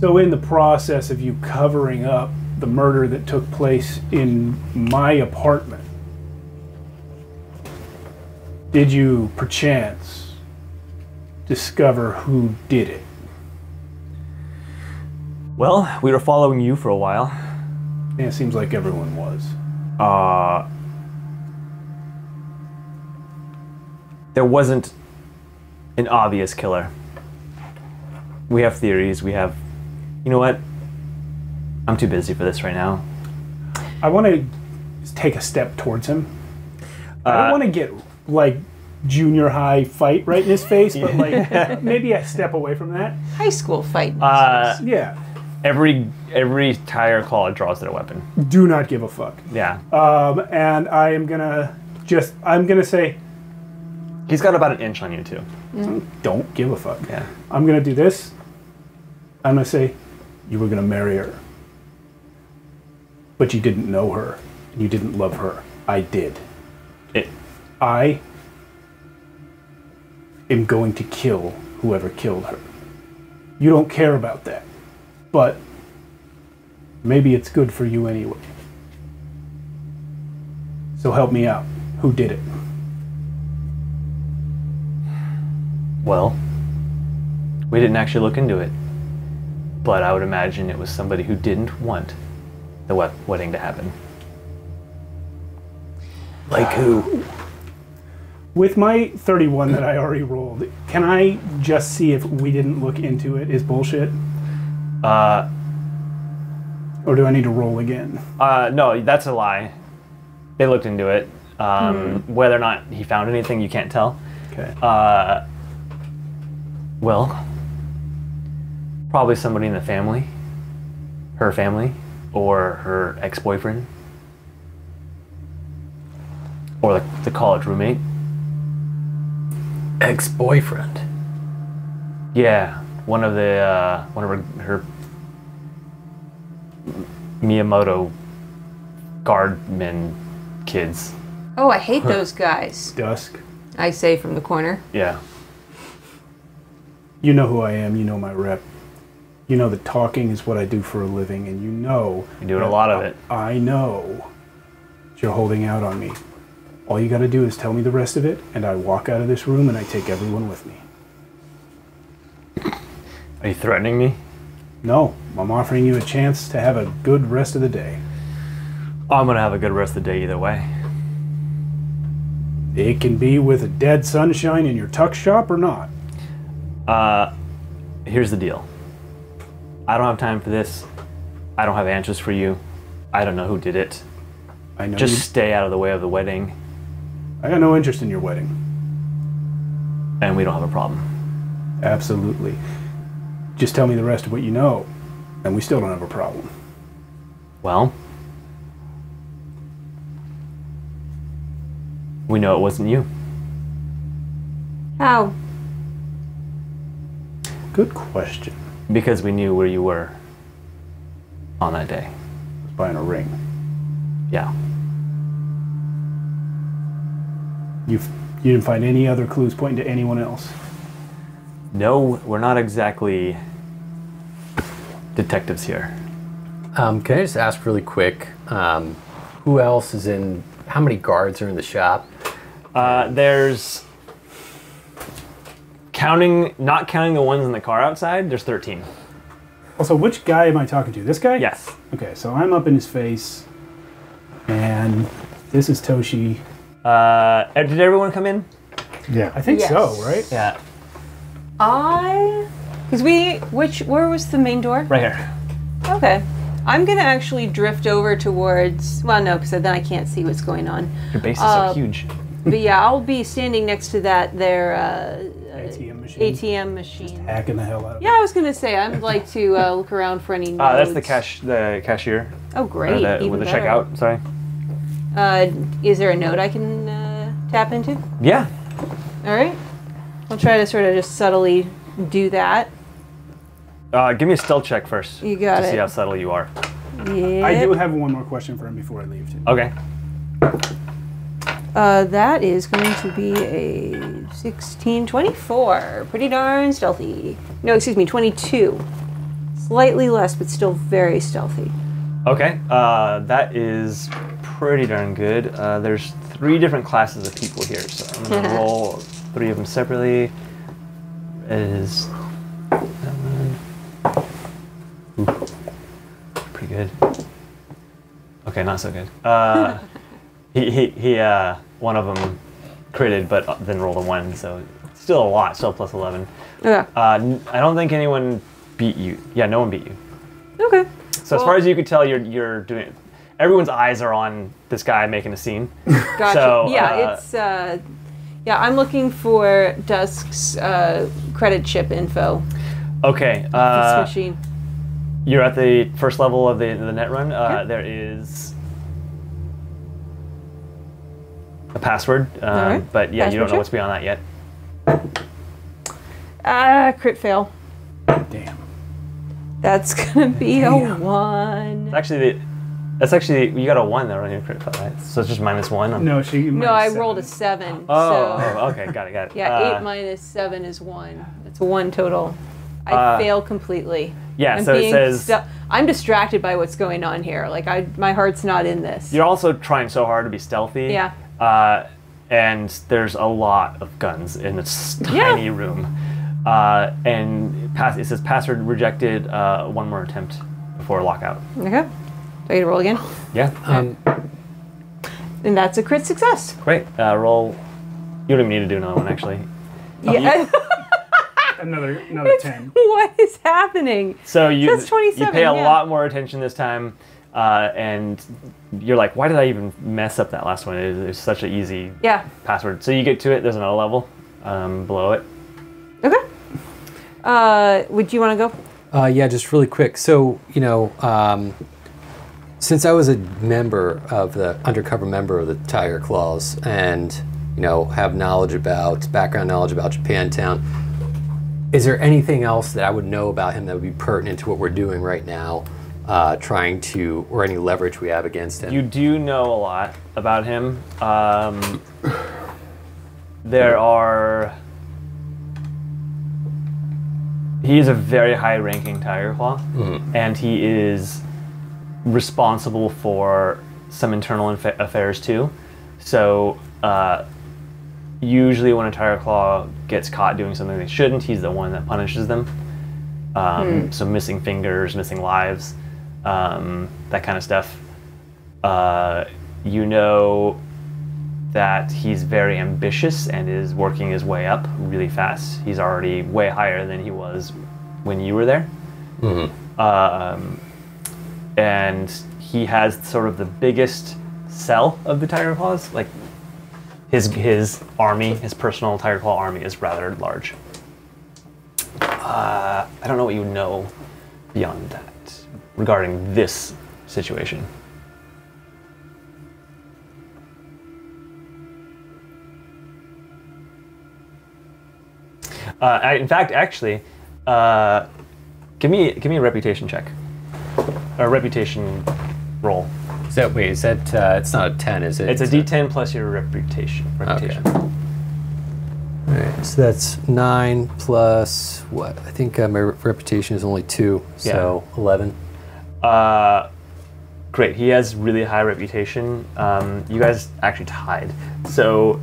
So in the process of you covering up the murder that took place in my apartment, did you perchance discover who did it?
Well, we were following you for a while.
Yeah, it seems like everyone was.
There wasn't an obvious killer. We have theories, we have... You know what? I'm too busy for this right now.
I want to take a step towards him. I don't want to get, like, junior high fight right in his face, but like maybe I step away from that.
High school fight.
Yeah.
Every tire claw draws their weapon.
Do not give a fuck.
Yeah.
And I'm gonna say,
He's got about an inch on you too.
don't give a fuck.
Yeah.
I'm gonna do this. I'm gonna say, you were gonna marry her, but you didn't know her, and you didn't love her. I did. I am going to kill whoever killed her. You don't care about that, but maybe it's good for you anyway. So help me out. Who did it?
Well, we didn't actually look into it, but I would imagine it was somebody who didn't want the wedding to happen.
Like who?
With my 31 that I already rolled, can I just see if we didn't look into it is bullshit? Or do I need to roll again?
No, that's a lie. They looked into it. Whether or not he found anything, you can't tell.
Okay.
Well, probably somebody in the family. Her family. Or her ex-boyfriend. Or the college roommate.
Ex-boyfriend.
Yeah, one of her Miyamoto guardmen kids.
Oh, I hate those guys.
Dusk.
I say from the corner.
Yeah.
You know who I am. You know my rep. You know that talking is what I do for a living, and you know...
You're doing a lot of it.
I know that you're holding out on me. All you gotta do is tell me the rest of it, and I walk out of this room and I take everyone with me.
Are you threatening me?
No, I'm offering you a chance to have a good rest of the day.
I'm gonna have a good rest of the day either way.
It can be with a dead sunshine in your tuck shop or not.
Here's the deal. I don't have time for this. I don't have answers for you. I don't know who did it.
I know.
Just stay out of the way of the wedding.
I got no interest in your wedding.
And we don't have a problem.
Absolutely. Just tell me the rest of what you know, and we still don't have a problem.
Well, we know it wasn't you.
How?
Good question.
Because we knew where you were on that day.
I was buying a ring.
Yeah.
You didn't find any other clues pointing to anyone else?
No, we're not exactly detectives here.
Can I just ask really quick, who else is in, how many guards are in the shop?
There's, not counting the ones in the car outside, there's 13.
Also, which guy am I talking to? This guy?
Yes.
Okay, so I'm up in his face, and this is Toshi.
Did everyone come in?
Yeah.
I think
Yes.
so, right?
Yeah.
Where was the main door?
Right here.
Okay. I'm gonna actually drift over towards, well, no, because then I can't see what's going on.
Your base is so huge.
But yeah, I'll be standing next to their
ATM machine.
ATM machine.
Hacking the hell out of it.
Yeah, I was gonna say I'd like to look around for any nodes.
That's the cashier.
Oh, great! Even
With the
better.
checkout, sorry.
Is there a node I can tap into?
Yeah.
All right. I'll try to sort of just subtly do that.
Give me a stealth check first.
You got
to
it.
see how subtle you are.
Yeah.
I do have one more question for him before I leave, too.
Okay.
That is going to be a 1624. Pretty darn stealthy. No, excuse me, 22. Slightly less, but still very stealthy.
Okay. That is pretty darn good. There's 3 different classes of people here, so I'm going to roll 3 of them separately. It is... Ooh. Pretty good. Okay, not so good. He one of them critted, but then rolled a 1, so still a lot, still plus 11.
Yeah.
I don't think anyone beat you. Yeah, no one beat you.
Okay.
So as far as you can tell, you're doing. Everyone's eyes are on this guy making a scene.
Gotcha.
So,
yeah, Yeah, I'm looking for Dusk's credit chip info.
Okay.
This machine.
You're at the first level of the net run. There is a password, but yeah, you don't know what's beyond that yet.
Crit fail.
Damn.
That's gonna be a 1.
That's actually you got a 1 though on your crit fail, right? So it's just -1.
No, she.
No, I rolled a 7.
Okay, got it.
Yeah, 8 minus 7 is 1. It's a 1 total. I fail completely.
Yeah,
I'm
so it says
I'm distracted by what's going on here. Like my heart's not in this.
you're also trying so hard to be stealthy.
Yeah.
And there's a lot of guns in this tiny room. And it says password rejected. 1 more attempt before lockout.
Okay. Do I get to roll again?
Yeah.
And that's a crit success.
Great. Roll. You don't even need to do another one, actually.
Yeah.
Another 10.
What is happening?
So you
That's 27,
you pay a
yeah.
lot more attention this time, and you're like, why did I even mess up that last one? It's such an easy password. So you get to it. There's another level below it.
Okay. Would you want to go?
Yeah, just really quick. So, since I was a undercover member of the Tiger Claws and, have background knowledge about Japantown, is there anything else that I would know about him that would be pertinent to what we're doing right now, or any leverage we have against him?
You do know a lot about him. He is a very high-ranking Tiger Claw, and he is responsible for some internal affairs too. So usually when a Tiger Claw gets caught doing something they shouldn't, he's the one that punishes them. So missing fingers, missing lives, that kind of stuff. You know that he's very ambitious and is working his way up really fast. He's already way higher than he was when you were there. And he has sort of the biggest cell of the Tiger Claws. Like his army, his personal Tiger Claw army is rather large. I don't know what you know beyond that regarding this situation. In fact, actually, give me a reputation check, a reputation roll.
Is that it's not a 10, is it?
It's a D10 plus your reputation.
Okay. All right, so that's 9 plus what? I think my reputation is only 2, so 11.
Great. He has really high reputation. You guys actually tied, so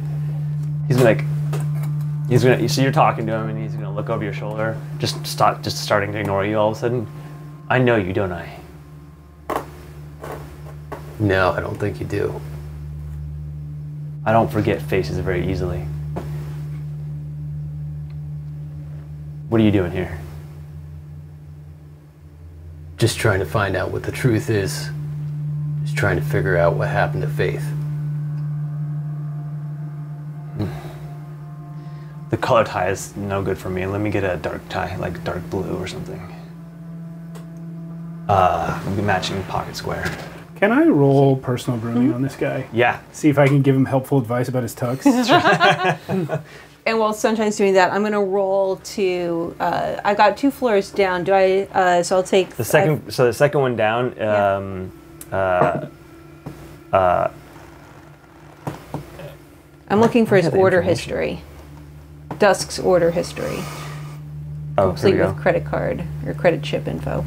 so you're talking to him, and he's gonna look over your shoulder, just starting to ignore you all of a sudden. I know you, don't I?
No, I don't think you do.
I don't forget faces very easily. What are you doing here?
Just trying to find out what the truth is. Just trying to figure out what happened to Faith.
The color tie is no good for me. Let me get a dark tie, like dark blue or something. Matching pocket square.
Can I roll personal grooming on this guy?
Yeah.
See if I can give him helpful advice about his tux.
And while Sunshine's doing that, I'm gonna roll to. I got 2 floors down. Do I? So I'll take
the second. So the second one down.
I'm looking for his order history. Dusk's order history.
Oh,
complete
here we
with
go.
credit card or credit chip info.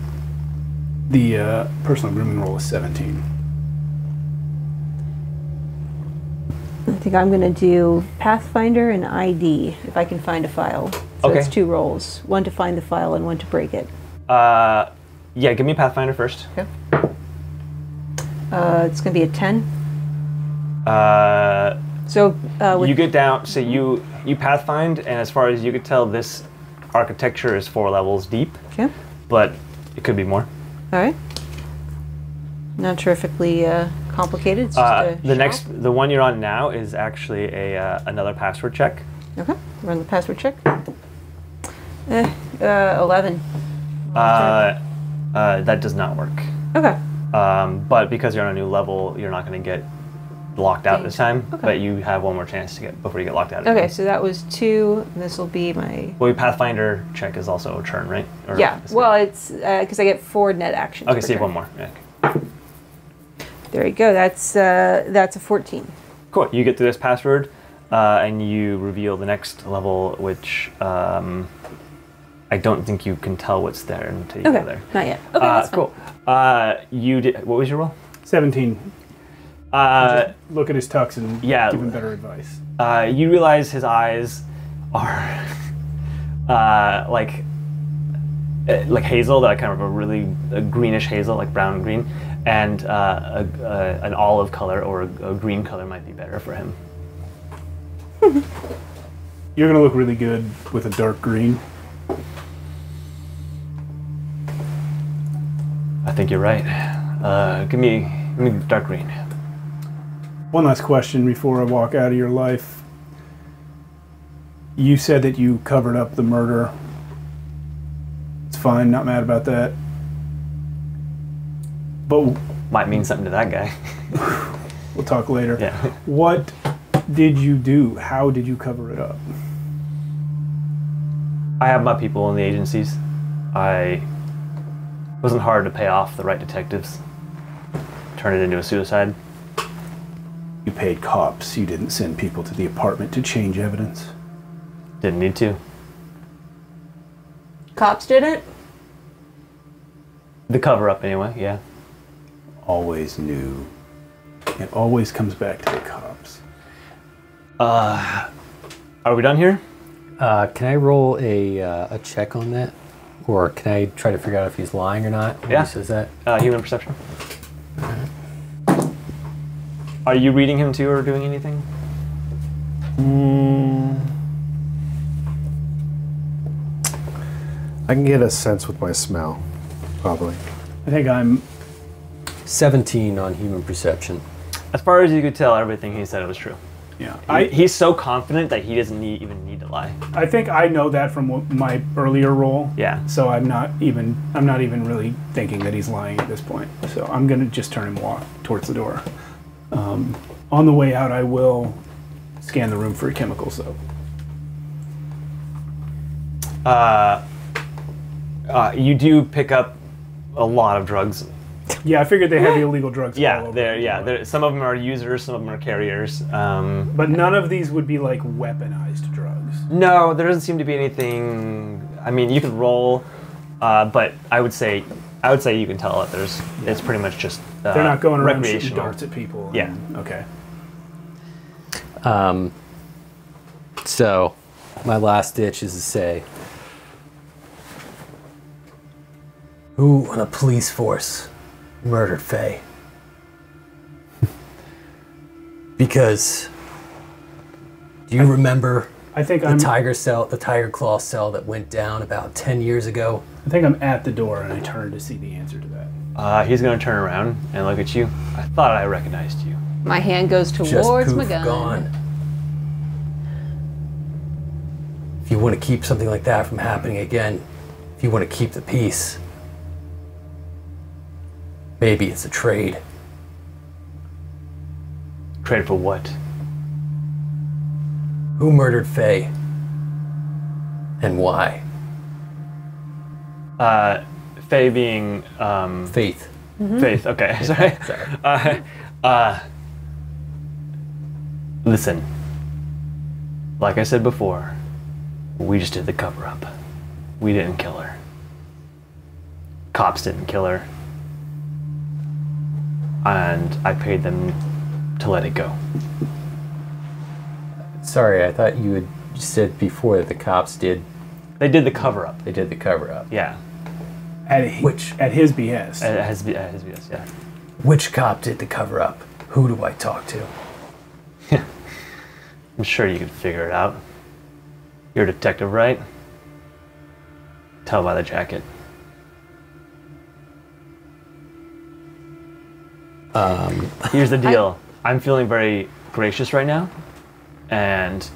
The personal grooming roll is 17.
I think I'm going to do Pathfinder and ID if I can find a file. So
Okay.
it's 2 rolls, one to find the file and one to break it.
Yeah, give me Pathfinder first.
Okay. It's going to be a 10. So with
You get down. So you pathfind, and as far as you could tell, this architecture is 4 levels deep.
Okay.
But it could be more.
All right. Not terrifically complicated. It's just a shop.
The one you're on now is actually another password check.
Okay, run the password check. 11.
That does not work.
Okay.
But because you're on a new level, you're not going to get locked out this time.
Okay.
But you have one more chance to get before you get locked out.
Okay,
Again.
so that was 2. This will be my.
Well, your Pathfinder check is also a turn, right? Or
Yeah. Well, it's because I get 4 net actions.
Okay,
per
so you have
turn.
one more. Yeah.
There you go. That's a 14.
Cool. You get through this password, and you reveal the next level, which I don't think you can tell what's there until you go there.
Not yet. Okay, that's fine.
Cool. You did. What was your roll?
17. Just look at his tux and give him better advice.
You realize his eyes are like hazel, that kind of a really greenish hazel, like brown and green, and an olive color or a green color might be better for him.
You're gonna look really good with a dark green.
I think you're right. Give me dark green.
One last question before I walk out of your life. You said that you covered up the murder. It's fine, not mad about that. But
might mean something to that guy.
We'll talk later.
Yeah.
What did you do? How did you cover it up?
I have my people in the agencies. It wasn't hard to pay off the right detectives. Turn it into a suicide.
You paid cops. You didn't send people to the apartment to change evidence.
Didn't need to.
Cops did it?
The cover up anyway, yeah.
Always knew. It always comes back to the cops.
Are we done here?
Can I roll a check on that? Or can I try to figure out if he's lying or not when
Yeah.
he says that?
Human perception. Are you reading him too or doing anything?
I can get a sense with my smell, probably.
I think I'm
17 on human perception.
As far as you could tell, everything he said was true.
Yeah.
He's so confident that he doesn't even need to lie.
I think I know that from my earlier role.
Yeah.
So I'm not even really thinking that he's lying at this point. So I'm gonna just turn and walk towards the door. On the way out, I will scan the room for a chemical soap.
You do pick up a lot of drugs.
Yeah, I figured they have the illegal drugs. all
Yeah,
over.
some of them are users, some of them are carriers.
But none of these would be like weaponized drugs.
No, there doesn't seem to be anything. I mean, you could roll, but I would say you can tell that it's pretty much just
They're not going around shooting
recreational.
darts at people.
Yeah.
Okay.
So, my last ditch is to say, who on a police force murdered Faye? Because do you remember
I think
the tiger claw cell that went down about 10 years ago?
I think I'm at the door and I turn to see the answer to that.
He's gonna turn around and look at you. I thought I recognized you.
My hand goes
Just
towards
poof,
my gun.
gone. If you want to keep something like that from happening again, if you want to keep the peace, maybe it's a trade.
Trade for what?
Who murdered Faye? And why?
Faye being
Faith.
Faith. Okay, sorry. Listen. Like I said before, we just did the cover up. We didn't kill her. Cops didn't kill her. And I paid them to let it go.
Sorry, I thought you had said before that the cops did.
They did the cover up.
They did the cover up.
Yeah.
At his behest.
At his behest, yeah.
Which cop did the cover up? Who do I talk to?
I'm sure you could figure it out. You're a detective, right? Tell by the jacket. Here's the deal. I'm feeling very gracious right now, and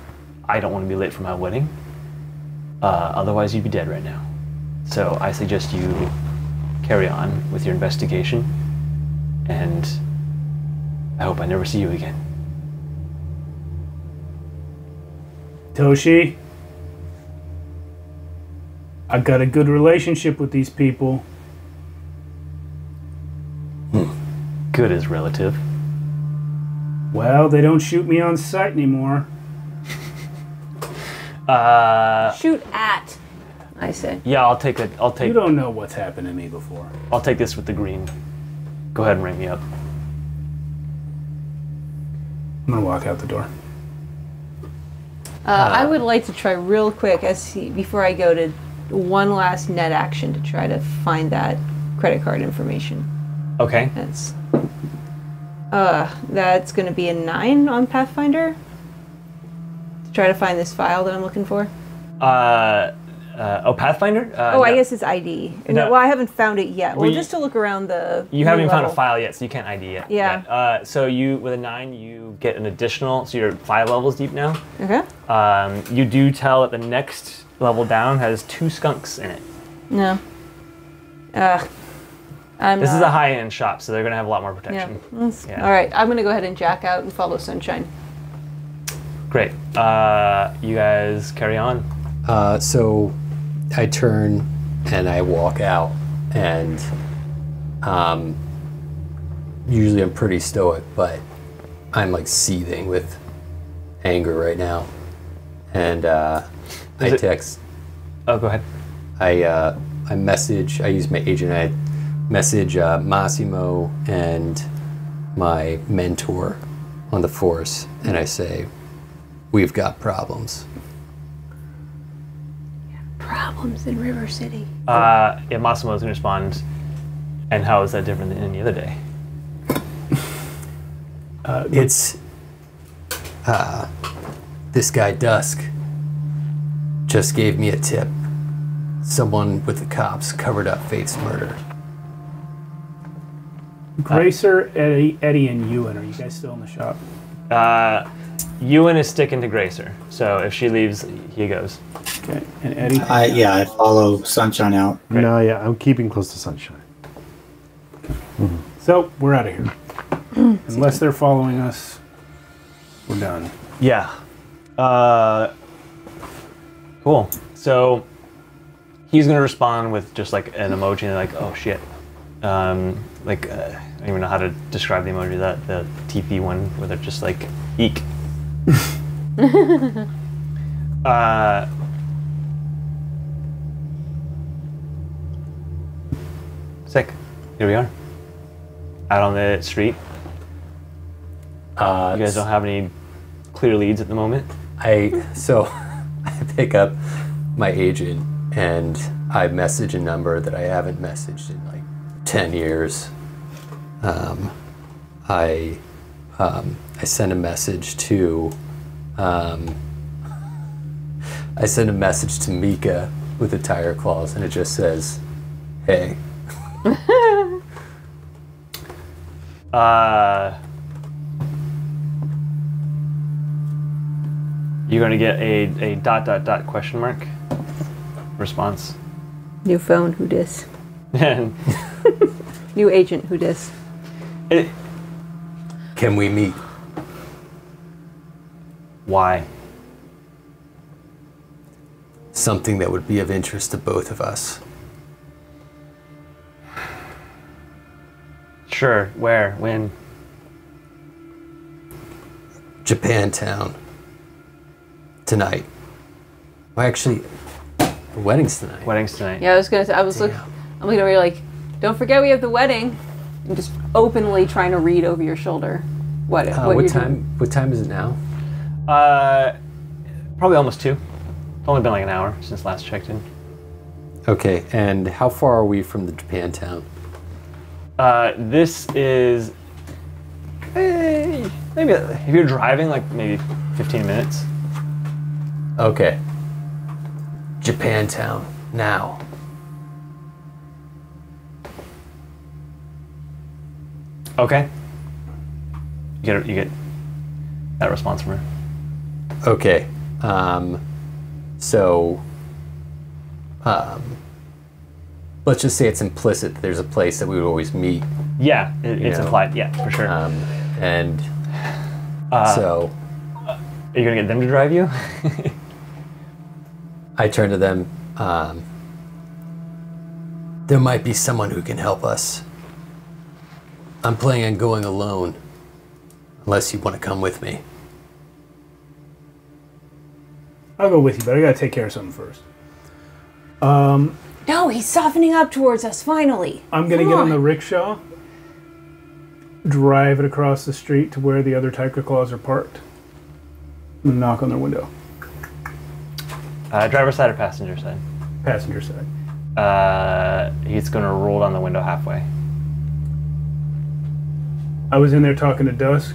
I don't want to be late for my wedding. Otherwise, you'd be dead right now. So I suggest you carry on with your investigation, and I hope I never see you again.
Toshi, I got a good relationship with these people.
Good is relative.
Well, they don't shoot me on sight anymore.
Shoot at, I say.
Yeah, I'll take it.
You don't know what's happened to me before.
I'll take this with the green. Go ahead and ring me up.
I'm gonna walk out the door.
I would like to try real quick before I go to one last net action to try to find that credit card information.
Okay.
That's going to be a 9 on Pathfinder. To try to find this file that I'm looking for.
Pathfinder?
I guess it's ID.
No.
Well, I haven't found it yet. Well, just to look around the.
You haven't even found a
level.
file yet, so you can't ID it.
Yeah.
So you, with a 9, you get an additional. So you're 5 levels deep now.
Okay.
You do tell that the next level down has 2 skunks in it.
No.
This is a high-end shop, so they're going to have a lot more protection.
Yeah. All right, I'm going to go ahead and jack out and follow Sunshine.
Great. You guys carry on.
So I turn and I walk out, and usually I'm pretty stoic, but I'm like seething with anger right now. And I text.
Oh, go ahead.
I message. I use my agent. I message Massimo and my mentor on the force, and I say, "We've got problems."
Problems in River City.
Yeah, Massimo's going to respond. And how is that different than any other day?
It's this guy Dusk just gave me a tip. Someone with the cops covered up Faith's murder.
Gracer, Eddie, and Ewan, are you guys still in the shop?
Ewan is sticking to Gracer, so if she leaves, he goes.
Okay, and Eddie?
I follow Sunshine out.
Great.
No, yeah, I'm keeping close to Sunshine.
So, we're out of here. Unless they're following us, we're done.
Yeah. Cool. So he's gonna respond with just like an emoji and like, oh shit. I don't even know how to describe the emoji, the TP one where they're just like, eek. Sick. Here we are. Out on the street. You guys don't have any clear leads at the moment?
I pick up my agent and I message a number that I haven't messaged in like 10 years. I send a message to Mika with a tire clause, and it just says, "Hey."
You're gonna get a ... question mark response.
New phone, who dis?
And
New agent, who dis?
Can we meet?
Why?
Something that would be of interest to both of us.
Sure. Where? When?
Japantown. Tonight. Well, actually, the wedding's tonight.
Wedding's tonight.
Yeah, I was gonna say. I'm looking over here like, don't forget we have the wedding. I'm just openly trying to read over your shoulder. What you're
time?
doing.
What time is it now?
Probably almost 2. It's only been like an hour since last checked in.
Okay, and how far are we from the Japantown?
This is maybe if you're driving, like maybe 15 minutes.
Okay. Japantown, now.
Okay. You get that response from her.
Okay. So, let's just say it's implicit that there's a place that we would always meet.
Yeah, it's implied. Yeah, for sure.
And so,
are you gonna get them to drive you?
I turn to them. There might be someone who can help us. I'm planning on going alone, unless you want to come with me.
I'll go with you, but I gotta take care of something first.
No, he's softening up towards us finally.
I'm gonna get on the rickshaw, drive it across the street to where the other Tiger Claws are parked, and knock on their window.
Driver's side or passenger side?
Passenger side.
He's gonna roll down the window halfway.
I was in there talking to Dusk.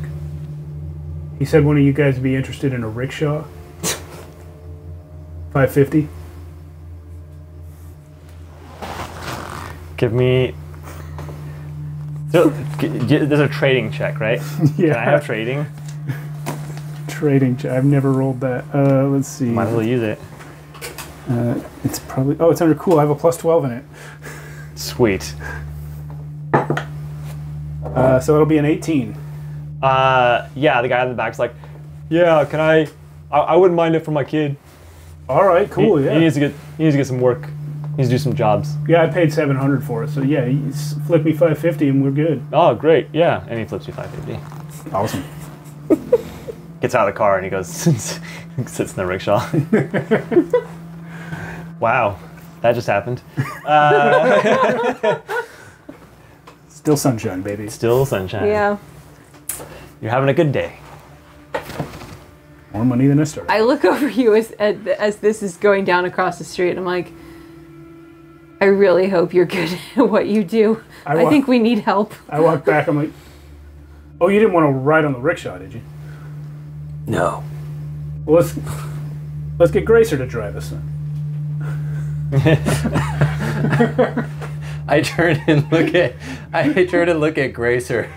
He said one of you guys would be interested in a rickshaw. 550.
Give me. So, there's a trading check, right?
Yeah.
Can I have trading?
Trading check. I've never rolled that. Let's see.
Might as well use it.
It's probably. Oh, it's under cool. I have a plus 12 in it.
Sweet.
So it'll be an 18.
Yeah, the guy in the back's like, yeah, can I wouldn't mind it for my kid.
All right, cool.
He
Yeah.
needs to get some work. He needs to do some jobs.
Yeah, I paid 700 for it. So yeah, you flip me 550 and we're good.
Oh, great. Yeah, and he flips you 550.
Awesome.
Gets out of the car and he goes, sits in the rickshaw. Wow, that just happened.
Still sunshine, baby.
Still sunshine.
Yeah.
You're having a good day.
More money than I started.
I look over you as this is going down across the street. I'm like, I really hope you're good at what you do. I think we need help.
I walk back. I'm like, oh, you didn't want to ride on the rickshaw, did you?
No.
Well, let's get Gracer to drive us then.
I turn and look at Gracer.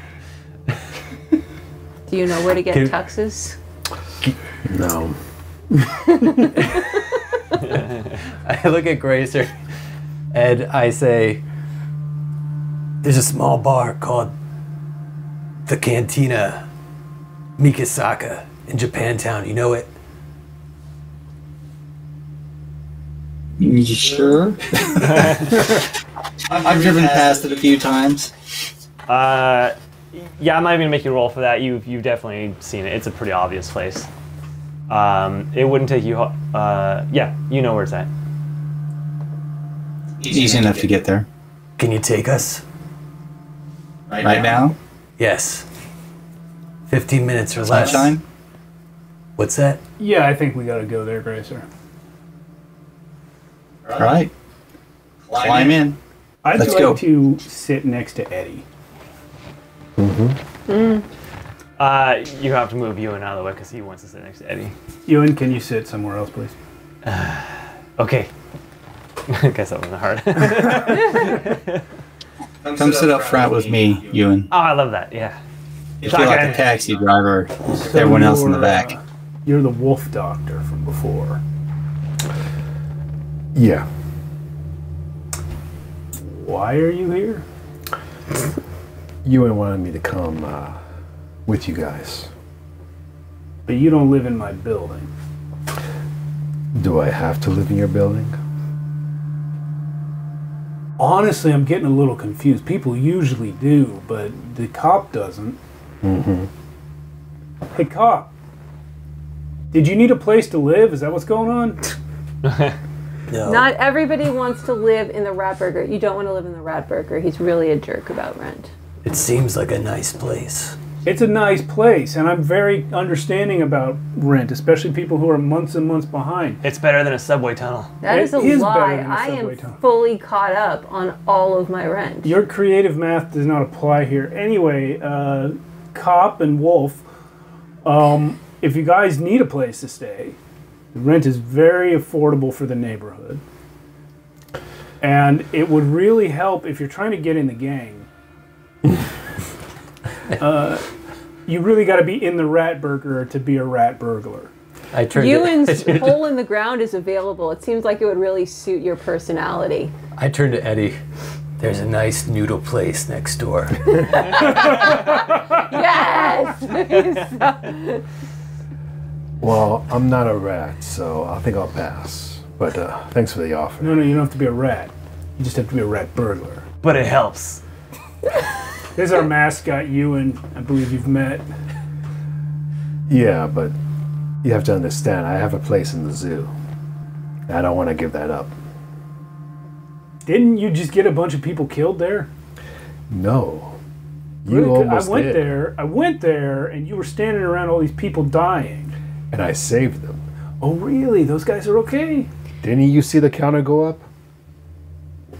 Do you know where to get tuxes?
No.
I look at Gracer and I say, there's a small bar called the Cantina Mikasaka in Japantown. You know it?
You sure? I've driven past it a few times.
Yeah, I'm not even gonna make you roll for that. You've definitely seen it. It's a pretty obvious place. It wouldn't take you. Yeah, you know where it's at.
Easy enough to get there.
Can you take us?
Right now?
Yes. 15 minutes or less.
Sunshine?
What's that?
Yeah, I think we gotta go there, Gracer.
All right. Climb in.
I'd
Let's
like
go.
to sit next to Eddie.
You have to move Ewan out of the way because he wants to sit next to Eddie.
Ewan, can you sit somewhere else, please?
Okay. I guess that wasn't hard.
Come sit up front with me, Ewan.
Oh, I love that. Yeah.
You feel like a taxi driver. Everyone else in the back.
You're the wolf doctor from before.
Yeah.
Why are you here?
Ewan wanted me to come with you guys.
But you don't live in my building.
Do I have to live in your building?
Honestly, I'm getting a little confused. People usually do, but the cop doesn't.
Mm-hmm.
Hey, cop. Did you need a place to live? Is that what's going on?
No.
Not everybody wants to live in the Ratburger. You don't want to live in the Ratburger. He's really a jerk about rent.
It seems like a nice place.
It's a nice place, and I'm very understanding about rent, especially people who are months and months behind.
It's better than a subway tunnel.
That is a
It is
lie.
better than a
I
subway
am
tunnel.
fully caught up on all of my rent.
Your creative math does not apply here. Anyway, Cop and Wolf, if you guys need a place to stay, the rent is very affordable for the neighborhood. And it would really help if you're trying to get in the gang. you really got to be in the rat burger to be a rat burglar.
I turned
Ewan's
to,
hole in the ground is available. It seems like it would really suit your personality.
I turned to Eddie. There's a nice noodle place next door.
Yes!
Well, I'm not a rat, so I think I'll pass. But thanks for the offer.
No, you don't have to be a rat. You just have to be a rat burglar.
But it helps.
This is our mascot, Ewan. I believe you've met.
Yeah, but you have to understand, I have a place in the zoo. I don't want to give that up.
Didn't you just get a bunch of people killed there?
No. You
Really?
almost did.
I went there, and you were standing around all these people dying.
And I saved them.
Oh, really? Those guys are okay?
Didn't you see the counter go up?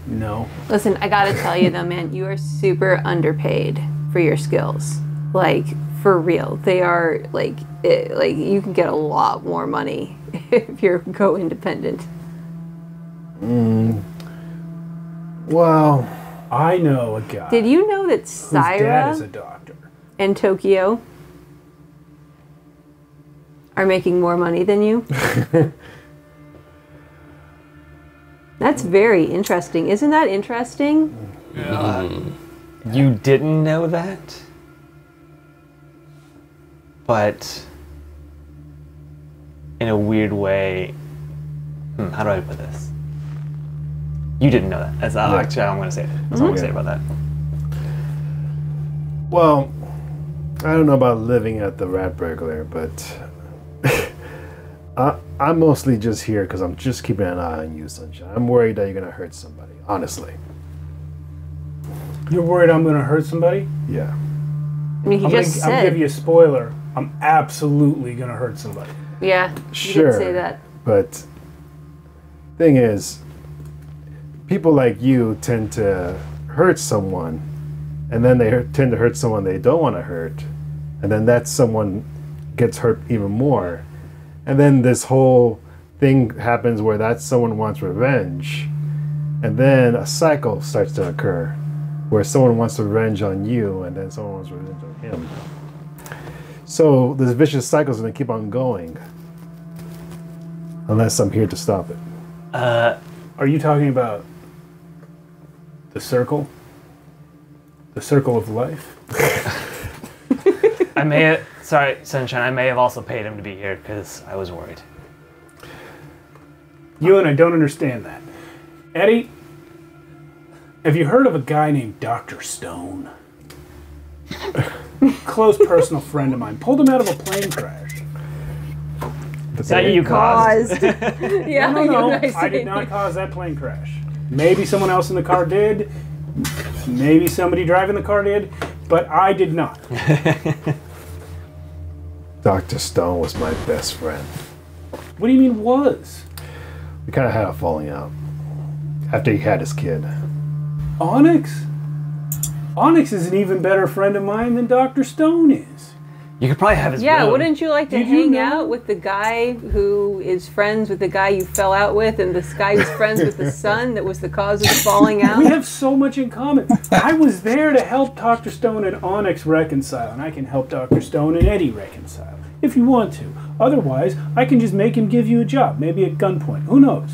No.
Listen, I gotta tell you though, man, you are super underpaid for your skills. Like, for real. They are, like you can get a lot more money if you go independent.
Well,
I know a guy.
Did you know that
whose dad is a
Syra
doctor?
and Tokyo are making more money than you? That's very interesting. Isn't that interesting?
You didn't know that? But in a weird way, how do I put this? You didn't know that. That's actually how I'm going to say it. That's all I'm going to say about that.
Well, I don't know about living at the Rat Burglar, but I'm mostly just here because I'm just keeping an eye on you, Sunshine. I'm worried that you're going to hurt somebody, honestly.
You're worried I'm going to hurt somebody?
Yeah.
I mean, he
I'm
just
gonna
said.
give you a spoiler. I'm absolutely going to hurt somebody.
Yeah,
Sure.
you did say that.
But thing is, people like you tend to hurt someone, and then they tend to hurt someone they don't want to hurt, and then that someone gets hurt even more. And then this whole thing happens where that someone wants revenge, and then a cycle starts to occur where someone wants revenge on you, and then someone wants revenge on him. So this vicious cycle is going to keep on going unless I'm here to stop it.
Are you talking about the circle? The circle of life?
I may have, sorry, Sunshine, I may have also paid him to be here because I was worried.
You and I don't understand that. Eddie, have you heard of a guy named Dr. Stone? Close personal friend of mine. Pulled him out of a plane crash.
Is that you caused?
Yeah,
No,
you guys
I did not cause that plane crash. Maybe someone else in the car did. Maybe somebody driving the car did. But I did not.
Dr. Stone was my best friend.
What do you mean was?
We kind of had a falling out after he had his kid.
Onyx? Onyx is an even better friend of mine than Dr. Stone is.
You could probably have his
Yeah,
room.
wouldn't you like to
Did you
hang
know?
out with the guy who is friends with the guy you fell out with, and this guy who's friends with the son that was the cause of the falling out?
We have so much in common. I was there to help Dr. Stone and Onyx reconcile, and I can help Dr. Stone and Eddie reconcile, if you want to. Otherwise, I can just make him give you a job, maybe at gunpoint. Who knows?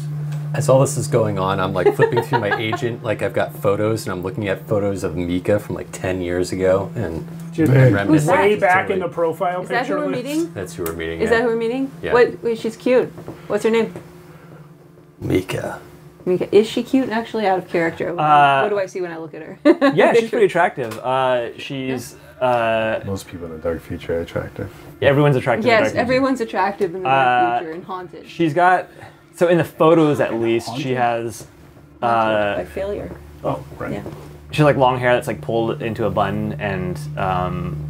As all this is going on, I'm like flipping through my agent, like I've got photos, and I'm looking at photos of Mika from like 10 years ago, and
Just
Who's that?
way back in the profile
Is that
picture
who we're
list.
meeting?
that's who we're meeting.
Is that who we're meeting?
Yeah.
Wait, she's cute. What's her name?
Mika.
Mika. Is she cute? Actually, out of character. What do I see when I look at her?
Yeah, she's pretty attractive. She's
Most people in the dark future are attractive.
everyone's attractive. in the
Yes,
dark future.
everyone's attractive in the dark future and haunted
She's got, so in the photos at least, she has
by failure.
Oh, right.
Yeah.
she has like long hair that's like pulled into a bun and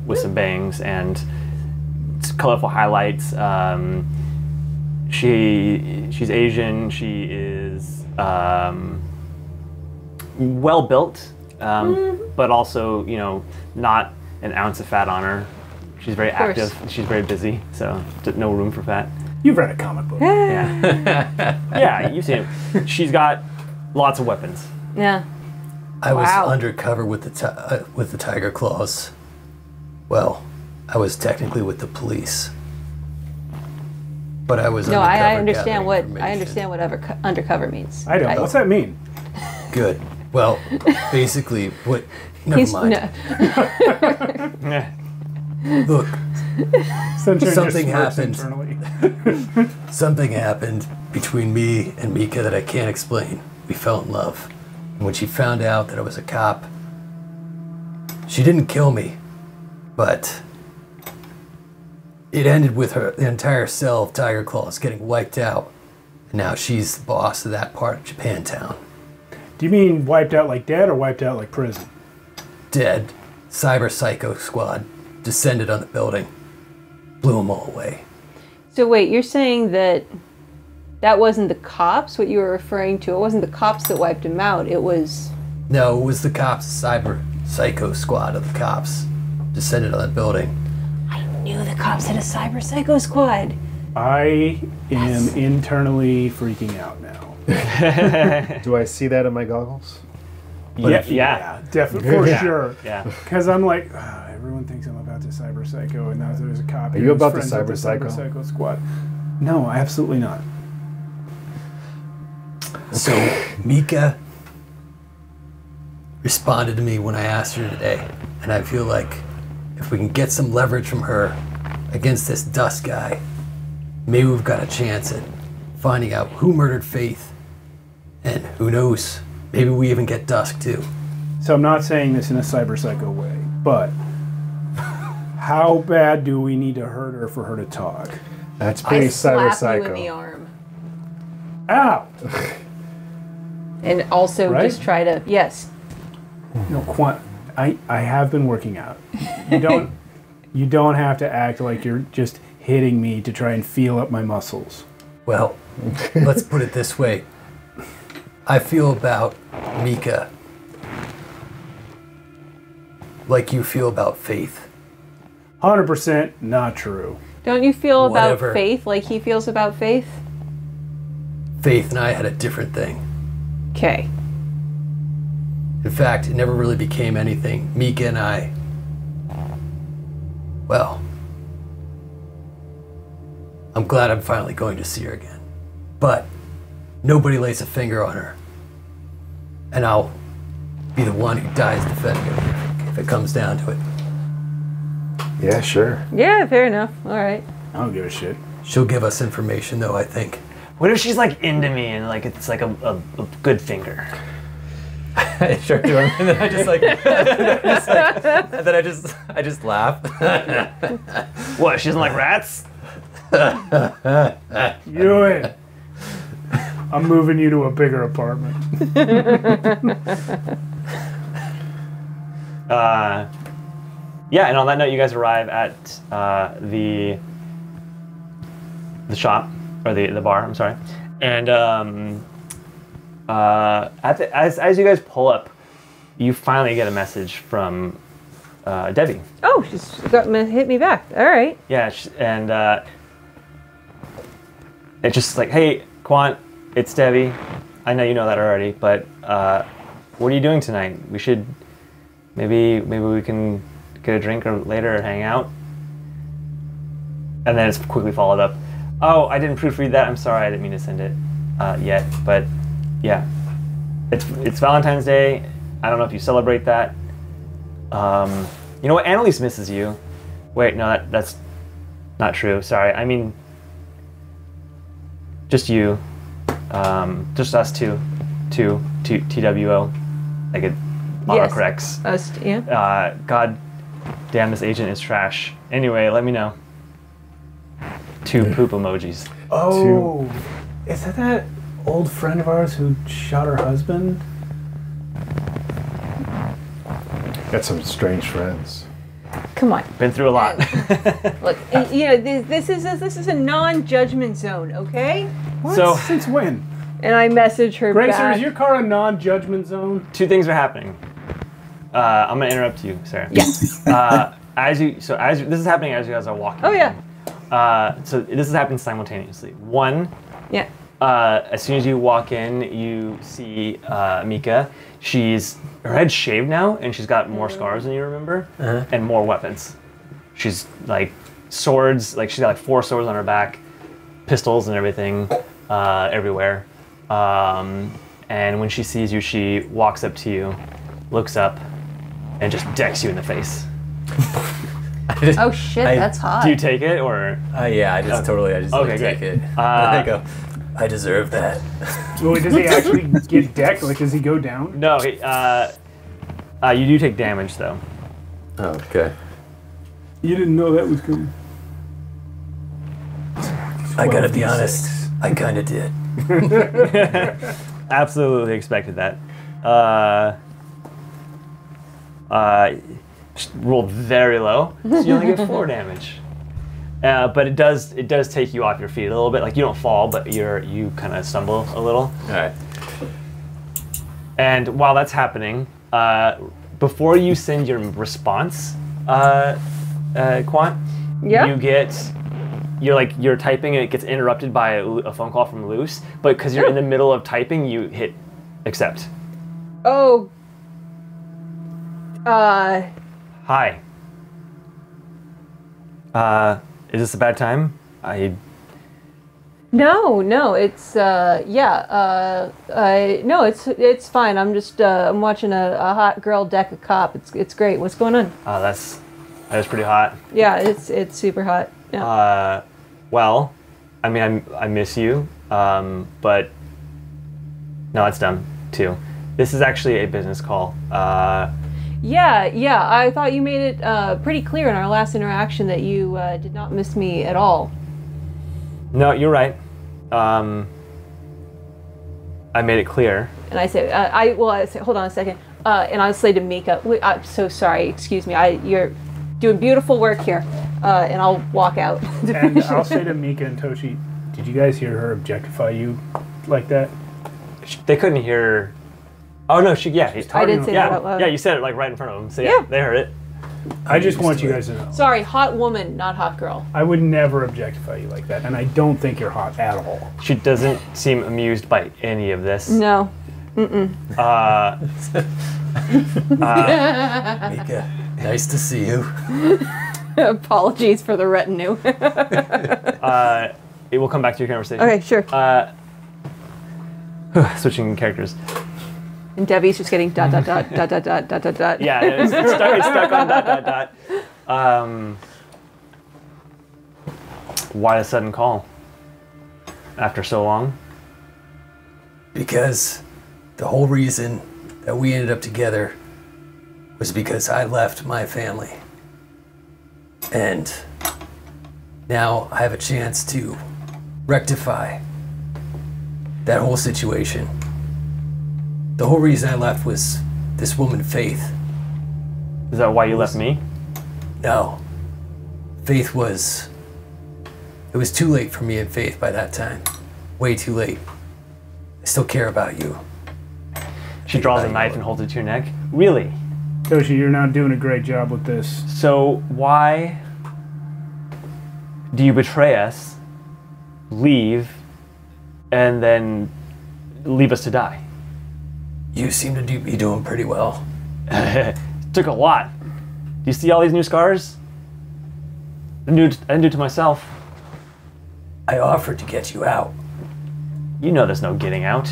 with some bangs and colorful highlights. She's Asian. She is well built, but also not an ounce of fat on her. She's very
course.
active. She's very busy, so no room for fat.
You've read a comic book.
Yeah, yeah, you've seen it. She's got lots of weapons.
Yeah.
I was
Wow.
undercover with the tiger claws. Well, I was technically with the police. But I was
No,
undercover
I understand what
gathering information.
undercover means.
I don't. What's that mean?
Good. Well, basically, what... Never mind. Look,
Sunshine
something
just smirks
happened.
internally.
Something happened between me and Mika that I can't explain. We fell in love. And when she found out that I was a cop, she didn't kill me, but it ended with the entire cell of Tiger Claws getting wiped out. And now she's the boss of that part of Japantown.
Do you mean wiped out like dead or wiped out like prison?
Dead. Cyber Psycho Squad descended on the building. Blew them all away.
So wait, you're saying that wasn't the cops, what you were referring to? It wasn't the cops that wiped him out, it was...
No, it was the cops, Cyber Psycho Squad of the cops descended on the building.
I knew the cops had a cyber psycho squad.
I am internally freaking out now.
Do I see that in my goggles?
Yeah, definitely, for sure.
Yeah.
Because I'm like, everyone thinks I'm about to cyber psycho, and now there's a cop.
Are you about to
who's friends
cyber
with the
psycho?
Cyber Psycho Squad? No, absolutely not.
So Mika responded to me when I asked her today, and I feel like if we can get some leverage from her against this Dust guy, maybe we've got a chance at finding out who murdered Faith, and who knows, maybe we even get Dusk too.
So I'm not saying this in a cyber psycho way, but how bad do we need to hurt her for her to talk?
That's pretty cyber
slap you
psycho.
in the arm.
Ow!
And also
Right?
just try to... Yes.
No, I have been working out. You don't have to act like you're just hitting me to try and feel up my muscles.
Well, let's put it this way. I feel about Mika like you feel about Faith.
100% not true.
Don't you feel
Whatever.
about Faith like he feels about Faith?
Faith and I had a different thing.
Okay.
In fact, it never really became anything. Mika and I, well, I'm glad I'm finally going to see her again. But nobody lays a finger on her. And I'll be the one who dies defending her if it comes down to it.
Yeah, sure.
Yeah, fair enough. All right.
I don't give a shit.
She'll give us information, though, I think.
What if she's like into me and like it's like a good finger?
I sure do. And then I just like, and then I just laugh.
What? She doesn't like rats?
Ewan, I'm moving you to a bigger apartment.
Yeah, and on that note, you guys arrive at the shop or the bar. I'm sorry, and as you guys pull up, you finally get a message from Debbie.
Oh, she's hit me back. All right.
Yeah, and it's just like, hey, Quant, it's Debbie. I know you know that already, but what are you doing tonight? We should maybe we can get a drink or later or hang out. And then it's quickly followed up. Oh, I didn't proofread that. I'm sorry, I didn't mean to send it yet. But yeah, it's Valentine's Day. I don't know if you celebrate that. You know what? Annalise misses you. Wait, no, that's not true. Sorry, I mean just you. Just us two. TWO. Like it autocorrects.
Us, yeah.
God damn, this agent is trash. Anyway, let me know. 2 poop emojis.
Oh, is that old friend of ours who shot her husband?
Got some strange friends.
Come on.
Been through a lot.
Look, you know, this is a non-judgment zone, okay?
What?
So-
Since when?
And I message her
Gracer,
back.
is your car a non-judgment zone?
2 things are happening. I'm gonna interrupt you, Sarah.
Yes.
This is happening as you guys are walking.
Oh, yeah.
So this is happening simultaneously. One,
Yeah.
as soon as you walk in, you see Mika. Her head's shaved now, and she's got more scars than you remember, and more weapons. She's like swords, like she's got like 4 swords on her back, pistols and everything everywhere. And when she sees you, she walks up to you, looks up, and just decks you in the face.
Oh shit, that's hot.
Do you take it or?
Yeah, I just
okay,
take it.
I
go, I deserve that.
Well, does he actually get decked? Like, does he go down?
No, you do take damage though.
Okay.
You didn't know that was coming.
I gotta be honest, I kinda did.
Absolutely expected that. Rolled very low, so you only get 4 damage. But it does take you off your feet a little bit. Like you don't fall, but you kind of stumble a little.
All right.
And while that's happening, before you send your response, Quant, you're typing and it gets interrupted by a phone call from Luce. But because you're in the middle of typing, you hit accept.
Oh.
Hi. Is this a bad time?
No, it's no, it's fine. I'm just I'm watching a hot girl deck a cop. It's great. What's going on?
That is pretty hot.
Yeah, it's super hot. Yeah.
Well, I mean, I miss you, but no, it's dumb too. This is actually a business call.
Yeah. I thought you made it pretty clear in our last interaction that you did not miss me at all.
No, you're right. I made it clear.
And I say, I say, hold on a second. And I'll say to Mika, I'm so sorry. Excuse me. You're doing beautiful work here. And I'll walk out.
And I'll say to Mika and Toshi, did you guys hear her objectify you like that?
They couldn't hear. Oh no, I
did say that out loud.
Yeah, you said it like right in front of them. So yeah, they heard it.
I just want you guys to know.
Sorry, hot woman, not hot girl.
I would never objectify you like that, and I don't think you're hot at all.
She doesn't seem amused by any of this.
No.
Mika, nice to see you.
Apologies for the retinue.
It will come back to your conversation.
Okay, sure.
Switching characters.
And Debbie's just getting ... Yeah,
it's stuck on ... Why a sudden call? After so long?
Because the whole reason that we ended up together was because I left my family. And now I have a chance to rectify that whole situation. The whole reason I left was this woman, Faith.
Is that why you left me?
No. Faith was... It was too late for me and Faith by that time. Way too late. I still care about you.
She draws a knife and holds it to your neck? Really?
Toshi, you're not doing a great job with this.
So why do you betray us, leave, and then leave us to die?
You seem to be doing pretty well.
It took a lot. Do you see all these new scars? I didn't do it to myself.
I offered to get you out.
You know there's no getting out.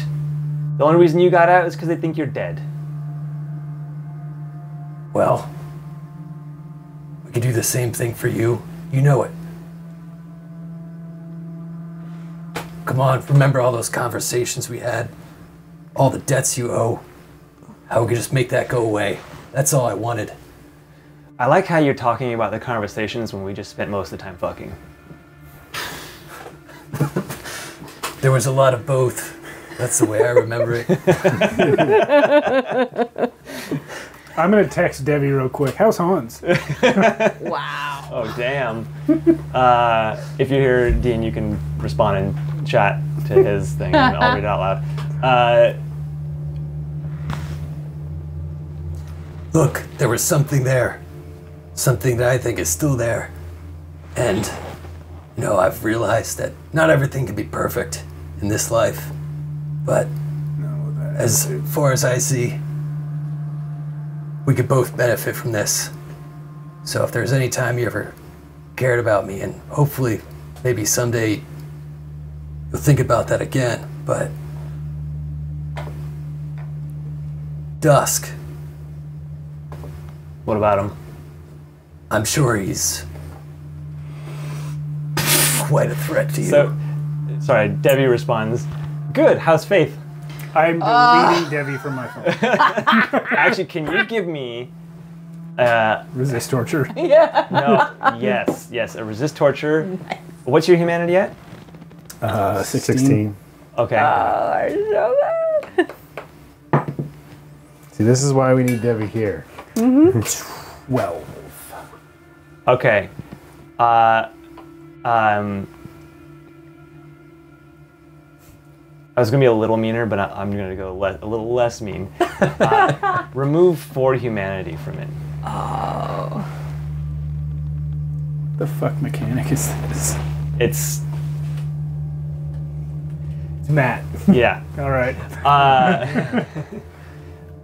The only reason you got out is because they think you're dead.
Well, we could do the same thing for you. You know it. Come on, remember all those conversations we had? All the debts you owe. How we could just make that go away. That's all I wanted.
I like how you're talking about the conversations when we just spent most of the time fucking.
There was a lot of both. That's the way I remember it.
I'm going to text Debbie real quick. How's Hans?
Wow.
Oh, damn. If you hear Dean, you can respond in chat to his thing, and I'll read it out loud.
Look, there was something there. Something that I think is still there. And, you know, I've realized that not everything can be perfect in this life. But as far as I see, we could both benefit from this. So if there's any time you ever cared about me, and hopefully maybe someday you'll think about that again, but Dusk.
What about him?
I'm sure he's quite a threat to you.
So, sorry, Debbie responds, good, how's Faith?
I'm deleting Debbie from my phone.
Actually, can you give me...
Resist torture.
Yeah.
No, yes, a resist torture. What's your humanity at?
16.
Okay.
I know that.
See, this is why we need Debbie here.
12.
Okay. I was gonna be a little meaner, but I'm gonna go a little less mean. Remove 4 humanity from it.
Oh.
The fuck mechanic is this?
It's
Matt.
yeah.
All right.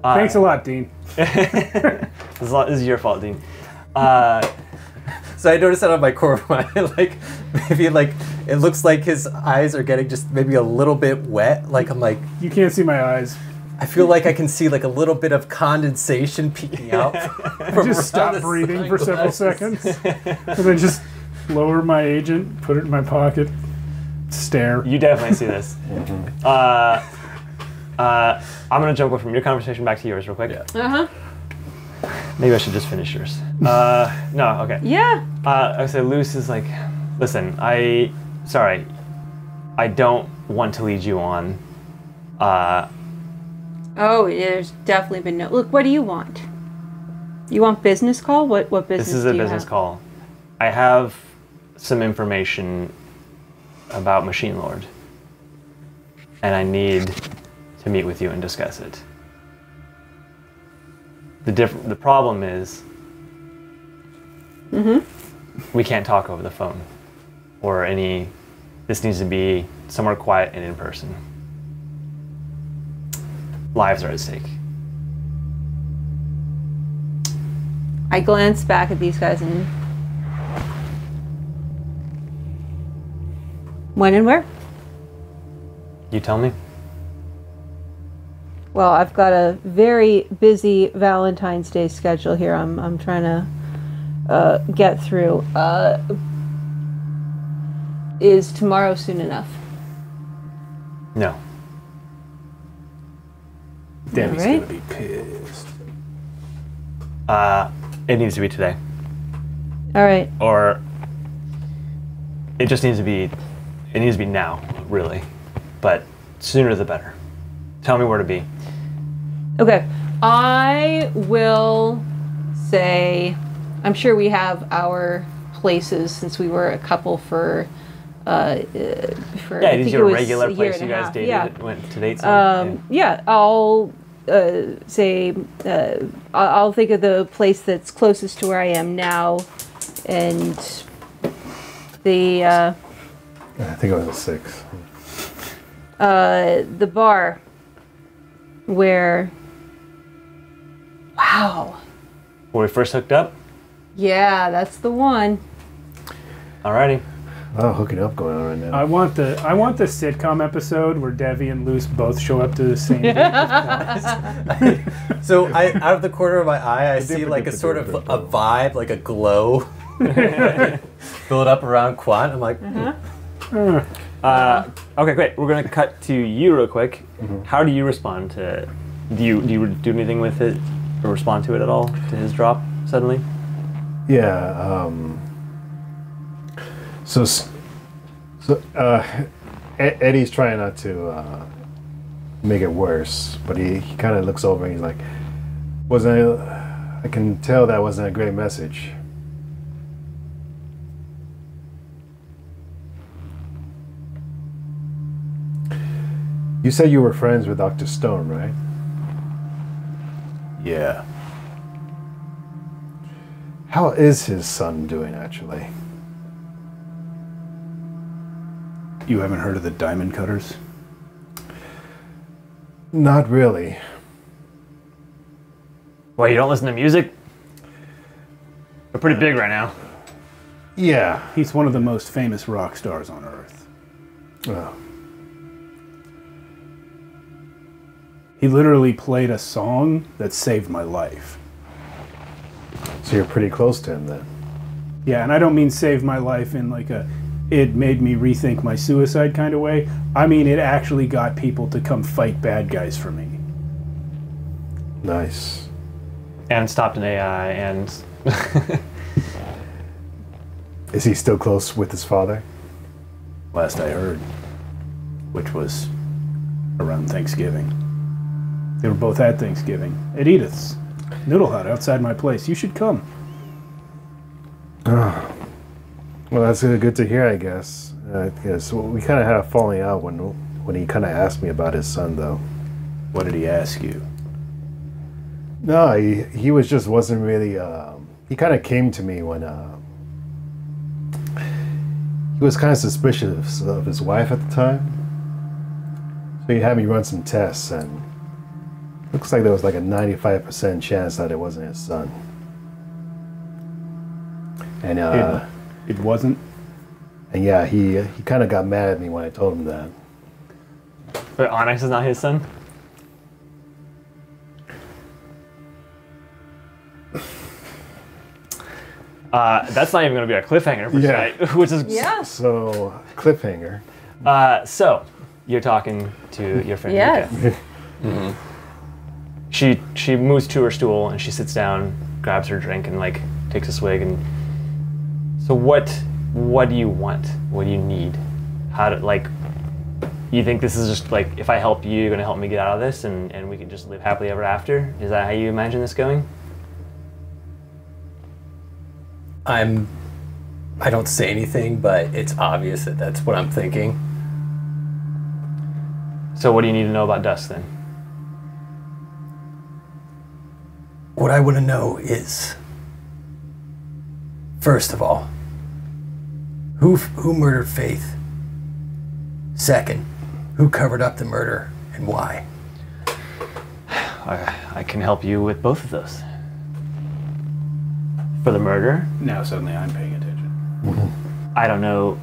Thanks a lot, Dean.
This is your fault, Dean.
So I noticed that on my core of my like maybe like it looks like his eyes are getting just maybe a little bit wet. Like I'm like
You can't see my eyes.
I feel like I can see like a little bit of condensation peeking out. From
Just stop
around the
breathing for several
sunglasses.
seconds. And then just lower my agent, put it in my pocket, stare.
You definitely see this. I'm gonna jump from your conversation back to yours real quick.
Uh-huh.
Maybe I should just finish yours. No, okay.
Yeah.
I say Luce is like, listen, sorry, I don't want to lead you on.
Oh, yeah, there's definitely been no. Look, what do you want? You want business call? What business?
This is a
do you
business
have?
call. I have some information about Machine Lord, and I need to meet with you and discuss it. The problem is, we can't talk over the phone, or any. This needs to be somewhere quiet and in person. Lives are at stake.
I glance back at these guys and. When and where?
You tell me.
Well, I've got a very busy Valentine's Day schedule here. I'm trying to get through. Is tomorrow soon enough?
No.
Debbie's
All right.
gonna be pissed.
It needs to be today,
All right.
or it just needs to be. It needs to be now, really, but sooner the better. Tell me where to be.
Okay. I will say, I'm sure we have our places since we were a couple for
Yeah,
I
these
think
are
it was
regular
a year
place
and
you
a
guys
half.
dated,
Yeah.
went to dates on?
Yeah, I'll say I'll think of the place that's closest to where I am now, and the
I think it was a 6.
the bar where. Wow.
Where we first hooked up?
Yeah, that's the one.
Alrighty.
Oh, hooking up going on right now.
I want the sitcom episode where Debbie and Luce both show up to the same date.
So out of the corner of my eye, I see like a sort of a vibe, like a glow, build up around Quant. I'm like,
Okay, great. We're gonna cut to you real quick. How do you respond to? Do you do anything with it, or respond to it at all? To his drop suddenly?
Yeah. Eddie's trying not to make it worse, but he kind of looks over and he's like, I can tell that wasn't a great message. You said you were friends with Dr. Stone, right?
Yeah.
How is his son doing, actually?
You haven't heard of the Diamond Cutters?
Not really.
Well, you don't listen to music? We're pretty big right now.
Yeah.
He's one of the most famous rock stars on Earth.
Oh.
He literally played a song that saved my life.
So you're pretty close to him then.
Yeah, and I don't mean saved my life in like a it made me rethink my suicide kind of way. I mean it actually got people to come fight bad guys for me.
Nice.
And stopped an AI and...
Is he still close with his father?
Last I heard, which was around Thanksgiving. They were both at Thanksgiving at Edith's Noodle Hut outside my place. You should come.
Oh. Well, that's good to hear, I guess. So we kind of had a falling out when he kind of asked me about his son, though.
What did he ask you?
No, he wasn't really. He kind of came to me when he was kind of suspicious of his wife at the time. So he had me run some tests, and looks like there was like a 95% chance that it wasn't his son. And
it wasn't.
And yeah, he kind of got mad at me when I told him that.
But Onyx is not his son? That's not even going to be our cliffhanger for tonight, which is...
Yeah.
So, cliffhanger.
So, you're talking to your friend
Yes.
Mika. Mm-hmm. She moves to her stool and she sits down, grabs her drink, and like takes a swig. And so, what do you want? What do you need? How to like? You think this is just like if I help you, you're going to help me get out of this, and we can just live happily ever after? Is that how you imagine this going?
I don't say anything, but it's obvious that that's what I'm thinking.
So what do you need to know about Dusk then?
What I want to know is, first of all, who murdered Faith? Second, who covered up the murder and why?
I can help you with both of those. For the murder,
Now suddenly I'm paying attention.
I don't know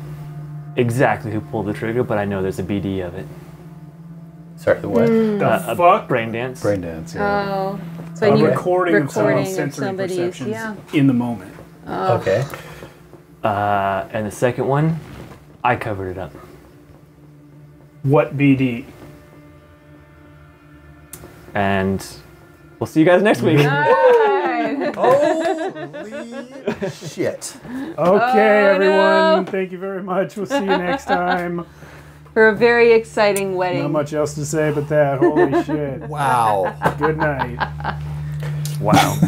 exactly who pulled the trigger, but I know there's a BD of it.
Sorry, the what?
A
fuck?
Brain dance.
Brain dance, yeah.
Oh, so
A
you
recording of someone's
of
sensory
somebody's,
perceptions
yeah.
in the moment.
Okay.
And the second one, I covered it up.
What BD?
And we'll see you guys next week.
Holy shit.
Okay, everyone.
no.
Thank you very much. We'll see you next time.
For a very exciting wedding.
Not much else to say but that. Holy shit.
Wow.
Good night.
Wow.